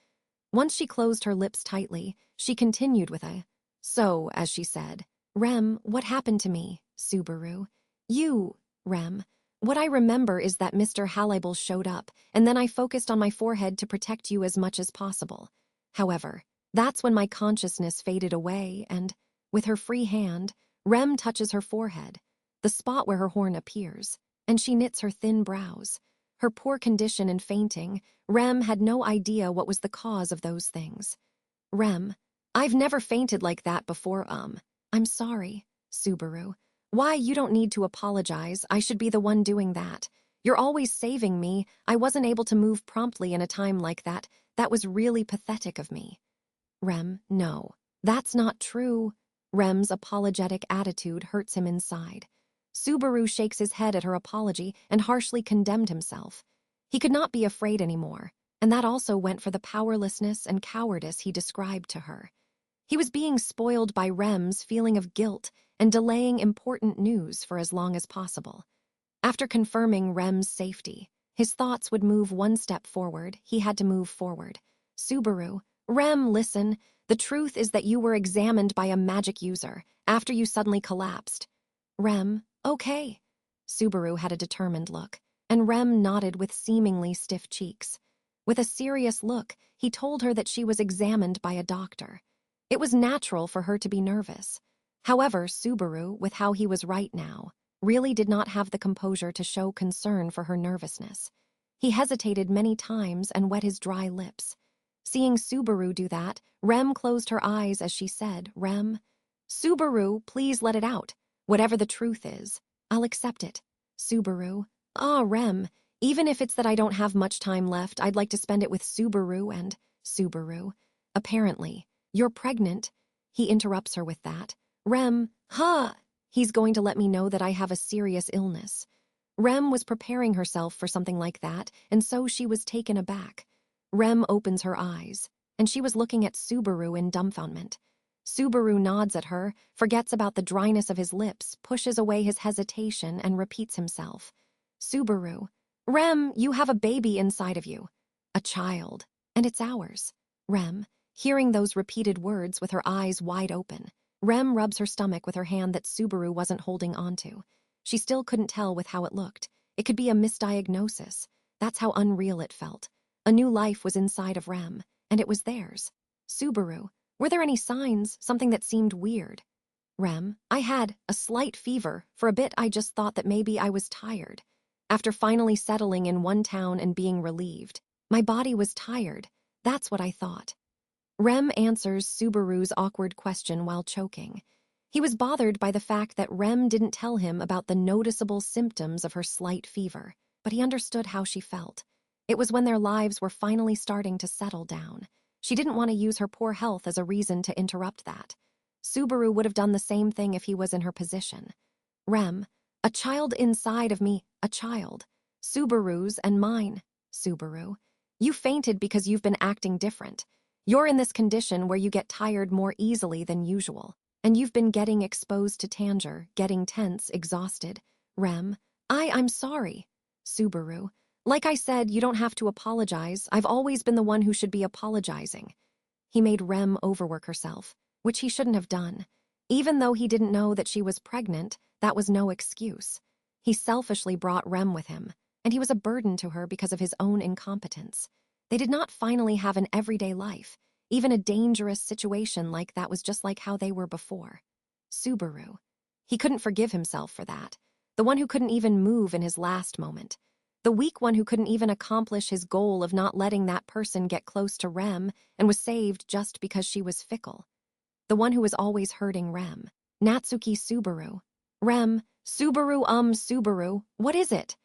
Once she closed her lips tightly, she continued with a, so, as she said, Rem, what happened to me, Subaru? You, Rem. What I remember is that Mr. Halibel showed up, and then I focused on my forehead to protect you as much as possible. However, that's when my consciousness faded away and, with her free hand, Rem touches her forehead, the spot where her horn appears, and she knits her thin brows. Her poor condition and fainting, Rem had no idea what was the cause of those things. Rem, I've never fainted like that before, I'm sorry, Subaru. Why, you don't need to apologize. I should be the one doing that. You're always saving me. I wasn't able to move promptly in a time like that. That was really pathetic of me. Rem, no, that's not true. Rem's apologetic attitude hurts him inside. Subaru shakes his head at her apology and harshly condemned himself. He could not be afraid anymore, and that also went for the powerlessness and cowardice he described to her. He was being spoiled by Rem's feeling of guilt and delaying important news for as long as possible. After confirming Rem's safety, his thoughts would move one step forward. He had to move forward. Subaru, Rem, listen, The truth is that you were examined by a magic user after you suddenly collapsed. Rem, okay. Subaru had a determined look, and Rem nodded with seemingly stiff cheeks. With a serious look, he told her that she was examined by a doctor. It was natural for her to be nervous. However, Subaru, with how he was right now, really did not have the composure to show concern for her nervousness. He hesitated many times and wet his dry lips. Seeing Subaru do that, Rem closed her eyes as she said, Rem, Subaru, please let it out. Whatever the truth is, I'll accept it. Subaru, Rem, even if it's that I don't have much time left, I'd like to spend it with Subaru and Subaru. Apparently, you're pregnant. He interrupts her with that. Rem, he's going to let me know that I have a serious illness. Rem was preparing herself for something like that, and so she was taken aback. Rem opens her eyes, and she was looking at Subaru in dumbfoundment. Subaru nods at her, forgets about the dryness of his lips, pushes away his hesitation, and repeats himself. Subaru, Rem, you have a baby inside of you. A child, and it's ours. Rem, hearing those repeated words with her eyes wide open. Rem rubs her stomach with her hand that Subaru wasn't holding onto. She still couldn't tell with how it looked. It could be a misdiagnosis. That's how unreal it felt. A new life was inside of Rem, and it was theirs. Subaru, were there any signs, something that seemed weird? Rem, I had a slight fever. For a bit I just thought that maybe I was tired. After finally settling in one town and being relieved, my body was tired. That's what I thought. Rem answers Subaru's awkward question while choking. He was bothered by the fact that Rem didn't tell him about the noticeable symptoms of her slight fever, but he understood how she felt. It was when their lives were finally starting to settle down. She didn't want to use her poor health as a reason to interrupt that. Subaru would have done the same thing if he was in her position. Rem, a child inside of me, a child. Subaru's and mine. Subaru, you fainted because you've been acting different. You're in this condition where you get tired more easily than usual, and you've been getting exposed to danger, getting tense, exhausted. Rem, I'm sorry. Subaru, like I said, you don't have to apologize. I've always been the one who should be apologizing. He made Rem overwork herself, which he shouldn't have done. Even though he didn't know that she was pregnant, that was no excuse. He selfishly brought Rem with him, and he was a burden to her because of his own incompetence. They did not finally have an everyday life. Even a dangerous situation like that was just like how they were before. Subaru. He couldn't forgive himself for that. The one who couldn't even move in his last moment. The weak one who couldn't even accomplish his goal of not letting that person get close to Rem and was saved just because she was fickle. The one who was always hurting Rem. Natsuki Subaru. Rem, Subaru, what is it?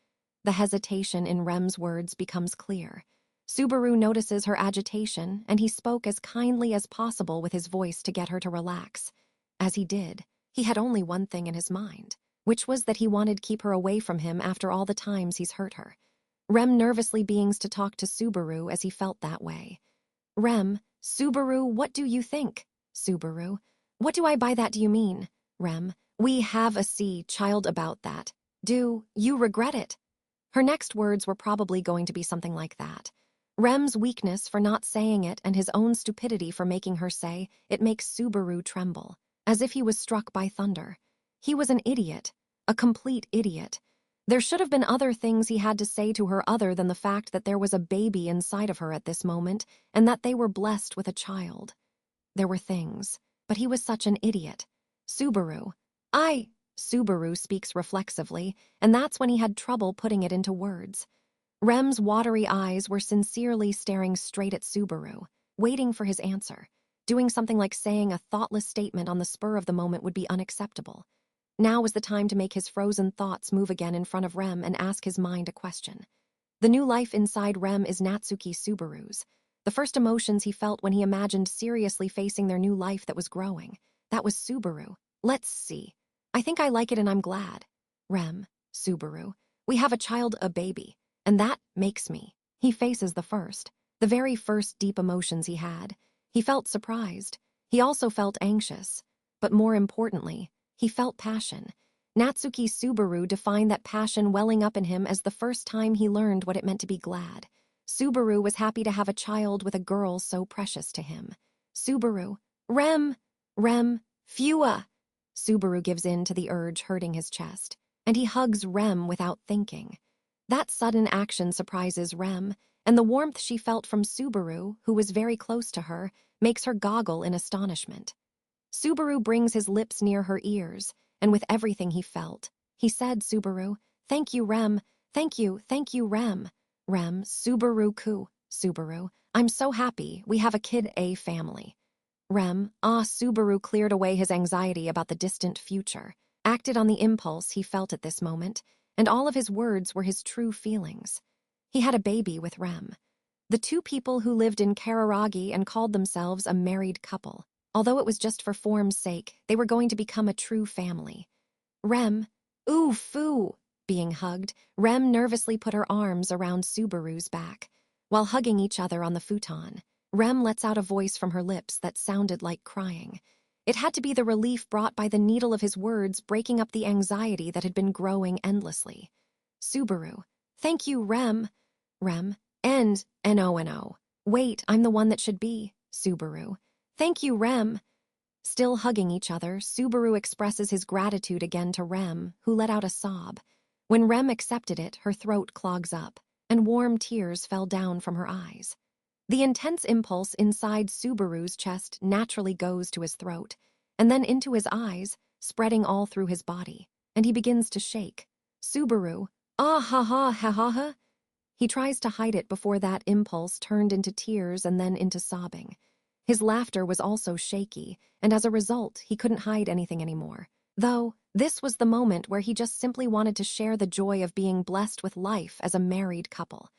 The hesitation in Rem's words becomes clear. Subaru notices her agitation, and he spoke as kindly as possible with his voice to get her to relax. As he did, he had only one thing in his mind, which was that he wanted to keep her away from him after all the times he's hurt her. Rem nervously beings to talk to Subaru as he felt that way. Rem, Subaru, what do you think? Subaru, what do I by that do you mean? Rem, we have a child about that. Do you regret it? Her next words were probably going to be something like that. Rem's weakness for not saying it and his own stupidity for making her say it makes Subaru tremble, as if he was struck by thunder. He was an idiot, a complete idiot. There should have been other things he had to say to her other than the fact that there was a baby inside of her at this moment and that they were blessed with a child. There were things, but he was such an idiot. Subaru. Subaru speaks reflexively, and that's when he had trouble putting it into words. Rem's watery eyes were sincerely staring straight at Subaru, waiting for his answer. Doing something like saying a thoughtless statement on the spur of the moment would be unacceptable. Now was the time to make his frozen thoughts move again in front of Rem and ask his mind a question. The new life inside Rem is Natsuki Subaru's. The first emotions he felt when he imagined seriously facing their new life that was growing. That was Subaru. Let's see. I think I like it and I'm glad. Rem, Subaru, we have a child, a baby, and that makes me. He faces the very first deep emotions he had. He felt surprised. He also felt anxious. But more importantly, he felt passion. Natsuki Subaru defined that passion welling up in him as the first time he learned what it meant to be glad. Subaru was happy to have a child with a girl so precious to him. Subaru. Rem! Rem! Fua! Subaru gives in to the urge hurting his chest, and he hugs Rem without thinking. That sudden action surprises Rem, and the warmth she felt from Subaru, who was very close to her, makes her goggle in astonishment. Subaru brings his lips near her ears, and with everything he felt, he said, Subaru, thank you, Rem. Thank you, Rem. Rem, Subaru-ku, Subaru. I'm so happy. We have a kid, a family. Rem, Subaru cleared away his anxiety about the distant future, acted on the impulse he felt at this moment, and all of his words were his true feelings. He had a baby with Rem. The two people who lived in Kararagi and called themselves a married couple. Although it was just for form's sake, they were going to become a true family. Rem, ooh, foo, being hugged, Rem nervously put her arms around Subaru's back. While hugging each other on the futon, Rem lets out a voice from her lips that sounded like crying. It had to be the relief brought by the needle of his words breaking up the anxiety that had been growing endlessly. Subaru, thank you, Rem. Rem, N-O-N-O. Wait, I'm the one that should be, Subaru. Thank you, Rem. Still hugging each other, Subaru expresses his gratitude again to Rem, who let out a sob. When Rem accepted it, her throat clogs up, and warm tears fell down from her eyes. The intense impulse inside Subaru's chest naturally goes to his throat, and then into his eyes, spreading all through his body, and he begins to shake. Subaru, ah ha ha ha ha ha. He tries to hide it before that impulse turned into tears and then into sobbing. His laughter was also shaky, and as a result, he couldn't hide anything anymore. Though, this was the moment where he just simply wanted to share the joy of being blessed with life as a married couple.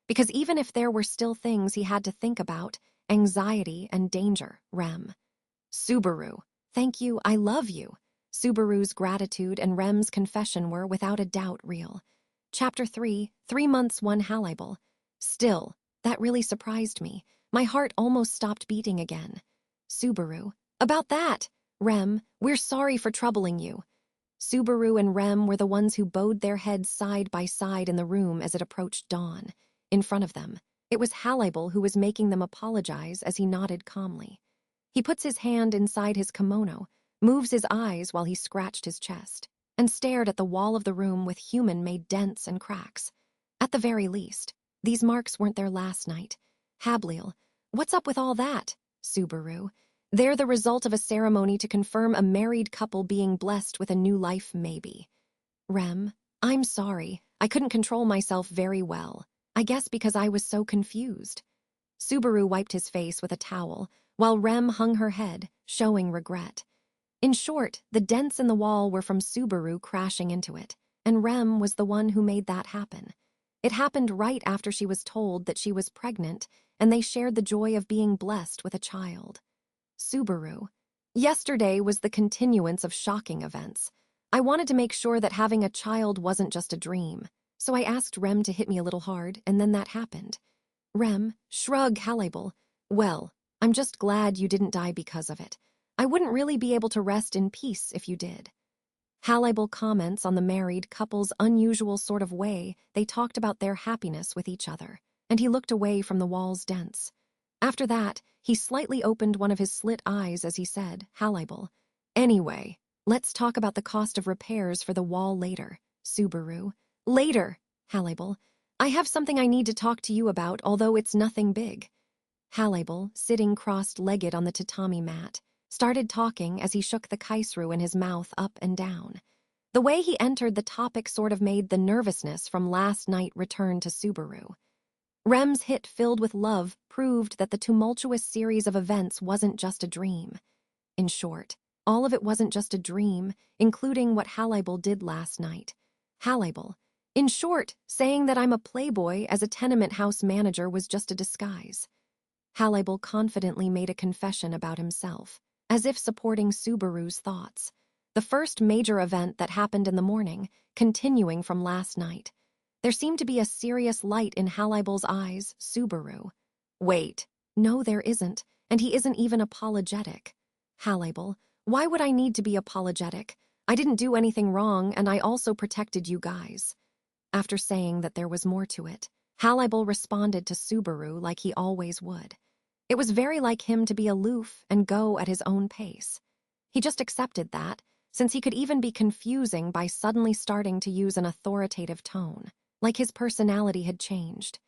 Because even if there were still things he had to think about, anxiety and danger, Rem. Subaru, thank you, I love you. Subaru's gratitude and Rem's confession were, without a doubt, real. Chapter 3, 3 months, 1 halibal. Still, that really surprised me. My heart almost stopped beating again. Subaru, about that. Rem, we're sorry for troubling you. Subaru and Rem were the ones who bowed their heads side by side in the room as it approached dawn. In front of them, it was Halibal who was making them apologize as he nodded calmly. He puts his hand inside his kimono, moves his eyes while he scratched his chest, and stared at the wall of the room with human-made dents and cracks. At the very least, these marks weren't there last night. Habliel, what's up with all that? Subaru, they're the result of a ceremony to confirm a married couple being blessed with a new life, maybe. Rem, I'm sorry, I couldn't control myself very well. I guess because I was so confused. Subaru wiped his face with a towel, while Rem hung her head, showing regret. In short, the dents in the wall were from Subaru crashing into it, and Rem was the one who made that happen. It happened right after she was told that she was pregnant, and they shared the joy of being blessed with a child. Subaru, yesterday was the continuance of shocking events. I wanted to make sure that having a child wasn't just a dream, so I asked Rem to hit me a little hard, and then that happened. Rem, shrug, Halibal. Well, I'm just glad you didn't die because of it. I wouldn't really be able to rest in peace if you did. Halibal comments on the married couple's unusual sort of way they talked about their happiness with each other, and he looked away from the wall's dents. After that, he slightly opened one of his slit eyes as he said, Halibal, anyway, let's talk about the cost of repairs for the wall later. Subaru, later, Halibal. I have something I need to talk to you about, although it's nothing big. Halibal, sitting crossed-legged on the tatami mat, started talking as he shook the kaisru in his mouth up and down. The way he entered the topic sort of made the nervousness from last night return to Subaru. Rem's hit filled with love proved that the tumultuous series of events wasn't just a dream. In short, all of it wasn't just a dream, including what Halibal did last night. Halibal, in short, saying that I'm a playboy as a tenement house manager was just a disguise. Halibal confidently made a confession about himself, as if supporting Subaru's thoughts. The first major event that happened in the morning, continuing from last night. There seemed to be a serious light in Halibal's eyes, Subaru. Wait, no there isn't, and he isn't even apologetic. Halibal, why would I need to be apologetic? I didn't do anything wrong, and I also protected you guys. After saying that there was more to it, Halibal responded to Subaru like he always would. It was very like him to be aloof and go at his own pace. He just accepted that, since he could even be confusing by suddenly starting to use an authoritative tone, like his personality had changed.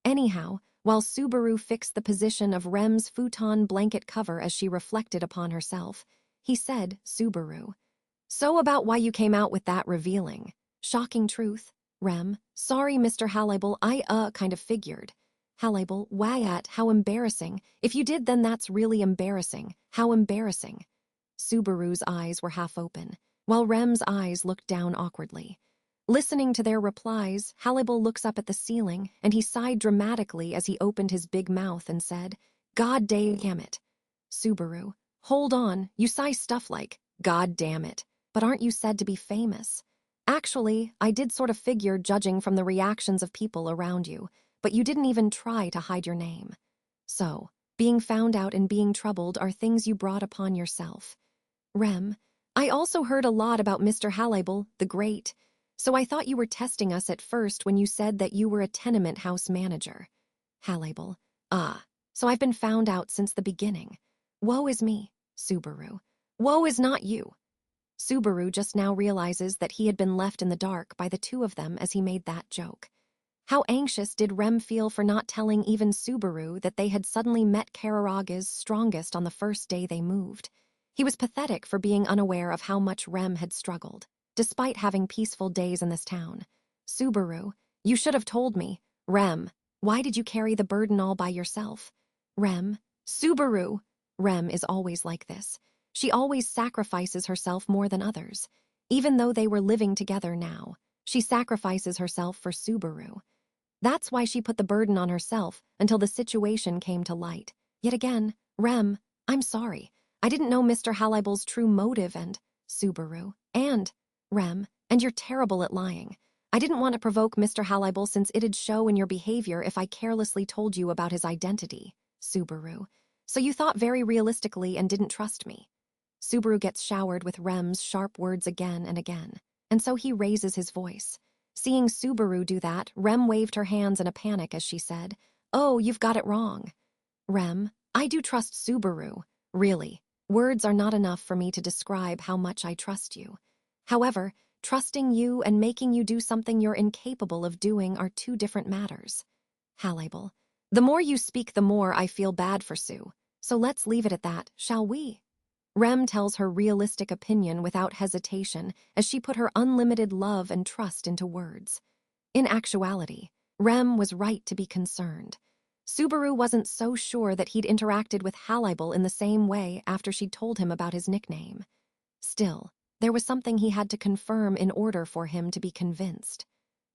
Anyhow, while Subaru fixed the position of Rem's futon blanket cover as she reflected upon herself, he said, Subaru, "So about why you came out with that revealing. Shocking truth. Rem, sorry, Mr. Halibal, I kind of figured. Halibal, why at, how embarrassing. If you did, then that's really embarrassing. How embarrassing." Subaru's eyes were half open, while Rem's eyes looked down awkwardly. Listening to their replies, Halibal looks up at the ceiling, and he sighed dramatically as he opened his big mouth and said, "God damn it." Subaru, hold on, you sigh stuff like, "God damn it," but aren't you said to be famous? Actually, I did sort of figure judging from the reactions of people around you, but you didn't even try to hide your name. So, being found out and being troubled are things you brought upon yourself. Rem, I also heard a lot about Mr. Halibal, the Great, so I thought you were testing us at first when you said that you were a tenement house manager. Halibal, so I've been found out since the beginning. Woe is me, Subaru. Woe is not you. Subaru just now realizes that he had been left in the dark by the two of them as he made that joke. How anxious did Rem feel for not telling even Subaru that they had suddenly met Kararaga's strongest on the first day they moved. He was pathetic for being unaware of how much Rem had struggled, despite having peaceful days in this town. Subaru, you should have told me. Rem, why did you carry the burden all by yourself? Rem, Subaru. Rem is always like this. She always sacrifices herself more than others. Even though they were living together now, she sacrifices herself for Subaru. That's why she put the burden on herself until the situation came to light. Yet again, Rem, I'm sorry. I didn't know Mr. Halibal's true motive and Subaru. And, Rem, and you're terrible at lying. I didn't want to provoke Mr. Halibal since it'd show in your behavior if I carelessly told you about his identity. Subaru. So you thought very realistically and didn't trust me. Subaru gets showered with Rem's sharp words again and again, and so he raises his voice. Seeing Subaru do that, Rem waved her hands in a panic as she said, "Oh, you've got it wrong." Rem, I do trust Subaru. Really, words are not enough for me to describe how much I trust you. However, trusting you and making you do something you're incapable of doing are two different matters. Halibal, the more you speak, the more I feel bad for Sue. So let's leave it at that, shall we? Rem tells her realistic opinion without hesitation as she put her unlimited love and trust into words. In actuality, Rem was right to be concerned. Subaru wasn't so sure that he'd interacted with Halibal in the same way after she'd told him about his nickname. Still, there was something he had to confirm in order for him to be convinced.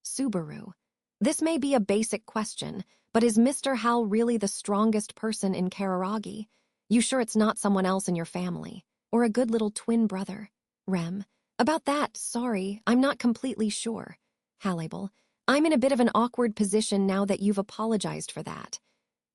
Subaru, this may be a basic question, but is Mr. Hal really the strongest person in Kararagi? You sure it's not someone else in your family? Or a good little twin brother? Rem, about that, sorry, I'm not completely sure. Halibal, I'm in a bit of an awkward position now that you've apologized for that.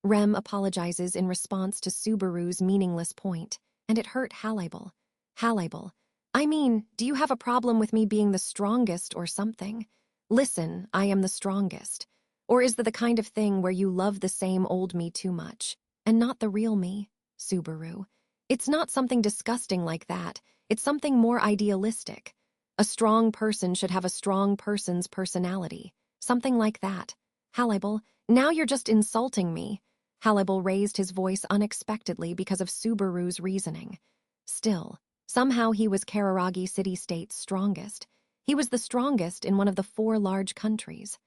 Rem apologizes in response to Subaru's meaningless point, and it hurt Halibal. Halibal, I mean, do you have a problem with me being the strongest or something? Listen, I am the strongest. Or is that the kind of thing where you love the same old me too much, and not the real me? Subaru, it's not something disgusting like that. It's something more idealistic. A strong person should have a strong person's personality. Something like that. Halibal, now you're just insulting me. Halibal raised his voice unexpectedly because of Subaru's reasoning. Still, somehow he was Kararagi city-state's strongest. He was the strongest in one of the 4 large countries.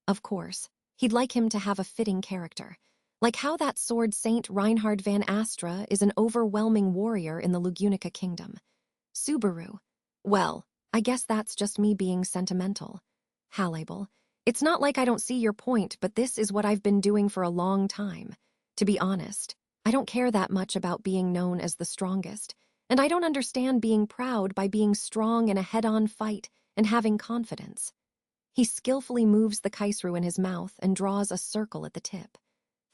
Of course, he'd like him to have a fitting character. Like how that sword Saint Reinhard van Astra is an overwhelming warrior in the Lugunica kingdom. Subaru, well, I guess that's just me being sentimental. Halibal, it's not like I don't see your point, but this is what I've been doing for a long time. To be honest, I don't care that much about being known as the strongest, and I don't understand being proud by being strong in a head-on fight and having confidence. He skillfully moves the kaisru in his mouth and draws a circle at the tip.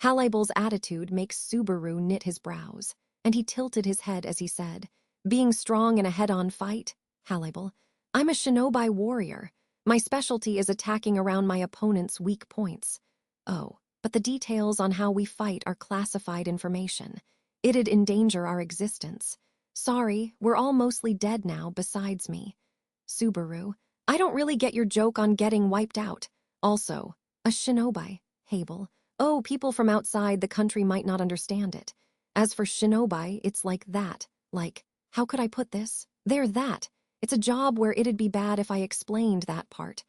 Halibal's attitude makes Subaru knit his brows, and he tilted his head as he said, being strong in a head-on fight? Halibal, I'm a shinobi warrior. My specialty is attacking around my opponent's weak points. Oh, but the details on how we fight are classified information. It'd endanger our existence. Sorry, we're all mostly dead now besides me. Subaru, I don't really get your joke on getting wiped out. Also, a shinobi, Habel. Oh, people from outside the country might not understand it. As for shinobi, it's like that. Like, how could I put this? They're that. It's a job where it'd be bad if I explained that part.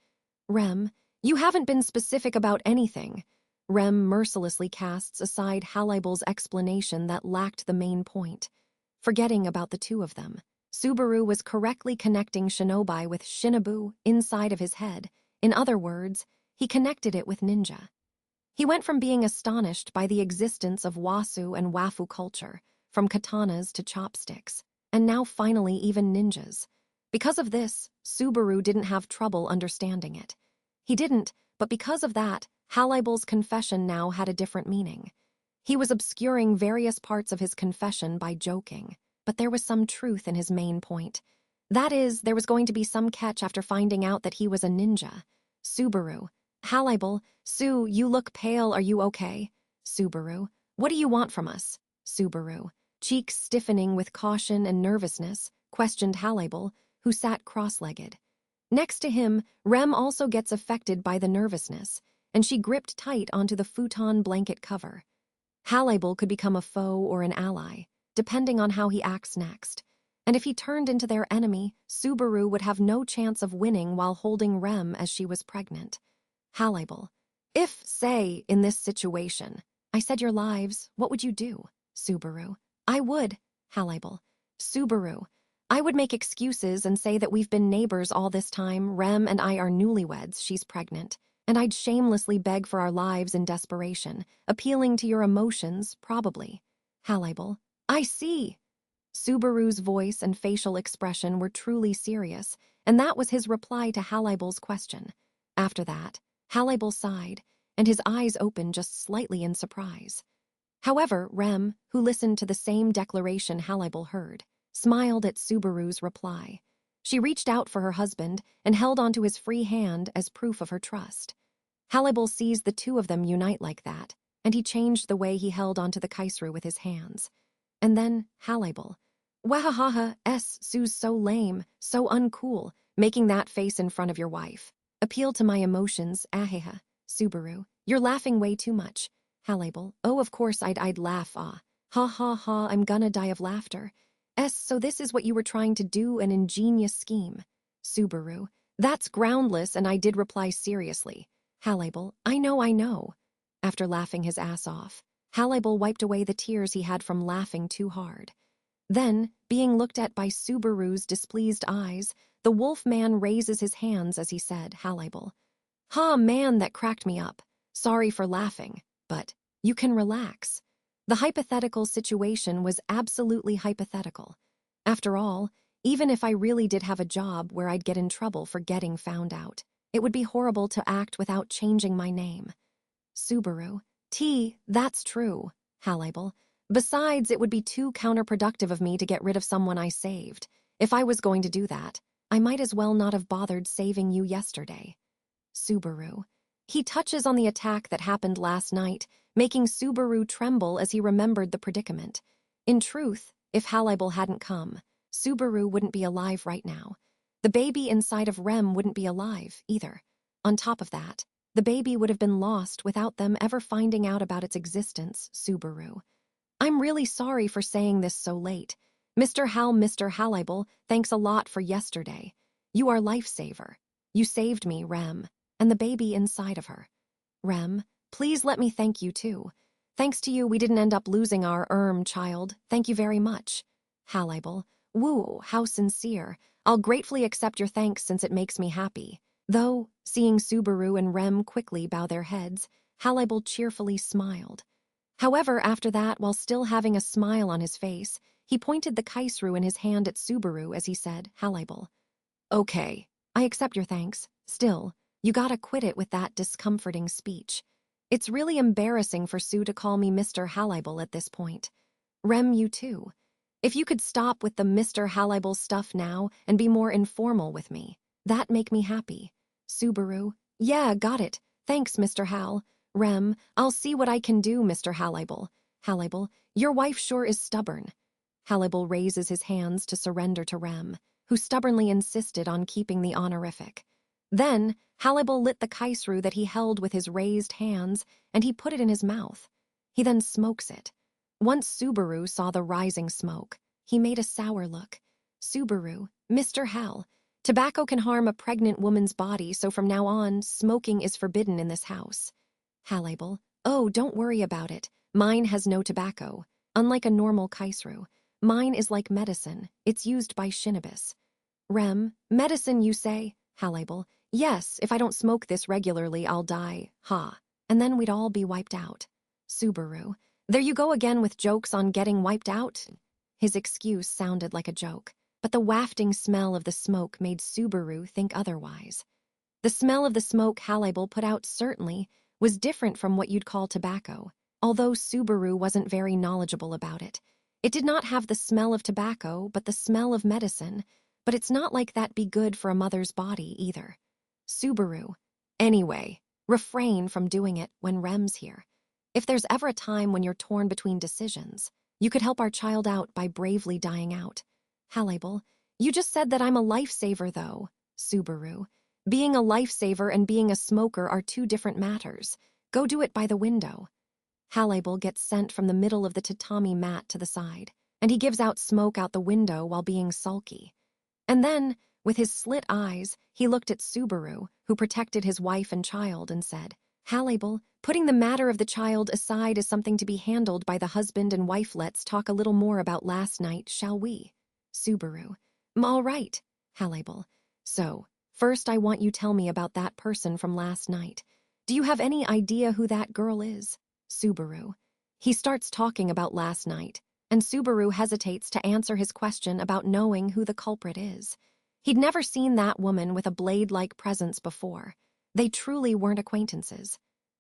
Rem, you haven't been specific about anything. Rem mercilessly casts aside Hallibel's explanation that lacked the main point. Forgetting about the two of them, Subaru was correctly connecting shinobi with shinobu inside of his head. In other words, he connected it with ninja. He went from being astonished by the existence of wasu and wafu culture, from katanas to chopsticks, and now finally even ninjas. Because of this, Subaru didn't have trouble understanding it. He didn't, but because of that, Hallibel's confession now had a different meaning. He was obscuring various parts of his confession by joking, but there was some truth in his main point. That is, there was going to be some catch after finding out that he was a ninja. Subaru, Hallibel, Sue, you look pale, are you okay? Subaru, what do you want from us? Subaru, cheeks stiffening with caution and nervousness, questioned Hallibel, who sat cross-legged. Next to him, Rem also gets affected by the nervousness, and she gripped tight onto the futon blanket cover. Hallibel could become a foe or an ally, depending on how he acts next. And if he turned into their enemy, Subaru would have no chance of winning while holding Rem as she was pregnant. Hallibel, if, say, in this situation, I said your lives, what would you do? Subaru, I would. Hallibel, Subaru, I would make excuses and say that we've been neighbors all this time, Rem and I are newlyweds, she's pregnant, and I'd shamelessly beg for our lives in desperation, appealing to your emotions, probably. Hallibel, I see. Subaru's voice and facial expression were truly serious, and that was his reply to Hallibel's question. After that, Hallibel sighed, and his eyes opened just slightly in surprise. However, Rem, who listened to the same declaration Hallibel heard, smiled at Subaru's reply. She reached out for her husband and held onto his free hand as proof of her trust. Hallibel sees the two of them unite like that, and he changed the way he held onto the kaisru with his hands. And then Hallibel, wahahaha, Sue's so lame, so uncool, making that face in front of your wife. Appeal to my emotions, aheha. Subaru, you're laughing way too much. Hallibel, oh, of course I'd laugh, ah. Ha ha ha, I'm gonna die of laughter. So this is what you were trying to do, an ingenious scheme. Subaru, that's groundless, and I did reply seriously. Hallibel, I know. After laughing his ass off, Hallibel wiped away the tears he had from laughing too hard. Then, being looked at by Subaru's displeased eyes, the wolf man raises his hands as he said, Hallibel, ha, man, that cracked me up. Sorry for laughing, but you can relax. The hypothetical situation was absolutely hypothetical. After all, even if I really did have a job where I'd get in trouble for getting found out, it would be horrible to act without changing my name. Subaru, that's true. Hallibel, besides, it would be too counterproductive of me to get rid of someone I saved. If I was going to do that, I might as well not have bothered saving you yesterday. Subaru, he touches on the attack that happened last night, making Subaru tremble as he remembered the predicament. In truth, if Hallibel hadn't come, Subaru wouldn't be alive right now. The baby inside of Rem wouldn't be alive, either. On top of that, the baby would have been lost without them ever finding out about its existence, Subaru. I'm really sorry for saying this so late. Mr. Hallibel, thanks a lot for yesterday. You are lifesaver. You saved me, Rem, and the baby inside of her. Rem, please let me thank you too. Thanks to you, we didn't end up losing our child. Thank you very much. Hallibel, woo, how sincere. I'll gratefully accept your thanks since it makes me happy. Though, seeing Subaru and Rem quickly bow their heads, Hallibel cheerfully smiled. However, after that, while still having a smile on his face, he pointed the kaisru in his hand at Subaru as he said, Hallibel, okay, I accept your thanks. Still, you gotta quit it with that discomforting speech. It's really embarrassing for Sue to call me Mr. Hallibel at this point. Rem, you too. If you could stop with the Mr. Hallibel stuff now and be more informal with me, that'd make me happy. Subaru, yeah, got it. Thanks, Mr. Hal. Rem, I'll see what I can do, Mr. Hallible. Hallible, your wife sure is stubborn. Hallible raises his hands to surrender to Rem, who stubbornly insisted on keeping the honorific. Then, Hallible lit the kaisru that he held with his raised hands, and he put it in his mouth. He then smokes it. Once Subaru saw the rising smoke, he made a sour look. Subaru, Mr. Hell, tobacco can harm a pregnant woman's body, so from now on, smoking is forbidden in this house. Hallible, oh, don't worry about it. Mine has no tobacco. Unlike a normal kaisru, mine is like medicine. It's used by shinobis. Rem, medicine, you say? Hallible, yes, if I don't smoke this regularly, I'll die. Ha. And then we'd all be wiped out. Subaru, there you go again with jokes on getting wiped out? His excuse sounded like a joke, but the wafting smell of the smoke made Subaru think otherwise. The smell of the smoke Hallible put out certainly was different from what you'd call tobacco, although Subaru wasn't very knowledgeable about it. It did not have the smell of tobacco, but the smell of medicine, but it's not like that be good for a mother's body either. Subaru, anyway, refrain from doing it when Rem's here. If there's ever a time when you're torn between decisions, you could help our child out by bravely dying out. Hallible, you just said that I'm a lifesaver, though. Subaru, being a lifesaver and being a smoker are two different matters. Go do it by the window. Hallible gets sent from the middle of the tatami mat to the side, and he gives out smoke out the window while being sulky. And then, with his slit eyes, he looked at Subaru, who protected his wife and child, and said, Hallible, putting the matter of the child aside is something to be handled by the husband and wife. Let's talk a little more about last night, shall we? Subaru, all right. Hallible, so, first I want you tell me about that person from last night. Do you have any idea who that girl is? Subaru. He starts talking about last night, and Subaru hesitates to answer his question about knowing who the culprit is. He'd never seen that woman with a blade-like presence before. They truly weren't acquaintances.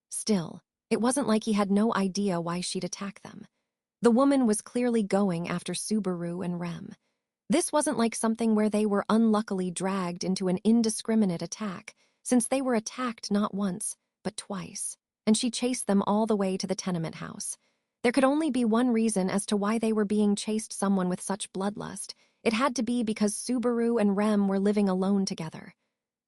Still, it wasn't like he had no idea why she'd attack them. The woman was clearly going after Subaru and Rem. This wasn't like something where they were unluckily dragged into an indiscriminate attack, since they were attacked not once, but twice, and she chased them all the way to the tenement house. There could only be one reason as to why they were being chased, someone with such bloodlust. It had to be because Subaru and Rem were living alone together.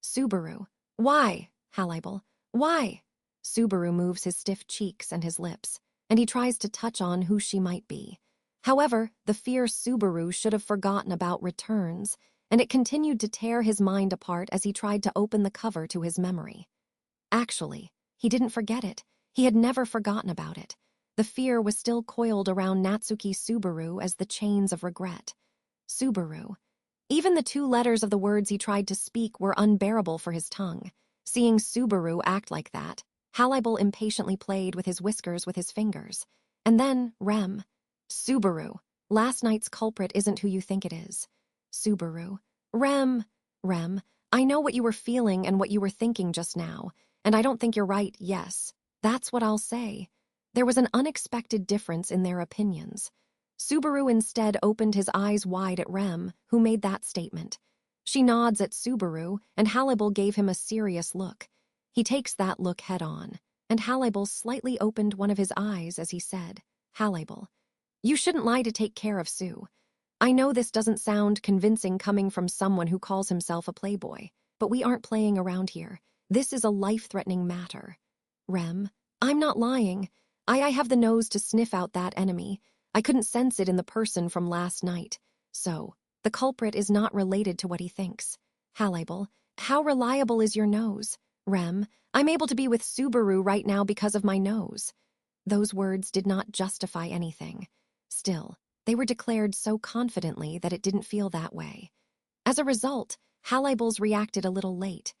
Subaru. Why? Hallible. Why? Subaru moves his stiff cheeks and his lips, and he tries to touch on who she might be. However, the fierce Subaru should have forgotten about returns, and it continued to tear his mind apart as he tried to open the cover to his memory. Actually, he didn't forget it. He had never forgotten about it. The fear was still coiled around Natsuki Subaru as the chains of regret. Subaru. Even the two letters of the words he tried to speak were unbearable for his tongue. Seeing Subaru act like that, Hallible impatiently played with his whiskers with his fingers. And then, Rem. Subaru. Last night's culprit isn't who you think it is. Subaru. Rem. I know what you were feeling and what you were thinking just now, and I don't think you're right, yes. That's what I'll say. There was an unexpected difference in their opinions. Subaru instead opened his eyes wide at Rem, who made that statement. She nods at Subaru, and Hallible gave him a serious look. He takes that look head on, and Hallible slightly opened one of his eyes as he said, Hallible, you shouldn't lie to take care of Sue. I know this doesn't sound convincing coming from someone who calls himself a playboy, but we aren't playing around here. This is a life-threatening matter. Rem, I'm not lying. I have the nose to sniff out that enemy. I couldn't sense it in the person from last night. So, the culprit is not related to what he thinks. Hallible, how reliable is your nose? Rem, I'm able to be with Subaru right now because of my nose. Those words did not justify anything. Still, they were declared so confidently that it didn't feel that way. As a result, Hallible's reacted a little late.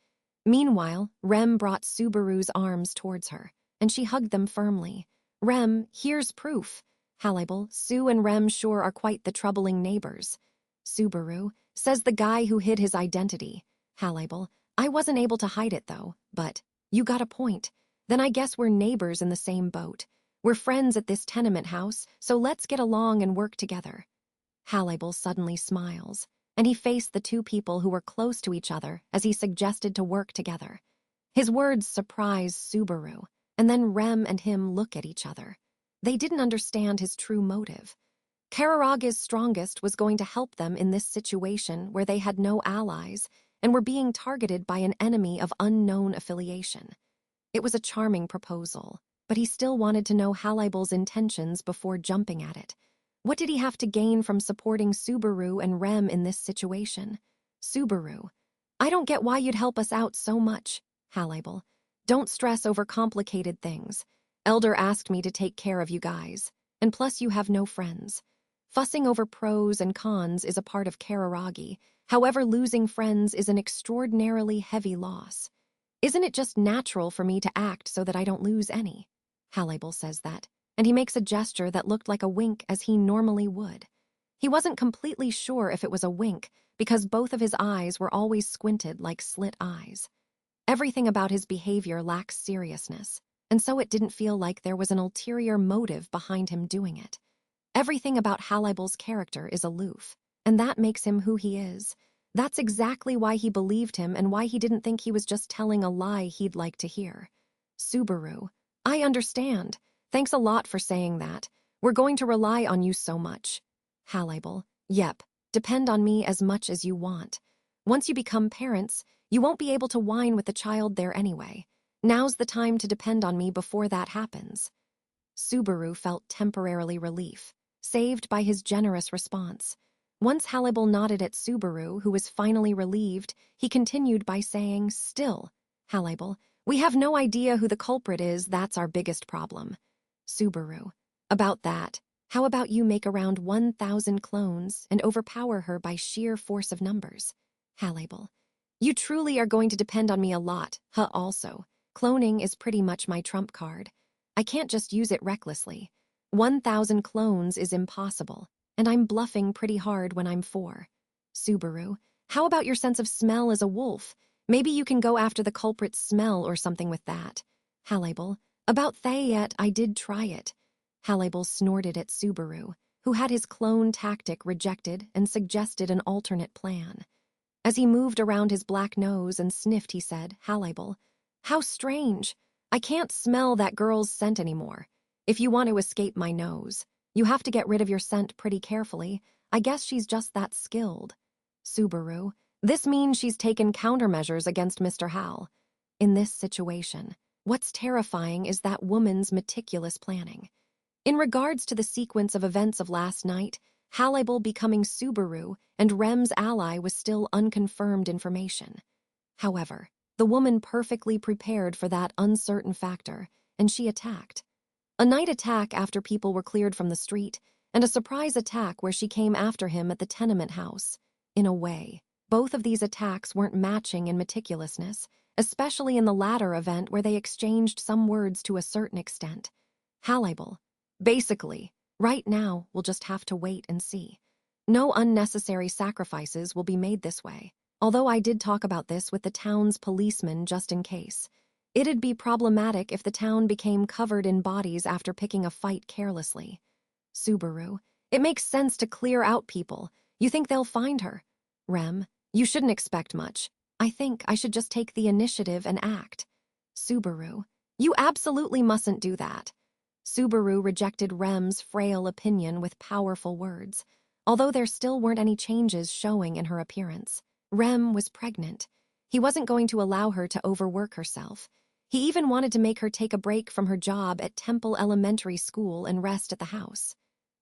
Meanwhile, Rem brought Subaru's arms towards her, and she hugged them firmly. Rem, here's proof. Hallible, Sue and Rem sure are quite the troubling neighbors. Subaru, says the guy who hid his identity. Hallible, I wasn't able to hide it though, but you got a point. Then I guess we're neighbors in the same boat. We're friends at this tenement house, so let's get along and work together. Hallible suddenly smiles, and he faced the two people who were close to each other as he suggested to work together. His words surprised Subaru, and then Rem and him look at each other. They didn't understand his true motive. Kararaga's strongest was going to help them in this situation where they had no allies and were being targeted by an enemy of unknown affiliation. It was a charming proposal, but he still wanted to know Hallibal's intentions before jumping at it. What did he have to gain from supporting Subaru and Rem in this situation? Subaru: I don't get why you'd help us out so much. Hallibal: don't stress over complicated things. Elder asked me to take care of you guys, and plus you have no friends. Fussing over pros and cons is a part of Kararagi, however losing friends is an extraordinarily heavy loss. Isn't it just natural for me to act so that I don't lose any? Hallibal says that, and he makes a gesture that looked like a wink as he normally would. He wasn't completely sure if it was a wink because both of his eyes were always squinted like slit eyes. Everything about his behavior lacks seriousness, and so it didn't feel like there was an ulterior motive behind him doing it. Everything about Hallibal's character is aloof, and that makes him who he is. That's exactly why he believed him and why he didn't think he was just telling a lie he'd like to hear. Subaru: I understand. Thanks a lot for saying that. We're going to rely on you so much. Hallibal: Yep, depend on me as much as you want. Once you become parents, you won't be able to whine with the child there anyway. Now's the time to depend on me before that happens. Subaru felt temporarily relief, saved by his generous response. Once Hallibal nodded at Subaru, who was finally relieved, he continued by saying, Still, Hallibal, we have no idea who the culprit is. That's our biggest problem. Subaru: About that, how about you make around 1,000 clones and overpower her by sheer force of numbers? Hallibal: You truly are going to depend on me a lot, also. Cloning is pretty much my trump card. I can't just use it recklessly. 1,000 clones is impossible, and I'm bluffing pretty hard when I'm 4. Subaru: How about your sense of smell as a wolf? Maybe you can go after the culprit's smell or something with that. Hallibal: About Thayet, I did try it. Hallibal snorted at Subaru, who had his clone tactic rejected and suggested an alternate plan. As he moved around his black nose and sniffed, he said, Hallibal: How strange. I can't smell that girl's scent anymore. If you want to escape my nose, you have to get rid of your scent pretty carefully. I guess she's just that skilled. Subaru: This means she's taken countermeasures against Mr. Hal. In this situation, what's terrifying is that woman's meticulous planning. In regards to the sequence of events of last night, Hallibal becoming Subaru and Rem's ally was still unconfirmed information. However, the woman perfectly prepared for that uncertain factor, and she attacked. A night attack after people were cleared from the street, and a surprise attack where she came after him at the tenement house. In a way, both of these attacks weren't matching in meticulousness, especially in the latter event where they exchanged some words to a certain extent. Hallibal: Basically, right now, we'll just have to wait and see. No unnecessary sacrifices will be made this way. Although I did talk about this with the town's policeman just in case. It'd be problematic if the town became covered in bodies after picking a fight carelessly. Subaru: It makes sense to clear out people. You think they'll find her? Rem: You shouldn't expect much. I think I should just take the initiative and act. Subaru: You absolutely mustn't do that. Subaru rejected Rem's frail opinion with powerful words, although there still weren't any changes showing in her appearance. Rem was pregnant. He wasn't going to allow her to overwork herself. He even wanted to make her take a break from her job at Temple Elementary School and rest at the house.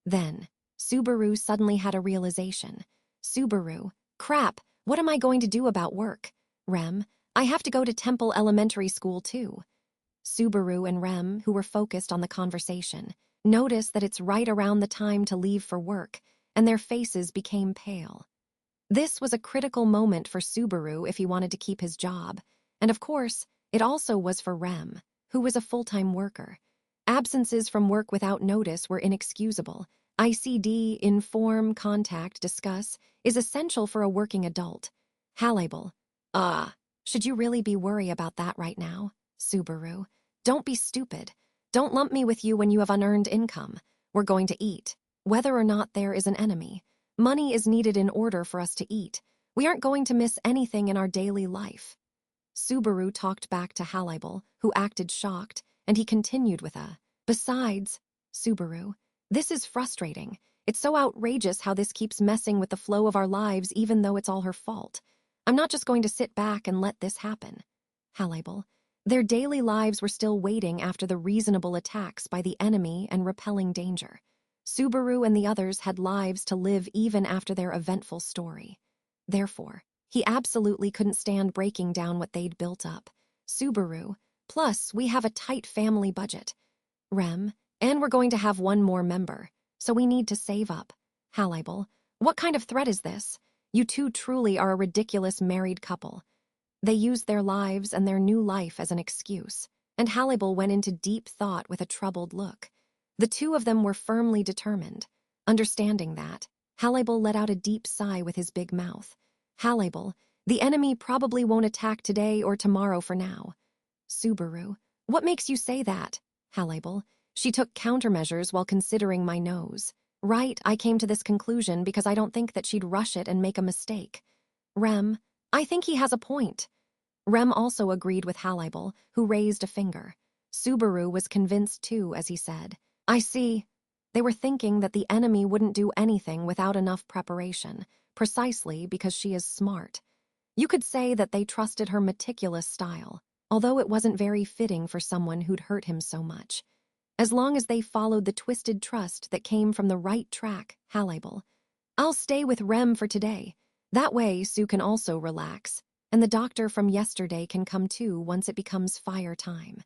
Then, Subaru suddenly had a realization. Subaru: Crap, what am I going to do about work? Rem: I have to go to Temple Elementary School too. Subaru and Rem, who were focused on the conversation, noticed that it's right around the time to leave for work, and their faces became pale. This was a critical moment for Subaru if he wanted to keep his job, and of course, it also was for Rem, who was a full-time worker. Absences from work without notice were inexcusable. ICD, inform, contact, discuss, is essential for a working adult. Hallibal: Should you really be worried about that right now? Subaru: Don't be stupid. Don't lump me with you when you have unearned income. We're going to eat, whether or not there is an enemy. Money is needed in order for us to eat. We aren't going to miss anything in our daily life. Subaru talked back to Hallibal, who acted shocked, and he continued with a, "Besides, Subaru, this is frustrating. It's so outrageous how this keeps messing with the flow of our lives even though it's all her fault. I'm not just going to sit back and let this happen." Halabel. Their daily lives were still waiting after the reasonable attacks by the enemy and repelling danger. Subaru and the others had lives to live even after their eventful story. Therefore, he absolutely couldn't stand breaking down what they'd built up. Subaru, plus we have a tight family budget. Rem, and we're going to have one more member, so we need to save up. Halabel, what kind of threat is this? You two truly are a ridiculous married couple. They used their lives and their new life as an excuse, and Halabel went into deep thought with a troubled look. The two of them were firmly determined. Understanding that, Halabel let out a deep sigh with his big mouth. Halabel, the enemy probably won't attack today or tomorrow for now. Subaru, what makes you say that? Halabel, she took countermeasures while considering my nose. Right, I came to this conclusion because I don't think that she'd rush it and make a mistake. Rem, I think he has a point. Rem also agreed with Halabel, who raised a finger. Subaru was convinced too, as he said, I see. They were thinking that the enemy wouldn't do anything without enough preparation, precisely because she is smart. You could say that they trusted her meticulous style, although it wasn't very fitting for someone who'd hurt him so much. As long as they followed the twisted trust that came from the right track, Halabel. I'll stay with Rem for today. That way, Sue can also relax, and the doctor from yesterday can come too once it becomes fire time.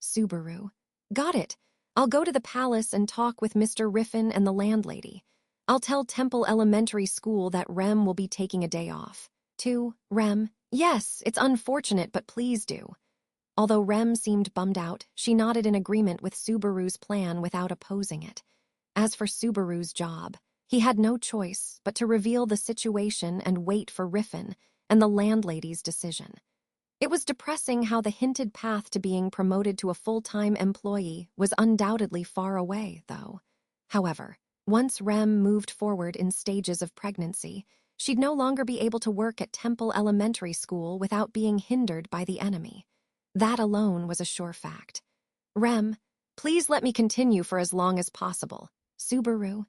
Subaru. Got it. I'll go to the palace and talk with Mr. Riffin and the landlady. I'll tell Temple Elementary School that Rem will be taking a day off. Too, Rem. Yes, it's unfortunate, but please do. Although Rem seemed bummed out, she nodded in agreement with Subaru's plan without opposing it. As for Subaru's job, he had no choice but to reveal the situation and wait for Riffin and the landlady's decision. It was depressing how the hinted path to being promoted to a full-time employee was undoubtedly far away, though. However, once Rem moved forward in stages of pregnancy, she'd no longer be able to work at Temple Elementary School without being hindered by the enemy. That alone was a sure fact. Rem, please let me continue for as long as possible. Subaru,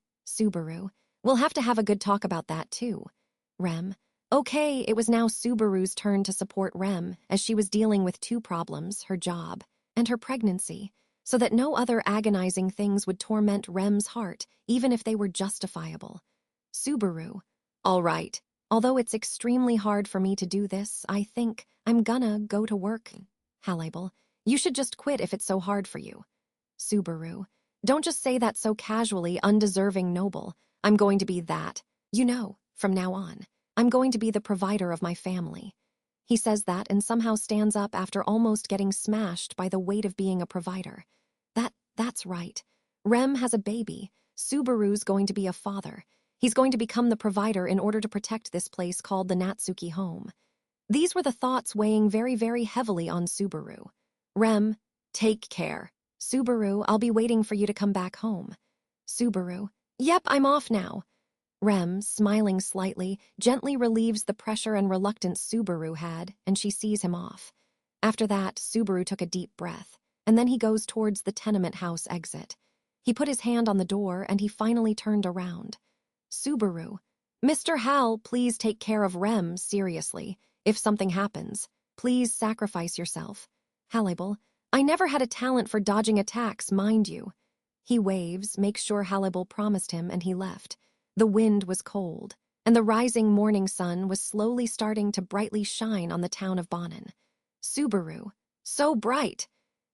we'll have to have a good talk about that too. Rem, okay, it was now Subaru's turn to support Rem as she was dealing with two problems, her job and her pregnancy, so that no other agonizing things would torment Rem's heart, even if they were justifiable. Subaru, all right, although it's extremely hard for me to do this, I think I'm gonna go to work. Halabel, you should just quit if it's so hard for you. Subaru, don't just say that so casually, undeserving noble. I'm going to be that. You know, from now on, I'm going to be the provider of my family. He says that and somehow stands up after almost getting smashed by the weight of being a provider. That's right. Rem has a baby. Subaru's going to be a father. He's going to become the provider in order to protect this place called the Natsuki home. These were the thoughts weighing very, very heavily on Subaru. Rem, take care. Subaru, I'll be waiting for you to come back home. Subaru, yep, I'm off now. Rem, smiling slightly, gently relieves the pressure and reluctance Subaru had, and she sees him off. After that, Subaru took a deep breath, and then he goes towards the tenement house exit. He put his hand on the door, and he finally turned around. Subaru, Mr. Hal, please take care of Rem, seriously. If something happens, please sacrifice yourself. Halabel, I never had a talent for dodging attacks, mind you. He waves, makes sure Halabel promised him, and he left. The wind was cold, and the rising morning sun was slowly starting to brightly shine on the town of Bonin. Subaru, so bright!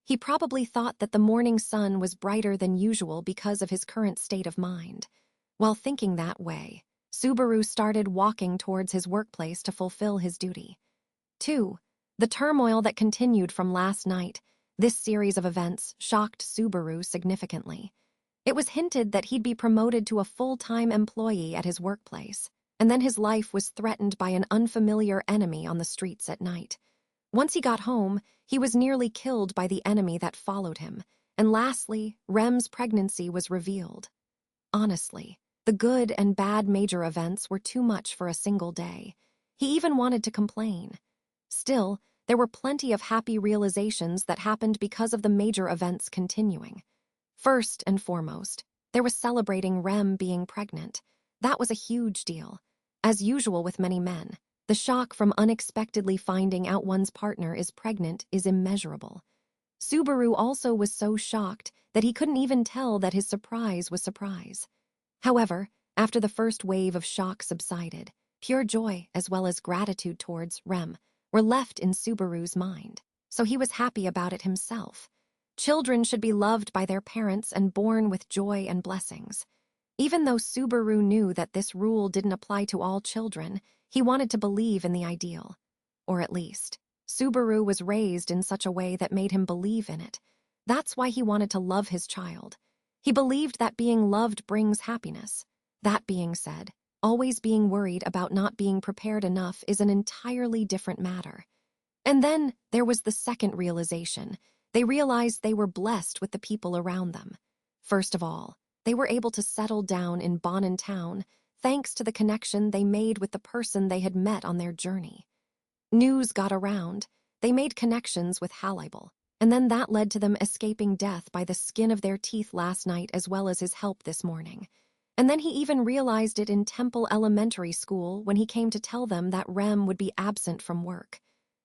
He probably thought that the morning sun was brighter than usual because of his current state of mind. While thinking that way, Subaru started walking towards his workplace to fulfill his duty. 2. The turmoil that continued from last night, this series of events, shocked Subaru significantly. It was hinted that he'd be promoted to a full-time employee at his workplace, and then his life was threatened by an unfamiliar enemy on the streets at night. Once he got home, he was nearly killed by the enemy that followed him, and lastly, Rem's pregnancy was revealed. Honestly, the good and bad major events were too much for a single day. He even wanted to complain. Still, there were plenty of happy realizations that happened because of the major events continuing. First and foremost, there was celebrating Rem being pregnant. That was a huge deal. As usual with many men, the shock from unexpectedly finding out one's partner is pregnant is immeasurable. Subaru also was so shocked that he couldn't even tell that his surprise was surprise. However, after the first wave of shock subsided, pure joy as well as gratitude towards Rem were left in Subaru's mind, so he was happy about it himself. Children should be loved by their parents and born with joy and blessings. Even though Subaru knew that this rule didn't apply to all children, he wanted to believe in the ideal. Or at least, Subaru was raised in such a way that made him believe in it. That's why he wanted to love his child. He believed that being loved brings happiness. That being said, always being worried about not being prepared enough is an entirely different matter. And then there was the second realization. They realized they were blessed with the people around them. First of all, they were able to settle down in Bonn town thanks to the connection they made with the person they had met on their journey. News got around. They made connections with Hallibal, and then that led to them escaping death by the skin of their teeth last night as well as his help this morning. And then he even realized it in Temple Elementary School when he came to tell them that Rem would be absent from work.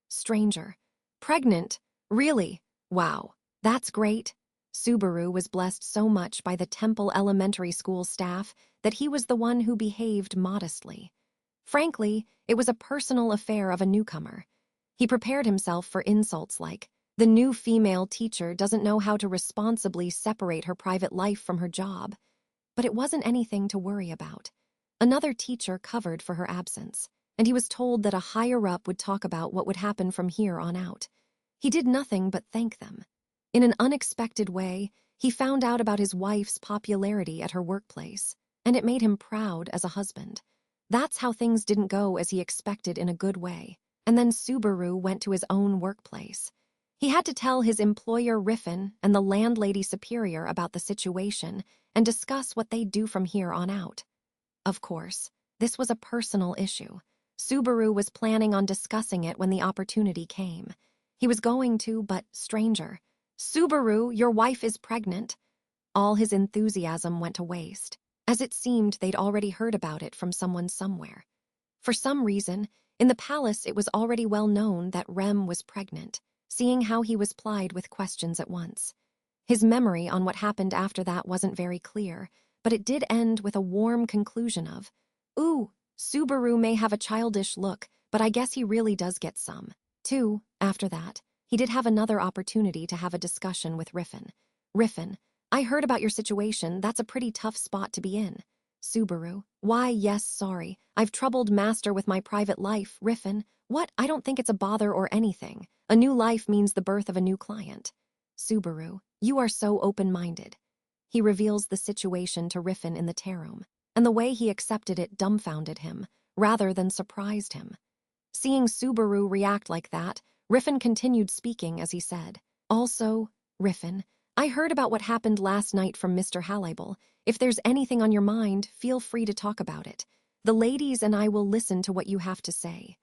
Stranger. Pregnant? Really? Wow, that's great. Subaru was blessed so much by the Temple Elementary School staff that he was the one who behaved modestly. Frankly, it was a personal affair of a newcomer. He prepared himself for insults like, the new female teacher doesn't know how to responsibly separate her private life from her job. But it wasn't anything to worry about. Another teacher covered for her absence, and he was told that a higher-up would talk about what would happen from here on out. He did nothing but thank them. In an unexpected way, he found out about his wife's popularity at her workplace, and it made him proud as a husband. That's how things didn't go as he expected in a good way, and then Subaru went to his own workplace. He had to tell his employer Riffin and the landlady superior about the situation and discuss what they'd do from here on out. Of course, this was a personal issue. Subaru was planning on discussing it when the opportunity came. He was going to, but stranger. Subaru, your wife is pregnant. All his enthusiasm went to waste, as it seemed they'd already heard about it from someone somewhere. For some reason, in the palace it was already well known that Rem was pregnant, seeing how he was plied with questions at once. His memory on what happened after that wasn't very clear, but it did end with a warm conclusion of, "Ooh, Subaru may have a childish look, but I guess he really does get some." Too, after that, he did have another opportunity to have a discussion with Riffin. Riffin, I heard about your situation. That's a pretty tough spot to be in. Subaru, why, yes, sorry. I've troubled master with my private life. Riffin, what? I don't think it's a bother or anything. A new life means the birth of a new client. Subaru, you are so open-minded. He reveals the situation to Riffin in the Taroom, and the way he accepted it dumbfounded him, rather than surprised him. Seeing Subaru react like that, Riffin continued speaking as he said, Also, Riffin, I heard about what happened last night from Mr. Hallibal. If there's anything on your mind, feel free to talk about it. The ladies and I will listen to what you have to say.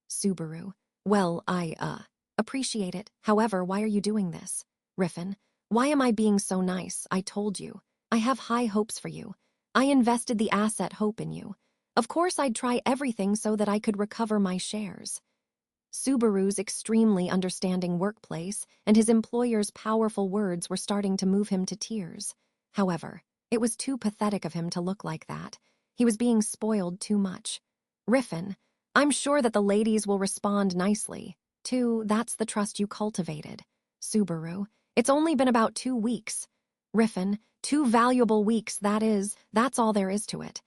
Subaru, well, I appreciate it. However, why are you doing this? Riffin, why am I being so nice? I told you. I have high hopes for you. I invested the asset hope in you. Of course I'd try everything so that I could recover my shares. Subaru's extremely understanding workplace and his employer's powerful words were starting to move him to tears. However, it was too pathetic of him to look like that. He was being spoiled too much. Riffin, I'm sure that the ladies will respond nicely. Too, that's the trust you cultivated. Subaru, it's only been about 2 weeks. Riffin, 2 valuable weeks, that's all there is to it.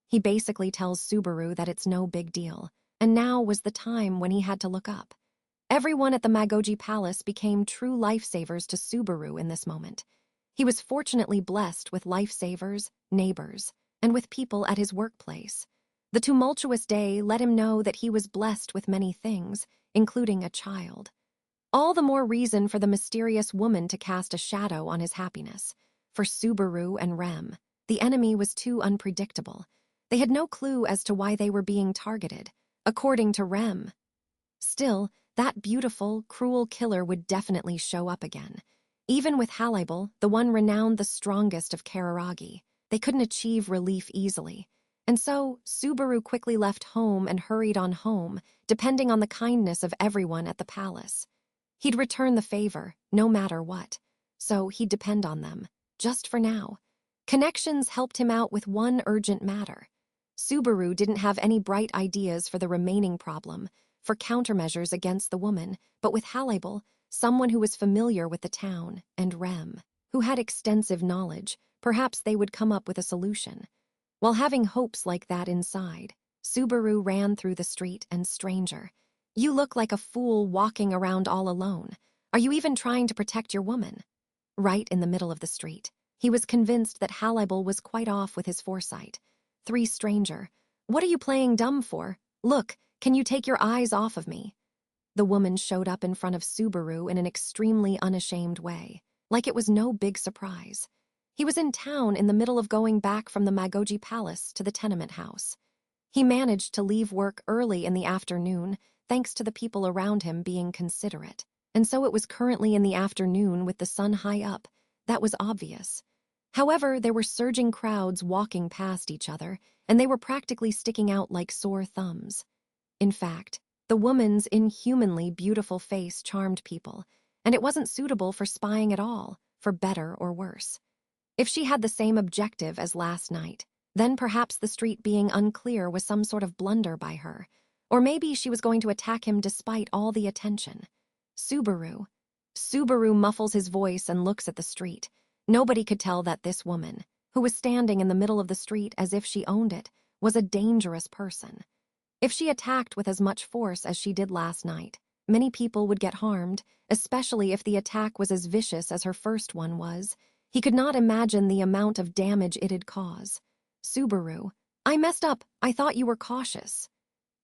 He basically tells Subaru that it's no big deal, and now was the time when he had to look up. Everyone at the Magoji Palace became true lifesavers to Subaru in this moment. He was fortunately blessed with lifesavers, neighbors, and with people at his workplace. The tumultuous day let him know that he was blessed with many things, including a child. All the more reason for the mysterious woman to cast a shadow on his happiness. For Subaru and Rem, the enemy was too unpredictable. They had no clue as to why they were being targeted, according to Rem. Still, that beautiful, cruel killer would definitely show up again. Even with Halibal, the one renowned the strongest of Kararagi, they couldn't achieve relief easily. And so, Subaru quickly left home and hurried on home, depending on the kindness of everyone at the palace. He'd return the favor, no matter what. So he'd depend on them, just for now. Connections helped him out with one urgent matter. Subaru didn't have any bright ideas for the remaining problem, for countermeasures against the woman, but with Halibal, someone who was familiar with the town, and Rem, who had extensive knowledge, perhaps they would come up with a solution. While having hopes like that inside, Subaru ran through the street and stranger. You look like a fool walking around all alone. Are you even trying to protect your woman? Right in the middle of the street, he was convinced that Halibal was quite off with his foresight. Three stranger. What are you playing dumb for? Look, can you take your eyes off of me? The woman showed up in front of Subaru in an extremely unashamed way, like it was no big surprise. He was in town in the middle of going back from the Magoji Palace to the tenement house. He managed to leave work early in the afternoon, thanks to the people around him being considerate. And so it was currently in the afternoon with the sun high up. That was obvious. However, there were surging crowds walking past each other, and they were practically sticking out like sore thumbs. In fact, the woman's inhumanly beautiful face charmed people, and it wasn't suitable for spying at all, for better or worse. If she had the same objective as last night, then perhaps the street being unclear was some sort of blunder by her, or maybe she was going to attack him despite all the attention. Subaru. Subaru muffles his voice and looks at the street. Nobody could tell that this woman, who was standing in the middle of the street as if she owned it, was a dangerous person. If she attacked with as much force as she did last night, many people would get harmed, especially if the attack was as vicious as her first one was. He could not imagine the amount of damage it'd cause. Subaru. I messed up. I thought you were cautious.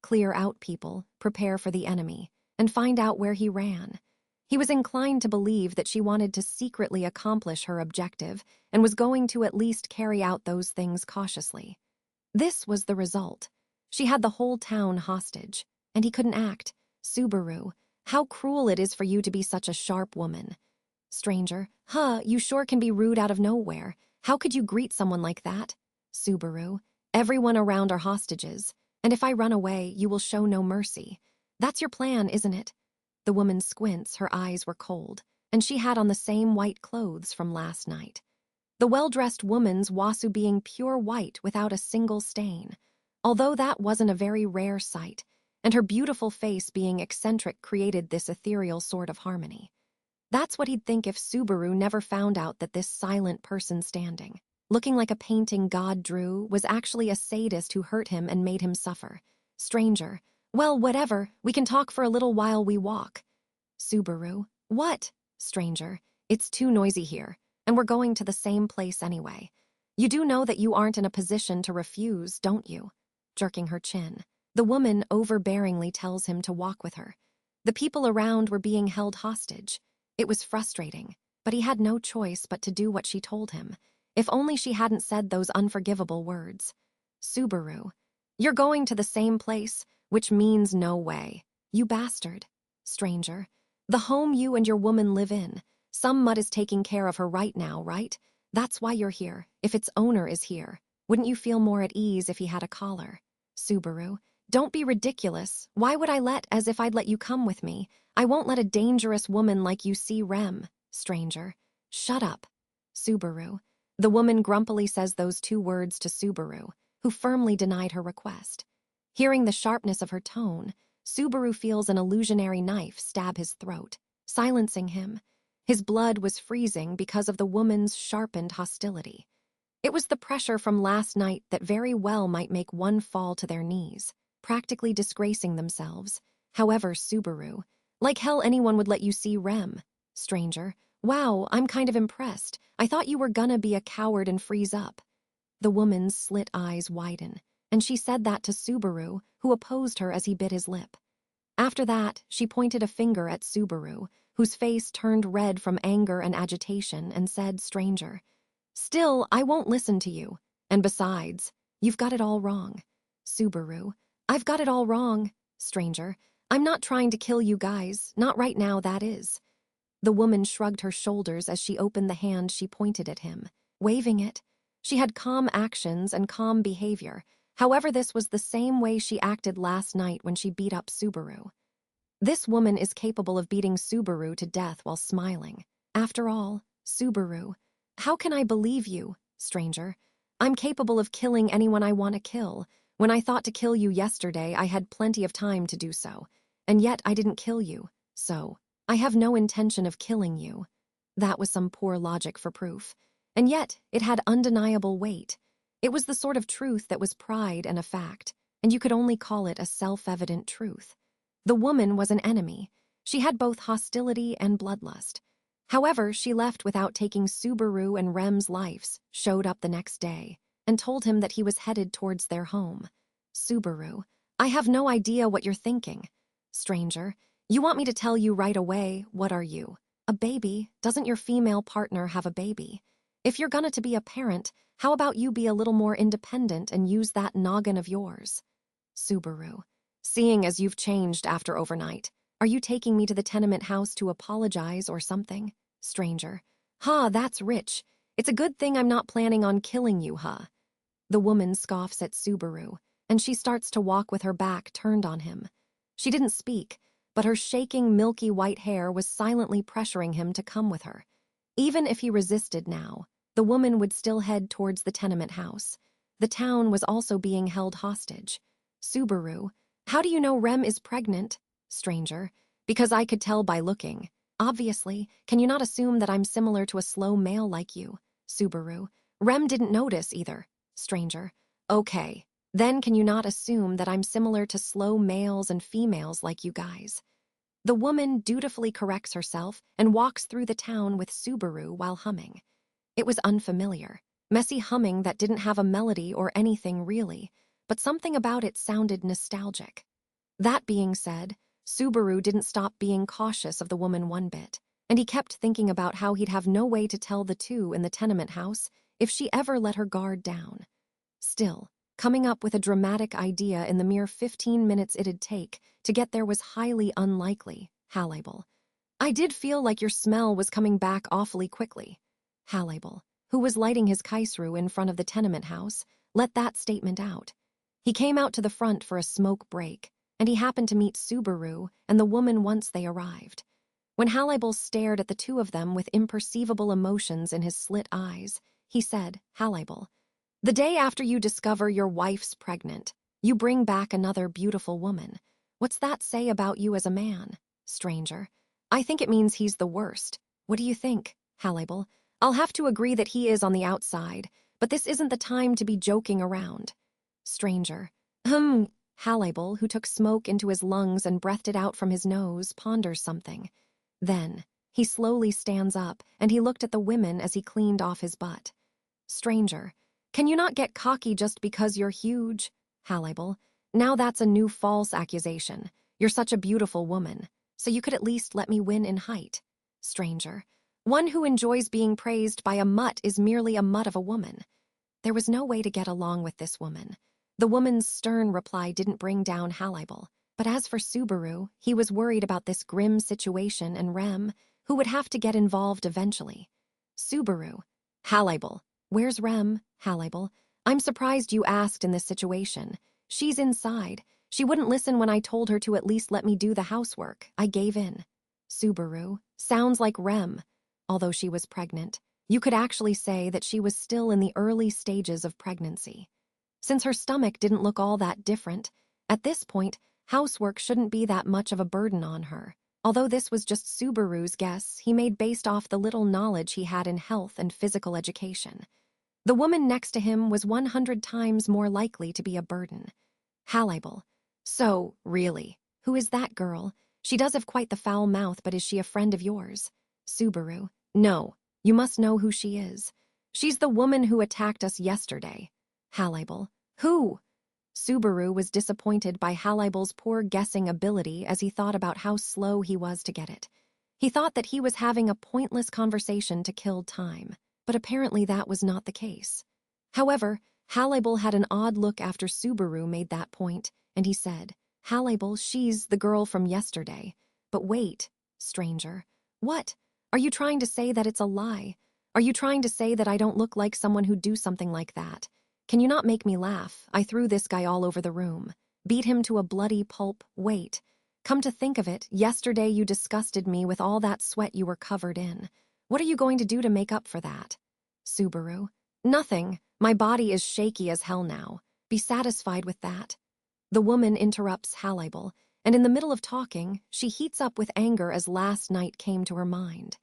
Clear out, people, prepare for the enemy, and find out where he ran. He was inclined to believe that she wanted to secretly accomplish her objective and was going to at least carry out those things cautiously. This was the result. She had the whole town hostage, and he couldn't act. Subaru, how cruel it is for you to be such a sharp woman. Stranger, you sure can be rude out of nowhere. How could you greet someone like that? Subaru, everyone around are hostages, and if I run away, you will show no mercy. That's your plan, isn't it? The woman squints, her eyes were cold, and she had on the same white clothes from last night. The well-dressed woman's wasu being pure white without a single stain, although that wasn't a very rare sight, and her beautiful face being eccentric created this ethereal sort of harmony. That's what he'd think if Subaru never found out that this silent person standing, looking like a painting God drew, was actually a sadist who hurt him and made him suffer. Stranger, well, whatever, we can talk for a little while we walk. Subaru, what? Stranger, it's too noisy here, and we're going to the same place anyway. You do know that you aren't in a position to refuse, don't you? Jerking her chin. The woman overbearingly tells him to walk with her. The people around were being held hostage. It was frustrating, but he had no choice but to do what she told him. If only she hadn't said those unforgivable words. Subaru, you're going to the same place, which means no way. You bastard. Stranger, the home you and your woman live in. Some mud is taking care of her right now, right? That's why you're here. If its owner is here, wouldn't you feel more at ease if he had a collar? Subaru, don't be ridiculous. Why would I let as if I'd let you come with me? I won't let a dangerous woman like you see Rem. Stranger, shut up. Subaru. The woman grumpily says those two words to Subaru, who firmly denied her request. Hearing the sharpness of her tone, Subaru feels an illusionary knife stab his throat, silencing him. His blood was freezing because of the woman's sharpened hostility. It was the pressure from last night that very well might make one fall to their knees, practically disgracing themselves. However, Subaru, like hell anyone would let you see Rem. Stranger, wow, I'm kind of impressed. I thought you were gonna be a coward and freeze up. The woman's slit eyes widen, and she said that to Subaru, who opposed her as he bit his lip. After that, she pointed a finger at Subaru, whose face turned red from anger and agitation, and said, Stranger, still, I won't listen to you. And besides, you've got it all wrong. Subaru, I've got it all wrong. Stranger, I'm not trying to kill you guys, not right now, that is. The woman shrugged her shoulders as she opened the hand she pointed at him, waving it. She had calm actions and calm behavior. However, this was the same way she acted last night when she beat up Subaru. This woman is capable of beating Subaru to death while smiling. After all, Subaru. How can I believe you, stranger? I'm capable of killing anyone I want to kill. When I thought to kill you yesterday, I had plenty of time to do so. And yet I didn't kill you, so I have no intention of killing you. That was some poor logic for proof. And yet, it had undeniable weight. It was the sort of truth that was pride and a fact, and you could only call it a self-evident truth. The woman was an enemy. She had both hostility and bloodlust. However, she left without taking Subaru and Rem's lives, showed up the next day, and told him that he was headed towards their home. Subaru, I have no idea what you're thinking. Stranger, you want me to tell you right away, what are you? A baby? Doesn't your female partner have a baby? If you're gonna to be a parent, how about you be a little more independent and use that noggin of yours? Subaru, seeing as you've changed after overnight, are you taking me to the tenement house to apologize or something? Stranger, that's rich. It's a good thing I'm not planning on killing you, The woman scoffs at Subaru, and she starts to walk with her back turned on him. She didn't speak, but her shaking milky white hair was silently pressuring him to come with her. Even if he resisted now, the woman would still head towards the tenement house. The town was also being held hostage. Subaru, how do you know Rem is pregnant? Stranger, because I could tell by looking. Obviously, can you not assume that I'm similar to a slow male like you? Subaru, Rem didn't notice either. Stranger, okay. Then can you not assume that I'm similar to slow males and females like you guys? The woman dutifully corrects herself and walks through the town with Subaru while humming. It was unfamiliar, messy humming that didn't have a melody or anything really, but something about it sounded nostalgic. That being said, Subaru didn't stop being cautious of the woman one bit, and he kept thinking about how he'd have no way to tell the two in the tenement house if she ever let her guard down. Still, coming up with a dramatic idea in the mere 15 minutes it'd take to get there was highly unlikely, Halabel. I did feel like your smell was coming back awfully quickly. Halabel, who was lighting his kaisru in front of the tenement house, let that statement out. He came out to the front for a smoke break, and he happened to meet Subaru and the woman once they arrived. When Halabel stared at the two of them with imperceivable emotions in his slit eyes, he said, Halabel, the day after you discover your wife's pregnant, you bring back another beautiful woman. What's that say about you as a man? Stranger, I think it means he's the worst. What do you think, Halabel? I'll have to agree that he is on the outside, but this isn't the time to be joking around. Stranger, Halabel, who took smoke into his lungs and breathed it out from his nose, ponders something. Then, he slowly stands up, and he looked at the women as he cleaned off his butt. Stranger, can you not get cocky just because you're huge? Halabel, now that's a new false accusation. You're such a beautiful woman, so you could at least let me win in height. Stranger, one who enjoys being praised by a mutt is merely a mutt of a woman. There was no way to get along with this woman. The woman's stern reply didn't bring down Halabel, but as for Subaru, he was worried about this grim situation and Rem, who would have to get involved eventually. Subaru, Halabel, where's Rem? Halabel, I'm surprised you asked in this situation. She's inside. She wouldn't listen when I told her to at least let me do the housework. I gave in. Subaru, sounds like Rem. Although she was pregnant, you could actually say that she was still in the early stages of pregnancy. Since her stomach didn't look all that different, at this point, housework shouldn't be that much of a burden on her. Although this was just Subaru's guess, he made based off the little knowledge he had in health and physical education. The woman next to him was 100 times more likely to be a burden. Halabel, so, really, who is that girl? She does have quite the foul mouth, but is she a friend of yours? Subaru, no, you must know who she is. She's the woman who attacked us yesterday. Halabel, who? Subaru was disappointed by Halabel's poor guessing ability as he thought about how slow he was to get it. He thought that he was having a pointless conversation to kill time, but apparently that was not the case. However, Halabel had an odd look after Subaru made that point, and he said, Hallible, she's the girl from yesterday. But wait, stranger. What? Are you trying to say that it's a lie? Are you trying to say that I don't look like someone who'd do something like that? Can you not make me laugh? I threw this guy all over the room. Beat him to a bloody pulp. Wait. Come to think of it, yesterday you disgusted me with all that sweat you were covered in. What are you going to do to make up for that? Subaru. Nothing. My body is shaky as hell now. Be satisfied with that. The woman interrupts Hallible, and in the middle of talking, she heats up with anger as last night came to her mind.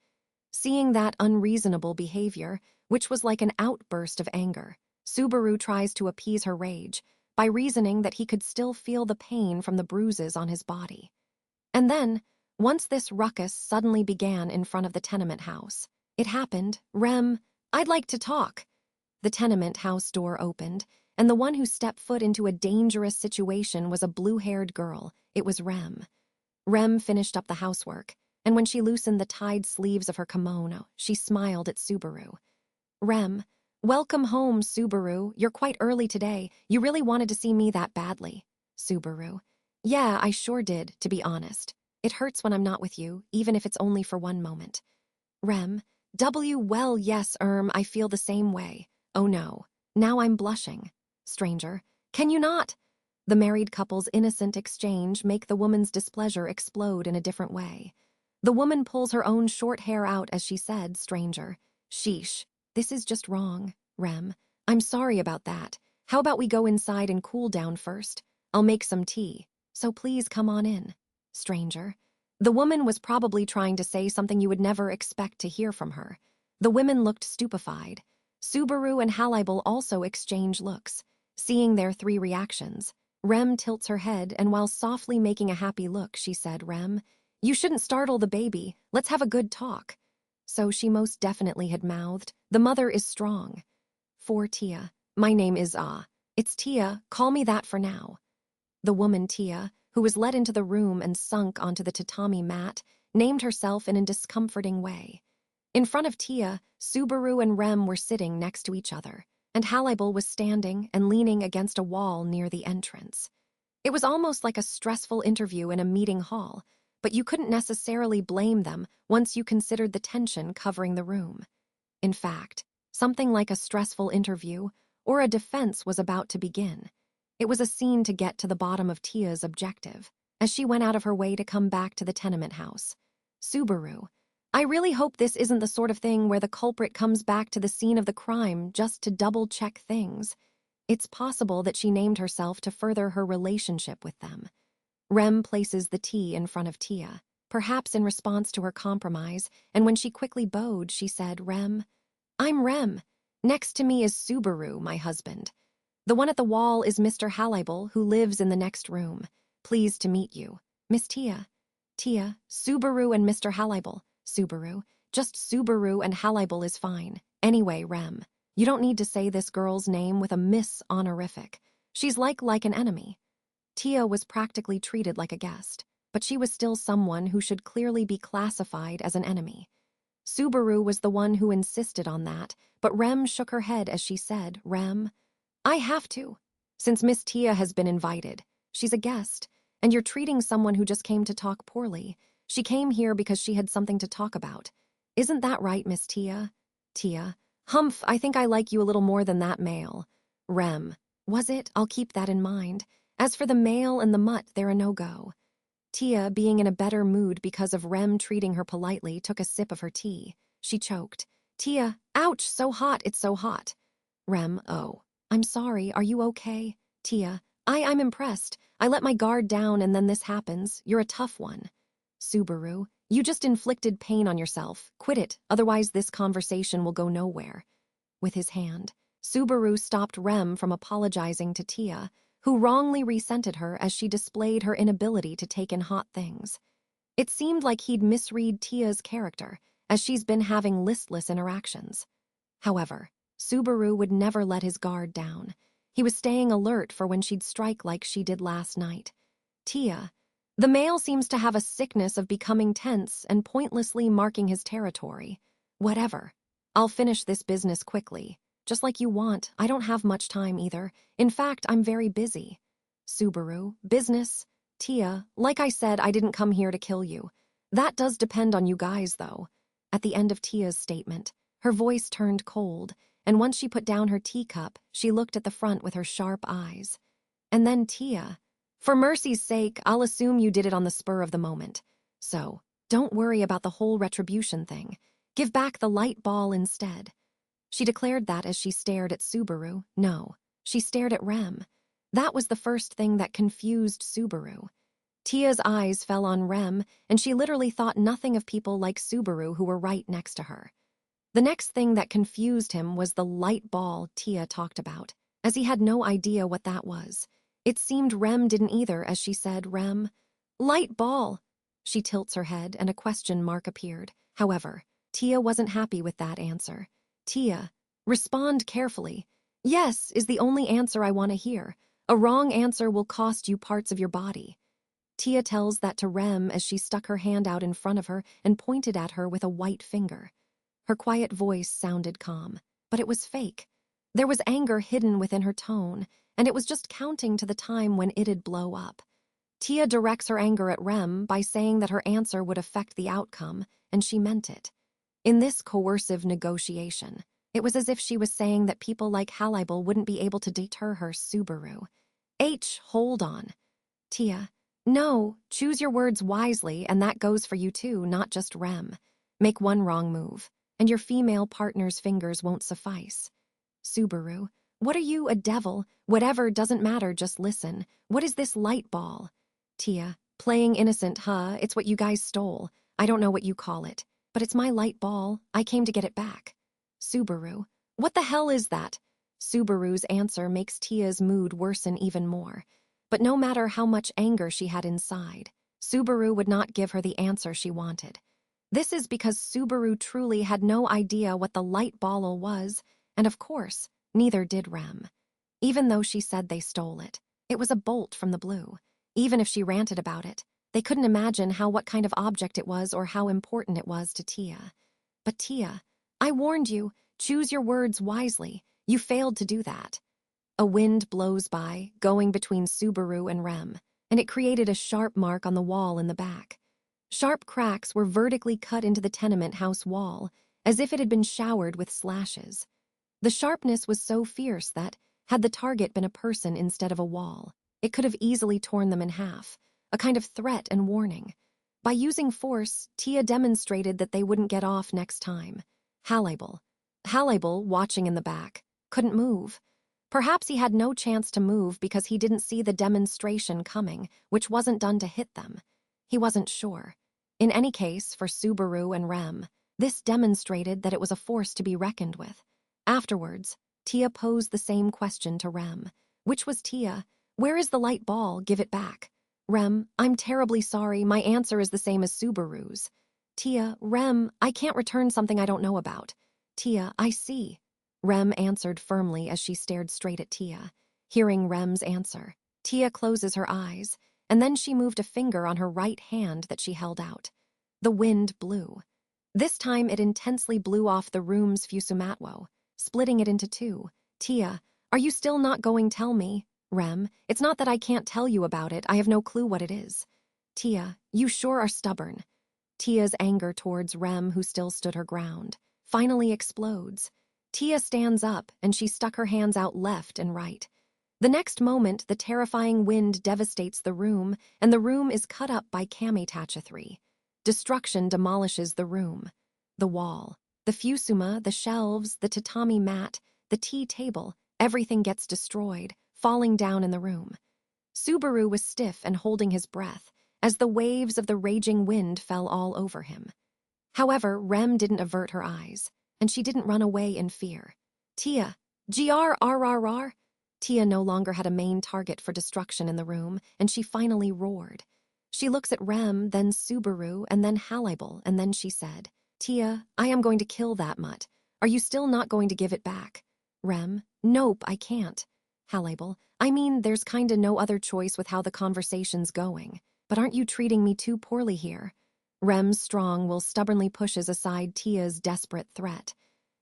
Seeing that unreasonable behavior, which was like an outburst of anger, Subaru tries to appease her rage by reasoning that he could still feel the pain from the bruises on his body. And then, once this ruckus suddenly began in front of the tenement house, it happened. Rem, I'd like to talk. The tenement house door opened, and the one who stepped foot into a dangerous situation was a blue-haired girl. It was Rem. Rem finished up the housework, and when she loosened the tied sleeves of her kimono, she smiled at Subaru. Rem, welcome home, Subaru. You're quite early today. You really wanted to see me that badly. Subaru, yeah, I sure did, to be honest. It hurts when I'm not with you, even if it's only for one moment. Rem, well, yes, I feel the same way. Oh no, now I'm blushing. Stranger, can you not? The married couple's innocent exchange make the woman's displeasure explode in a different way. The woman pulls her own short hair out as she said, stranger. Sheesh, this is just wrong, Rem. I'm sorry about that. How about we go inside and cool down first? I'll make some tea, so please come on in. Stranger. The woman was probably trying to say something you would never expect to hear from her. The women looked stupefied. Subaru and Hallible also exchange looks. Seeing their three reactions, Rem tilts her head, and while softly making a happy look, she said, Rem, you shouldn't startle the baby. Let's have a good talk. So she most definitely had mouthed, the mother is strong. For Tia, my name is It's Tia, call me that for now. The woman Tia, who was led into the room and sunk onto the tatami mat, named herself in a discomforting way. In front of Tia, Subaru and Rem were sitting next to each other, and Hallible was standing and leaning against a wall near the entrance. It was almost like a stressful interview in a meeting hall, but you couldn't necessarily blame them once you considered the tension covering the room. In fact, something like a stressful interview or a defense was about to begin. It was a scene to get to the bottom of Tia's objective, as she went out of her way to come back to the tenement house. Subaru, I really hope this isn't the sort of thing where the culprit comes back to the scene of the crime just to double-check things. It's possible that she named herself to further her relationship with them. Rem places the tea in front of Tia, perhaps in response to her compromise, and when she quickly bowed, she said, Rem, I'm Rem. Next to me is Subaru, my husband. The one at the wall is Mr. Hallible, who lives in the next room. Pleased to meet you. Miss Tia. Tia, Subaru and Mr. Hallible. Subaru. Just Subaru and Hallible is fine. Anyway, Rem, you don't need to say this girl's name with a Miss honorific. She's like an enemy. Tia was practically treated like a guest, but she was still someone who should clearly be classified as an enemy. Subaru was the one who insisted on that, but Rem shook her head as she said, Rem, I have to. Since Miss Tia has been invited, she's a guest, and you're treating someone who just came to talk poorly. She came here because she had something to talk about. Isn't that right, Miss Tia? Tia, humph, I think I like you a little more than that male. Rem, was it? I'll keep that in mind. As for the male and the mutt, they're a no-go. Tia, being in a better mood because of Rem treating her politely, took a sip of her tea. She choked. Tia, ouch, so hot, it's so hot. Rem, oh, I'm sorry, are you okay? Tia, I'm impressed. I let my guard down and then this happens. You're a tough one. Subaru, you just inflicted pain on yourself. Quit it, otherwise this conversation will go nowhere. With his hand, Subaru stopped Rem from apologizing to Tia, who wrongly resented her as she displayed her inability to take in hot things. It seemed like he'd misread Tia's character, as she's been having listless interactions. However, Subaru would never let his guard down. He was staying alert for when she'd strike like she did last night. Tia, the male seems to have a sickness of becoming tense and pointlessly marking his territory. Whatever. I'll finish this business quickly. Just like you want, I don't have much time either. In fact, I'm very busy. Subaru, business. Tia, like I said, I didn't come here to kill you. That does depend on you guys, though. At the end of Tia's statement, her voice turned cold, and once she put down her teacup, she looked at the front with her sharp eyes. And then Tia, for mercy's sake, I'll assume you did it on the spur of the moment. So, don't worry about the whole retribution thing. Give back the light ball instead. She declared that as she stared at Subaru. No, she stared at Rem. That was the first thing that confused Subaru. Tia's eyes fell on Rem, and she literally thought nothing of people like Subaru who were right next to her. The next thing that confused him was the light ball Tia talked about, as he had no idea what that was. It seemed Rem didn't either as she said, Rem, light ball. She tilts her head and a question mark appeared. However, Tia wasn't happy with that answer. Tia, respond carefully. Yes is the only answer I want to hear. A wrong answer will cost you parts of your body. Tia tells that to Rem as she stuck her hand out in front of her and pointed at her with a white finger. Her quiet voice sounded calm, but it was fake. There was anger hidden within her tone, and it was just counting to the time when it'd blow up. Tia directs her anger at Rem by saying that her answer would affect the outcome, and she meant it. In this coercive negotiation, it was as if she was saying that people like Hallibal wouldn't be able to deter her Subaru. Hold on. Tia, no, choose your words wisely, and that goes for you too, not just Rem. Make one wrong move, and your female partner's fingers won't suffice. Subaru, what are you, a devil? Whatever, doesn't matter, just listen. What is this light ball? Tia, playing innocent, huh? It's what you guys stole. I don't know what you call it, but it's my light ball. I came to get it back. Subaru, what the hell is that? Subaru's answer makes Tia's mood worsen even more. But no matter how much anger she had inside, Subaru would not give her the answer she wanted. This is because Subaru truly had no idea what the light ball was, and of course, neither did Rem. Even though she said they stole it, it was a bolt from the blue. Even if she ranted about it, they couldn't imagine what kind of object it was or how important it was to Tia. But Tia, I warned you, choose your words wisely. You failed to do that. A wind blows by, going between Subaru and Rem, and it created a sharp mark on the wall in the back. Sharp cracks were vertically cut into the tenement house wall, as if it had been showered with slashes. The sharpness was so fierce that, had the target been a person instead of a wall, it could have easily torn them in half, a kind of threat and warning. By using force, Tia demonstrated that they wouldn't get off next time. Hallibal, watching in the back, couldn't move. Perhaps he had no chance to move because he didn't see the demonstration coming, which wasn't done to hit them. He wasn't sure. In any case, for Subaru and Rem, this demonstrated that it was a force to be reckoned with. Afterwards, Tia posed the same question to Rem. Which was Tia? Where is the light ball? Give it back. Rem, I'm terribly sorry. My answer is the same as Subaru's. Tia, Rem, I can't return something I don't know about. Tia, I see. Rem answered firmly as she stared straight at Tia. Hearing Rem's answer, Tia closes her eyes, and then she moved a finger on her right hand that she held out. The wind blew. This time it intensely blew off the room's fusumatwo, splitting it into two. Tia, are you still not going to tell me? Rem, it's not that I can't tell you about it, I have no clue what it is. Tia, you sure are stubborn. Tia's anger towards Rem, who still stood her ground, finally explodes. Tia stands up, and she stuck her hands out left and right. The next moment, the terrifying wind devastates the room, and the room is cut up by Kamitacha-3. Destruction demolishes the room. The wall, the fusuma, the shelves, the tatami mat, the tea table, everything gets destroyed, falling down in the room. Subaru was stiff and holding his breath, as the waves of the raging wind fell all over him. However, Rem didn't avert her eyes, and she didn't run away in fear. Tia, grrrr. Tia no longer had a main target for destruction in the room, and she finally roared. She looks at Rem, then Subaru, and then Hallibal, and then she said, Tia, I am going to kill that mutt. Are you still not going to give it back? Rem, nope, I can't. Hallibal, I mean, there's kinda no other choice with how the conversation's going. But aren't you treating me too poorly here? Rem's strong will stubbornly pushes aside Tia's desperate threat.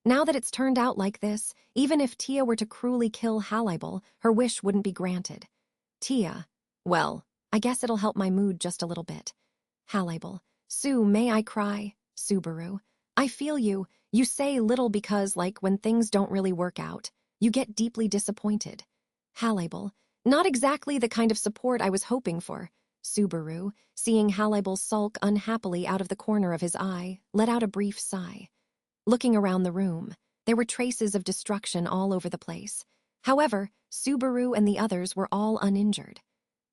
Now that it's turned out like this, even if Tia were to cruelly kill Hallibal, her wish wouldn't be granted. Tia, well, I guess it'll help my mood just a little bit. Halibel. Sue, may I cry? Subaru. I feel you. You say little because, like, when things don't really work out, you get deeply disappointed. Halibel. Not exactly the kind of support I was hoping for. Subaru, seeing Halibel sulk unhappily out of the corner of his eye, let out a brief sigh. Looking around the room, there were traces of destruction all over the place. However, Subaru and the others were all uninjured.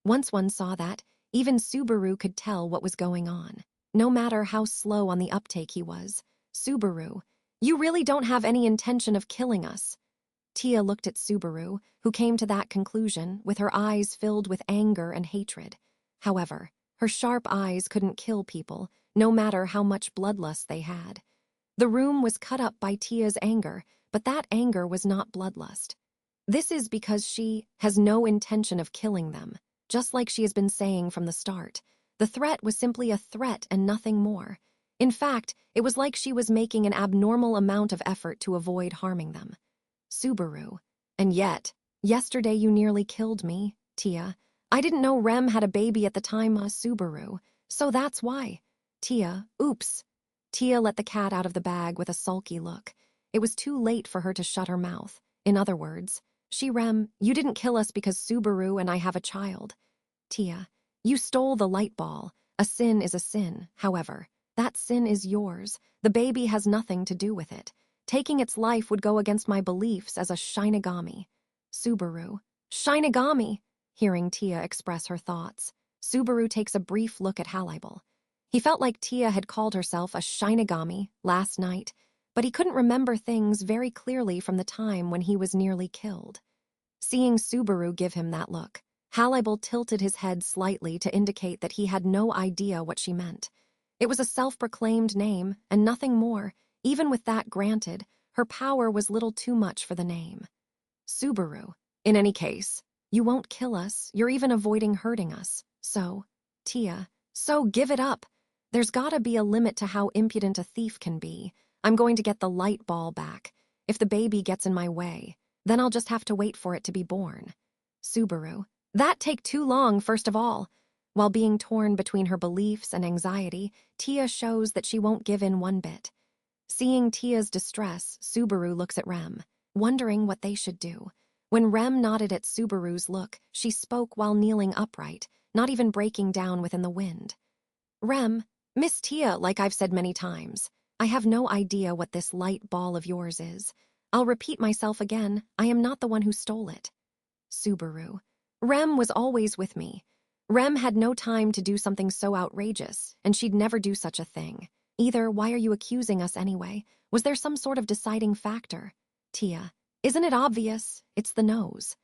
Once one saw that, even Subaru could tell what was going on, no matter how slow on the uptake he was. Subaru, you really don't have any intention of killing us. Tia looked at Subaru, who came to that conclusion with her eyes filled with anger and hatred. However, her sharp eyes couldn't kill people, no matter how much bloodlust they had. The room was cut up by Tia's anger, but that anger was not bloodlust. This is because she has no intention of killing them, just like she has been saying from the start. The threat was simply a threat and nothing more. In fact, it was like she was making an abnormal amount of effort to avoid harming them. Subaru. And yet, yesterday you nearly killed me, Tia. I didn't know Rem had a baby at the time, Subaru. So that's why. Tia, oops. Tia let the cat out of the bag with a sulky look. It was too late for her to shut her mouth. In other words, Rem, you didn't kill us because Subaru and I have a child. Tia, you stole the light ball. A sin is a sin, however. That sin is yours. The baby has nothing to do with it. Taking its life would go against my beliefs as a Shinigami. Subaru. Shinigami! Hearing Tia express her thoughts, Subaru takes a brief look at Halibel. He felt like Tia had called herself a Shinigami last night, but he couldn't remember things very clearly from the time when he was nearly killed. Seeing Subaru give him that look, Halibel tilted his head slightly to indicate that he had no idea what she meant. It was a self-proclaimed name, and nothing more. Even with that granted, her power was little too much for the name. Subaru. In any case, you won't kill us, you're even avoiding hurting us. So, Tia, so give it up. There's gotta be a limit to how impudent a thief can be. I'm going to get the light ball back. If the baby gets in my way, then I'll just have to wait for it to be born. Subaru. That'd take too long, first of all. While being torn between her beliefs and anxiety, Tia shows that she won't give in one bit. Seeing Tia's distress, Subaru looks at Rem, wondering what they should do. When Rem nodded at Subaru's look, she spoke while kneeling upright, not even breaking down within the wind. Rem, Miss Tia, like I've said many times, I have no idea what this light ball of yours is. I'll repeat myself again, I am not the one who stole it. Subaru. Rem was always with me. Rem had no time to do something so outrageous, and she'd never do such a thing. Either, why are you accusing us anyway? Was there some sort of deciding factor? Tia. Isn't it obvious? It's the nose.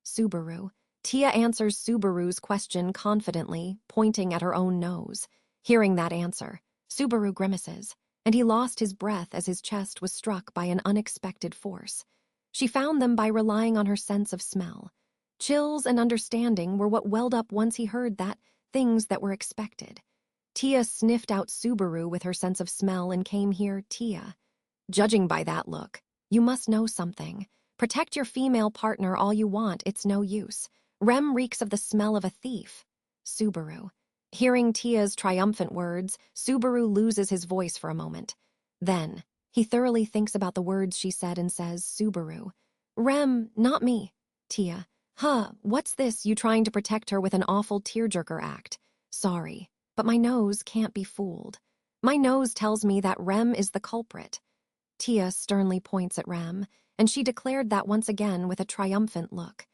Subaru. Tia answers Subaru's question confidently, pointing at her own nose. Hearing that answer, Subaru grimaces, and he lost his breath as his chest was struck by an unexpected force. She found them by relying on her sense of smell. Chills and understanding were what welled up once he heard that, things that were expected. Tia sniffed out Subaru with her sense of smell and came here, Tia. Judging by that look, you must know something. Protect your female partner all you want, it's no use. Rem reeks of the smell of a thief. Subaru. Hearing Tia's triumphant words, Subaru loses his voice for a moment. Then, he thoroughly thinks about the words she said and says, Subaru. Rem, not me. Tia. Huh, what's this, you trying to protect her with an awful tearjerker act? Sorry, but my nose can't be fooled. My nose tells me that Rem is the culprit. Tia sternly points at Rem, and she declared that once again with a triumphant look.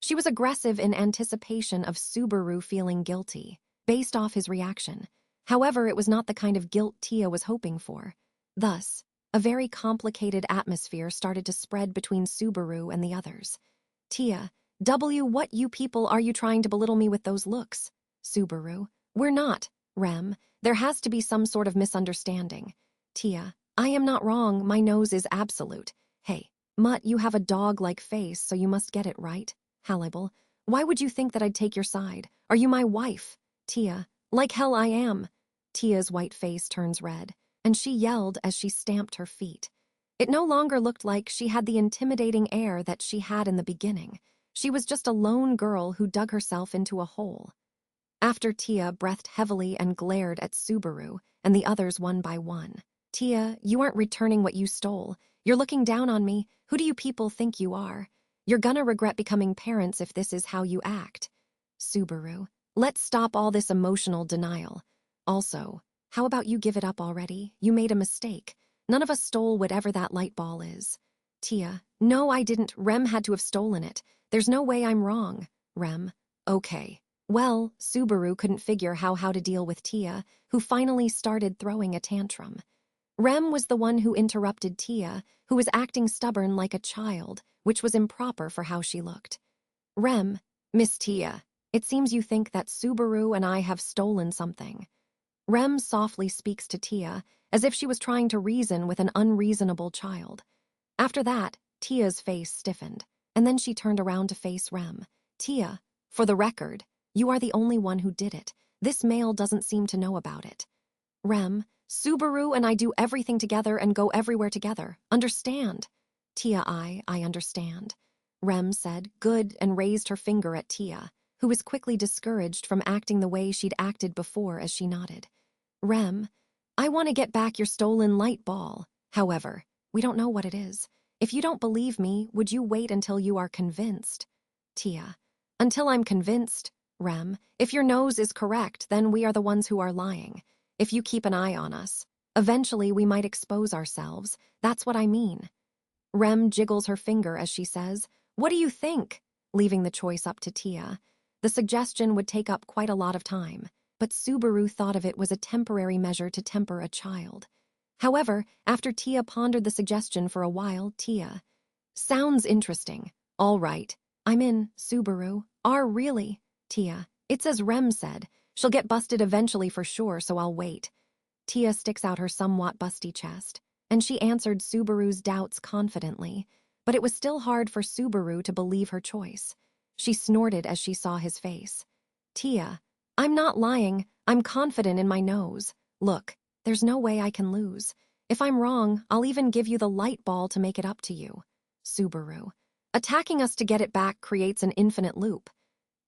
She was aggressive in anticipation of Subaru feeling guilty, based off his reaction. However, it was not the kind of guilt Tia was hoping for. Thus, a very complicated atmosphere started to spread between Subaru and the others. Tia, what you people are you trying to belittle me with those looks? Subaru, we're not. Rem, there has to be some sort of misunderstanding. Tia, I am not wrong, my nose is absolute. Hey, Mutt, you have a dog-like face, so you must get it, right? Halibel, why would you think that I'd take your side? Are you my wife? Tia, like hell I am. Tia's white face turns red, and she yelled as she stamped her feet. It no longer looked like she had the intimidating air that she had in the beginning. She was just a lone girl who dug herself into a hole. After Tia breathed heavily and glared at Subaru and the others one by one. Tia, you aren't returning what you stole. You're looking down on me. Who do you people think you are? You're gonna regret becoming parents if this is how you act. Subaru, let's stop all this emotional denial. Also, how about you give it up already? You made a mistake. None of us stole whatever that light ball is. Tia, no, I didn't. Rem had to have stolen it. There's no way I'm wrong. Rem, okay. Well, Subaru couldn't figure how to deal with Tia, who finally started throwing a tantrum. Rem was the one who interrupted Tia, who was acting stubborn like a child, which was improper for how she looked. Rem, Miss Tia, it seems you think that Subaru and I have stolen something. Rem softly speaks to Tia, as if she was trying to reason with an unreasonable child. After that, Tia's face stiffened, and then she turned around to face Rem. Tia, for the record, you are the only one who did it. This male doesn't seem to know about it. Rem, Subaru and I do everything together and go everywhere together. Understand? Tia, I understand. Rem said, good, and raised her finger at Tia, who was quickly discouraged from acting the way she'd acted before as she nodded. Rem, I want to get back your stolen light ball. However, we don't know what it is. If you don't believe me, would you wait until you are convinced? Tia, until I'm convinced. Rem, if your nose is correct, then we are the ones who are lying. If you keep an eye on us, eventually we might expose ourselves. That's what I mean. Rem jiggles her finger as she says, what do you think? Leaving the choice up to Tia. The suggestion would take up quite a lot of time, but Subaru thought of it was a temporary measure to temper a child. However, after Tia pondered the suggestion for a while, Tia, sounds interesting. All right, I'm in, Subaru. Really? Tia, it's as Rem said. She'll get busted eventually for sure, so I'll wait. Tia sticks out her somewhat busty chest, and she answered Subaru's doubts confidently, but it was still hard for Subaru to believe her choice. She snorted as she saw his face. Tia, I'm not lying. I'm confident in my nose. Look, there's no way I can lose. If I'm wrong, I'll even give you the light ball to make it up to you. Subaru, attacking us to get it back creates an infinite loop.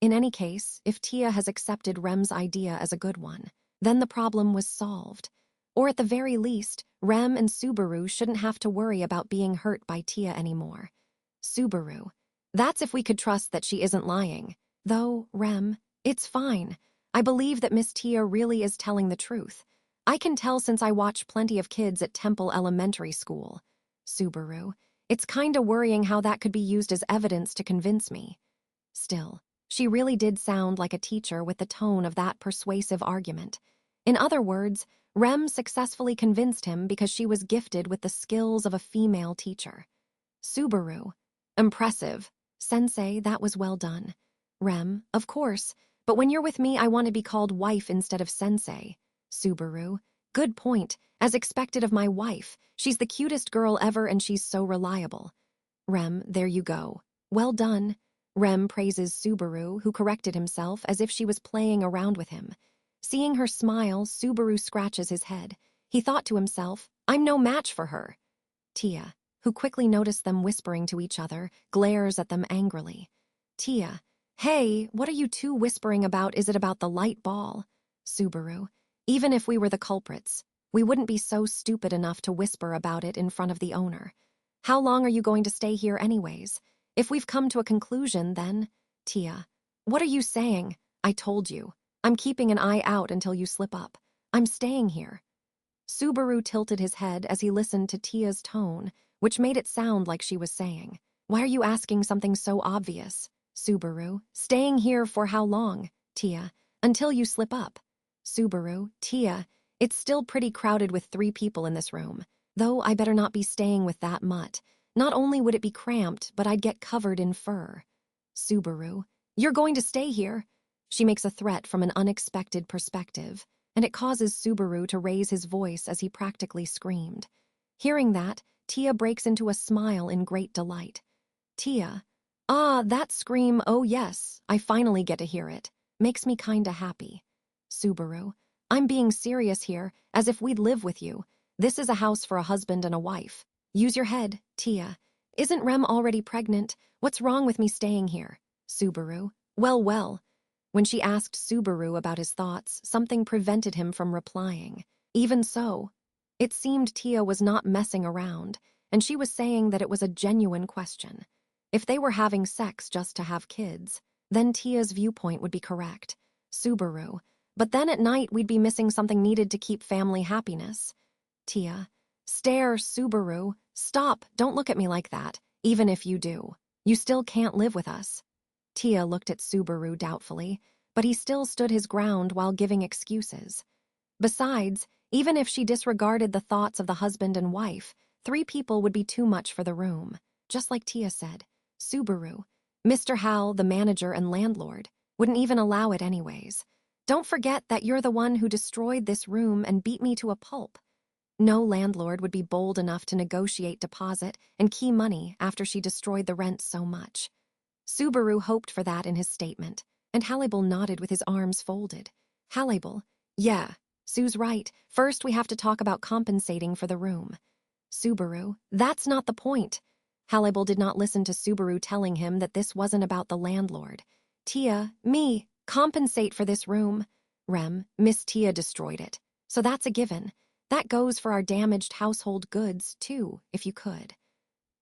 In any case, if Tia has accepted Rem's idea as a good one, then the problem was solved. Or at the very least, Rem and Subaru shouldn't have to worry about being hurt by Tia anymore. Subaru, that's if we could trust that she isn't lying. Though, Rem, it's fine. I believe that Miss Tia really is telling the truth. I can tell since I watch plenty of kids at Temple Elementary School. Subaru, it's kinda worrying how that could be used as evidence to convince me. Still, she really did sound like a teacher with the tone of that persuasive argument. In other words, Rem successfully convinced him because she was gifted with the skills of a female teacher. Subaru, impressive. Sensei, that was well done. Rem, of course, but when you're with me, I want to be called wife instead of sensei. Subaru, good point. As expected of my wife, she's the cutest girl ever and she's so reliable. Rem, there you go. Well done. Rem praises Subaru, who corrected himself as if she was playing around with him. Seeing her smile, Subaru scratches his head. He thought to himself, I'm no match for her. Tia, who quickly noticed them whispering to each other, glares at them angrily. Tia, hey, what are you two whispering about? Is it about the light ball? Subaru, even if we were the culprits, we wouldn't be so stupid enough to whisper about it in front of the owner. How long are you going to stay here anyways? If we've come to a conclusion, then… Tia, what are you saying? I told you. I'm keeping an eye out until you slip up. I'm staying here. Subaru tilted his head as he listened to Tia's tone, which made it sound like she was saying, why are you asking something so obvious? Subaru, staying here for how long? Tia, until you slip up. Subaru, Tia, it's still pretty crowded with 3 people in this room, though I better not be staying with that mutt. Not only would it be cramped, but I'd get covered in fur. Subaru, you're going to stay here. She makes a threat from an unexpected perspective, and it causes Subaru to raise his voice as he practically screamed. Hearing that, Tia breaks into a smile in great delight. Tia, that scream, oh yes, I finally get to hear it. Makes me kinda happy. Subaru, I'm being serious here, as if we'd live with you. This is a house for a husband and a wife. Use your head, Tia. Isn't Rem already pregnant? What's wrong with me staying here? Subaru, well. When she asked Subaru about his thoughts, something prevented him from replying. Even so, it seemed Tia was not messing around, and she was saying that it was a genuine question. If they were having sex just to have kids, then Tia's viewpoint would be correct. Subaru. But then at night we'd be missing something needed to keep family happiness. Tia. Stare, Subaru. Stop, don't look at me like that. Even if you do, you still can't live with us. Tia looked at Subaru doubtfully, but he still stood his ground while giving excuses. Besides, even if she disregarded the thoughts of the husband and wife, 3 people would be too much for the room. Just like Tia said, Subaru, Mr. Hal, the manager and landlord, wouldn't even allow it anyways. Don't forget that you're the one who destroyed this room and beat me to a pulp. No landlord would be bold enough to negotiate deposit and key money after she destroyed the rent so much. Subaru hoped for that in his statement, and Hallible nodded with his arms folded. Hallible, yeah, Sue's right. First we have to talk about compensating for the room. Subaru, that's not the point. Hallible did not listen to Subaru telling him that this wasn't about the landlord. Tia, me, compensate for this room. Rem, Miss Tia destroyed it. So that's a given. That goes for our damaged household goods, too, if you could.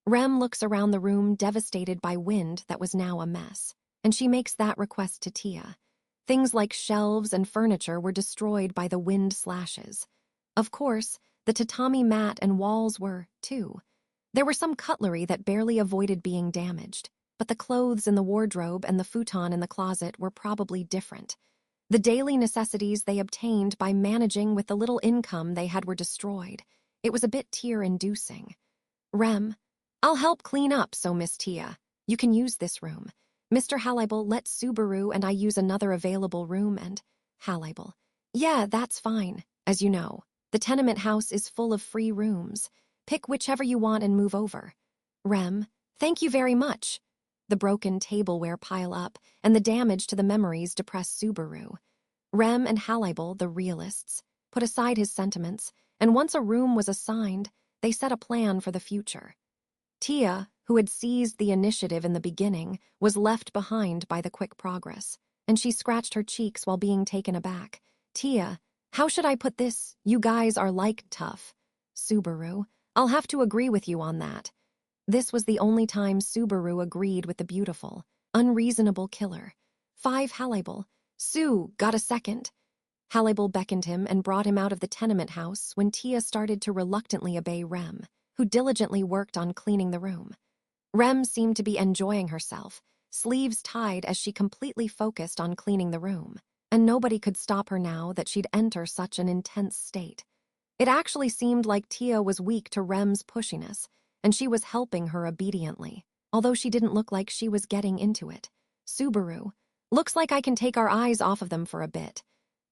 Rem looks around the room devastated by wind that was now a mess, and she makes that request to Tia. Things like shelves and furniture were destroyed by the wind slashes. Of course, the tatami mat and walls were, too. There were some cutlery that barely avoided being damaged, but the clothes in the wardrobe and the futon in the closet were probably different. The daily necessities they obtained by managing with the little income they had were destroyed. It was a bit tear-inducing. Rem, I'll help clean up, so Miss Tia. You can use this room. Mr. Hallible, let Subaru and I use another available room and… Hallible, yeah, that's fine. As you know, the tenement house is full of free rooms. Pick whichever you want and move over. Rem, thank you very much. The broken tableware pile up, and the damage to the memories depress Subaru. Rem and Hallible, the realists, put aside his sentiments, and once a room was assigned, they set a plan for the future. Tia, who had seized the initiative in the beginning, was left behind by the quick progress, and she scratched her cheeks while being taken aback. Tia, how should I put this? You guys are like tough. Subaru, I'll have to agree with you on that. This was the only time Subaru agreed with the beautiful, unreasonable killer. 5 Hallible. Sue, got a second? Hallible beckoned him and brought him out of the tenement house when Tia started to reluctantly obey Rem, who diligently worked on cleaning the room. Rem seemed to be enjoying herself, sleeves tied as she completely focused on cleaning the room, and nobody could stop her now that she'd enter such an intense state. It actually seemed like Tia was weak to Rem's pushiness, and she was helping her obediently, although she didn't look like she was getting into it. Subaru, looks like I can take our eyes off of them for a bit.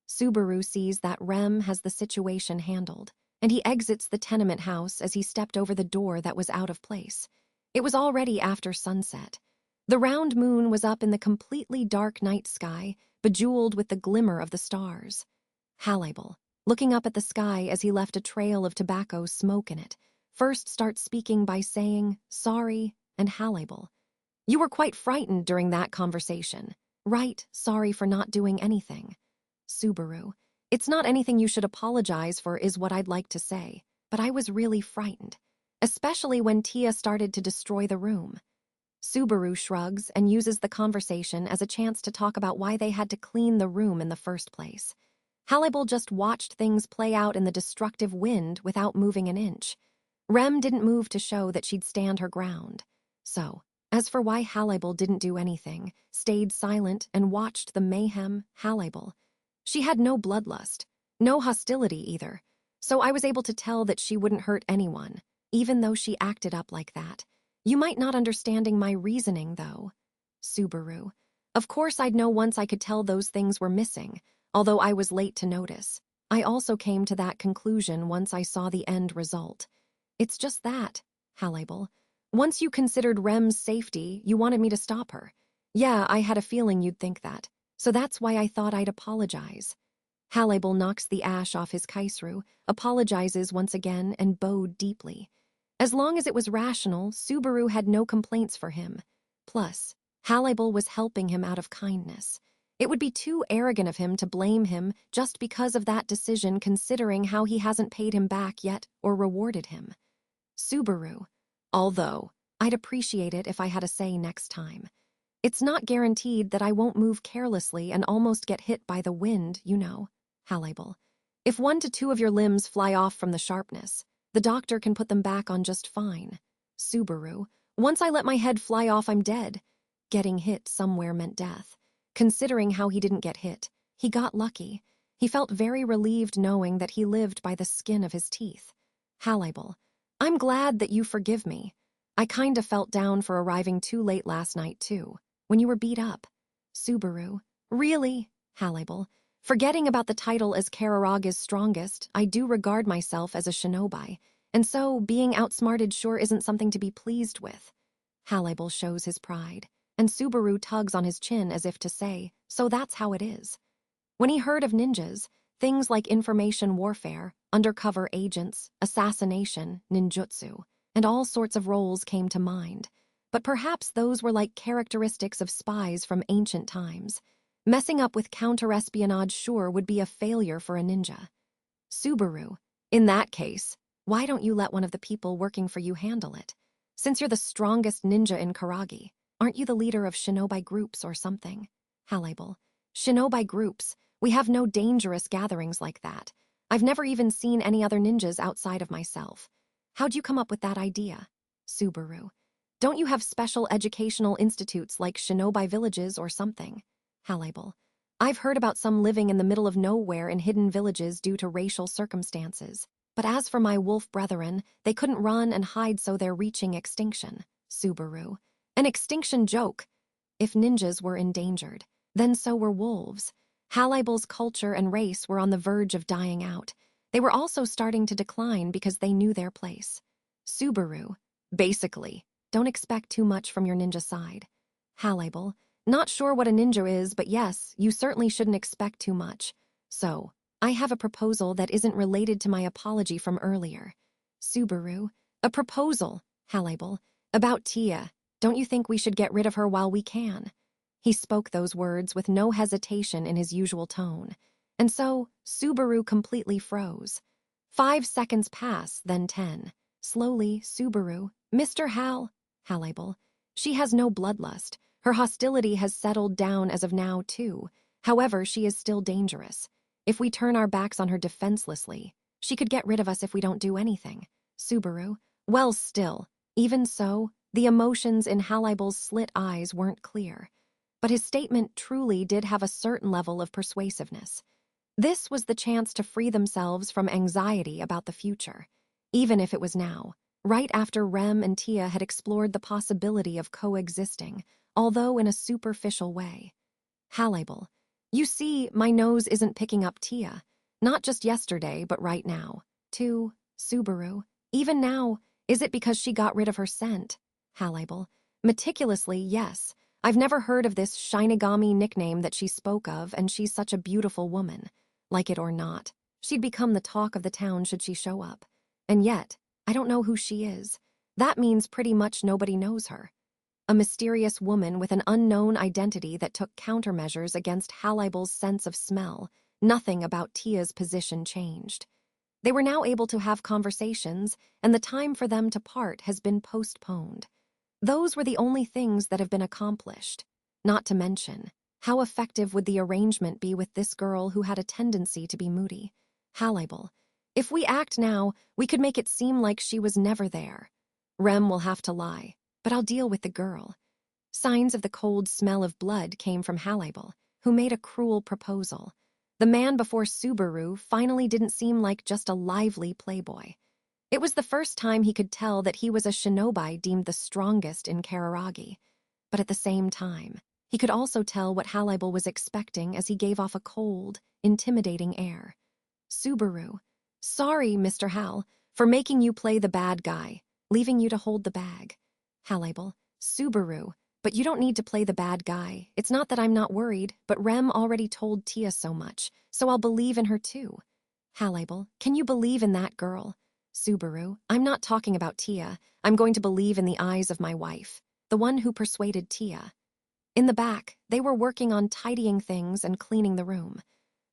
Subaru sees that Rem has the situation handled, and he exits the tenement house as he stepped over the door that was out of place. It was already after sunset. The round moon was up in the completely dark night sky, bejeweled with the glimmer of the stars. Hallible, looking up at the sky as he left a trail of tobacco smoke in it, first starts speaking by saying, sorry, and Hallible. You were quite frightened during that conversation. Right, sorry for not doing anything. Subaru, it's not anything you should apologize for is what I'd like to say, but I was really frightened, especially when Tia started to destroy the room. Subaru shrugs and uses the conversation as a chance to talk about why they had to clean the room in the first place. Hallible just watched things play out in the destructive wind without moving an inch. Rem didn't move to show that she'd stand her ground. So, as for why Hallible didn't do anything, stayed silent and watched the mayhem, Hallible. She had no bloodlust, no hostility either, so I was able to tell that she wouldn't hurt anyone, even though she acted up like that. You might not understanding my reasoning, though. Subaru, of course I'd know once I could tell those things were missing, although I was late to notice. I also came to that conclusion once I saw the end result. It's just that, Hallible. Once you considered Rem's safety, you wanted me to stop her. Yeah, I had a feeling you'd think that, so that's why I thought I'd apologize. Hallible knocks the ash off his kaisru, apologizes once again, and bowed deeply. As long as it was rational, Subaru had no complaints for him. Plus, Hallible was helping him out of kindness. It would be too arrogant of him to blame him just because of that decision, considering how he hasn't paid him back yet or rewarded him. Subaru. Although, I'd appreciate it if I had a say next time. It's not guaranteed that I won't move carelessly and almost get hit by the wind, you know. Halabel. If 1 to 2 of your limbs fly off from the sharpness, the doctor can put them back on just fine. Subaru. Once I let my head fly off, I'm dead. Getting hit somewhere meant death. Considering how he didn't get hit, he got lucky. He felt very relieved knowing that he lived by the skin of his teeth. Halabel. I'm glad that you forgive me. I kinda felt down for arriving too late last night, too, when you were beat up. Subaru. Really? Halabel. Forgetting about the title as Kararaga's strongest, I do regard myself as a shinobi, and so being outsmarted sure isn't something to be pleased with. Halabel shows his pride, and Subaru tugs on his chin as if to say, so that's how it is. When he heard of ninjas, things like information warfare, undercover agents, assassination, ninjutsu, and all sorts of roles came to mind. But perhaps those were like characteristics of spies from ancient times. Messing up with counter-espionage sure would be a failure for a ninja. Subaru. In that case, why don't you let one of the people working for you handle it? Since you're the strongest ninja in Karagi, aren't you the leader of shinobi groups or something? Halabel. Shinobi groups? We have no dangerous gatherings like that. I've never even seen any other ninjas outside of myself. How'd you come up with that idea? Subaru. Don't you have special educational institutes like shinobi villages or something? Halabel. I've heard about some living in the middle of nowhere in hidden villages due to racial circumstances. But as for my wolf brethren, they couldn't run and hide, so they're reaching extinction. Subaru. An extinction joke. If ninjas were endangered, then so were wolves. Halabel's culture and race were on the verge of dying out. They were also starting to decline because they knew their place. Subaru. Basically, don't expect too much from your ninja side. Halabel. Not sure what a ninja is, but yes, you certainly shouldn't expect too much. So, I have a proposal that isn't related to my apology from earlier. Subaru. A proposal, Halabel. About Tia. Don't you think we should get rid of her while we can? He spoke those words with no hesitation in his usual tone. And so, Subaru completely froze. 5 seconds pass, then 10. Slowly, Subaru. Mr. Halabel. She has no bloodlust. Her hostility has settled down as of now, too. However, she is still dangerous. If we turn our backs on her defenselessly, she could get rid of us if we don't do anything. Subaru. Well, still, even so, the emotions in Halabel's slit eyes weren't clear. But his statement truly did have a certain level of persuasiveness. This was the chance to free themselves from anxiety about the future, even if it was now, right after Rem and Tia had explored the possibility of coexisting, although in a superficial way. Halabel. You see, my nose isn't picking up Tia. Not just yesterday, but right now. Too. Subaru. Even now, is it because she got rid of her scent? Halabel. Meticulously, yes. I've never heard of this Shinigami nickname that she spoke of, and she's such a beautiful woman. Like it or not, she'd become the talk of the town should she show up. And yet, I don't know who she is. That means pretty much nobody knows her. A mysterious woman with an unknown identity that took countermeasures against Halabel's sense of smell. Nothing about Tia's position changed. They were now able to have conversations, and the time for them to part has been postponed. Those were the only things that have been accomplished. Not to mention, how effective would the arrangement be with this girl who had a tendency to be moody? Halabel. If we act now, we could make it seem like she was never there. Rem will have to lie, but I'll deal with the girl. Signs of the cold smell of blood came from Halabel, who made a cruel proposal. The man before Subaru finally didn't seem like just a lively playboy. It was the first time he could tell that he was a shinobi deemed the strongest in Kararagi. But at the same time, he could also tell what Halabel was expecting as he gave off a cold, intimidating air. Subaru. Sorry, Mr. Hal, for making you play the bad guy, leaving you to hold the bag. Halabel. Subaru. But you don't need to play the bad guy. It's not that I'm not worried, but Rem already told Tia so much, so I'll believe in her too. Halabel. Can you believe in that girl? Subaru. I'm not talking about Tia. I'm going to believe in the eyes of my wife, the one who persuaded Tia. In the back, they were working on tidying things and cleaning the room.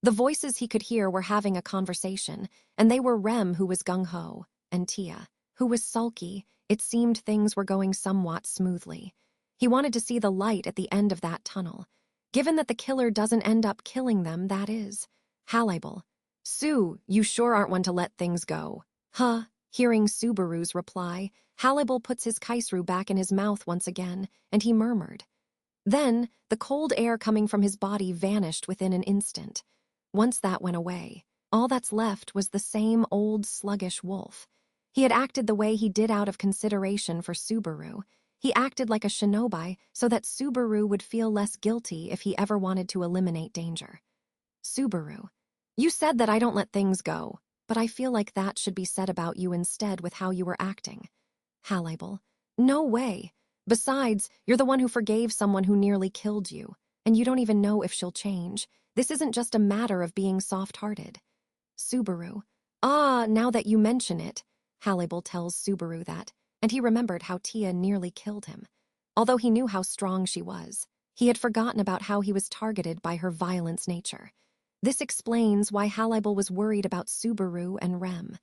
The voices he could hear were having a conversation, and they were Rem, who was gung-ho, and Tia, who was sulky. It seemed things were going somewhat smoothly. He wanted to see the light at the end of that tunnel. Given that the killer doesn't end up killing them, that is. Halibal. Sue, you sure aren't one to let things go. Huh? Hearing Subaru's reply, Halibal puts his kaisru back in his mouth once again, and he murmured. Then, the cold air coming from his body vanished within an instant. Once that went away, all that's left was the same old sluggish wolf. He had acted the way he did out of consideration for Subaru. He acted like a shinobi so that Subaru would feel less guilty if he ever wanted to eliminate danger. Subaru, you said that I don't let things go, but I feel like that should be said about you instead with how you were acting. Halibal, no way. Besides, you're the one who forgave someone who nearly killed you, and you don't even know if she'll change. This isn't just a matter of being soft-hearted. Subaru, now that you mention it, Halibal tells Subaru that, and he remembered how Tia nearly killed him. Although he knew how strong she was, he had forgotten about how he was targeted by her violence nature. This explains why Halibal was worried about Subaru and Rem.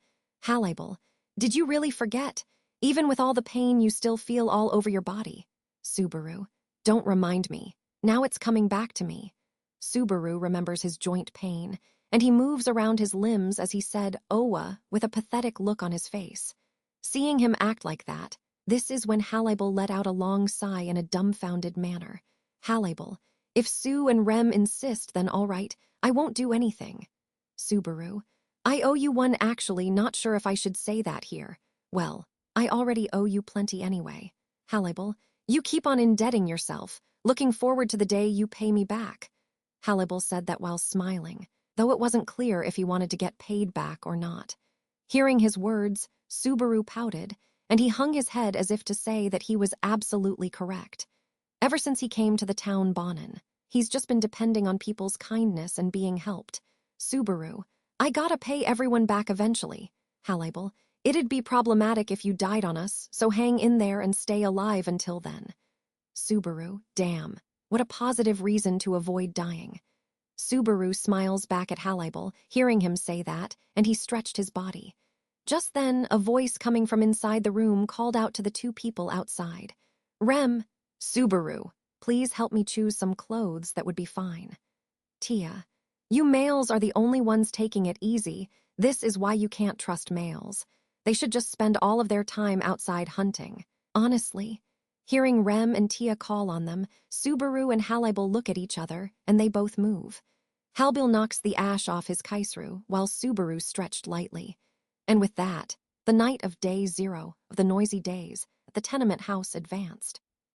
Halibal, did you really forget? Even with all the pain you still feel all over your body. Subaru, don't remind me. Now it's coming back to me. Subaru remembers his joint pain, and he moves around his limbs as he said "Owa" with a pathetic look on his face. Seeing him act like that, this is when Halibal let out a long sigh in a dumbfounded manner. Halibal, if Sue and Rem insist, then all right, I won't do anything. Subaru, I owe you one actually, not sure if I should say that here. Well, I already owe you plenty anyway. Halibal, you keep on indebting yourself, looking forward to the day you pay me back. Halibal said that while smiling, though it wasn't clear if he wanted to get paid back or not. Hearing his words, Subaru pouted, and he hung his head as if to say that he was absolutely correct. Ever since he came to the town Bonin, he's just been depending on people's kindness and being helped. Subaru, I gotta pay everyone back eventually. Halibal, it'd be problematic if you died on us, so hang in there and stay alive until then. Subaru, damn, what a positive reason to avoid dying. Subaru smiles back at Halibal, hearing him say that, and he stretched his body. Just then, a voice coming from inside the room called out to the two people outside. Rem, Subaru, please help me choose some clothes that would be fine. Tia, you males are the only ones taking it easy. This is why you can't trust males. They should just spend all of their time outside hunting. Honestly. Hearing Rem and Tia call on them, Subaru and Halibal look at each other, and they both move. Halbil knocks the ash off his kaisru, while Subaru stretched lightly. And with that, the night of day 0 of the noisy days at the tenement house advanced.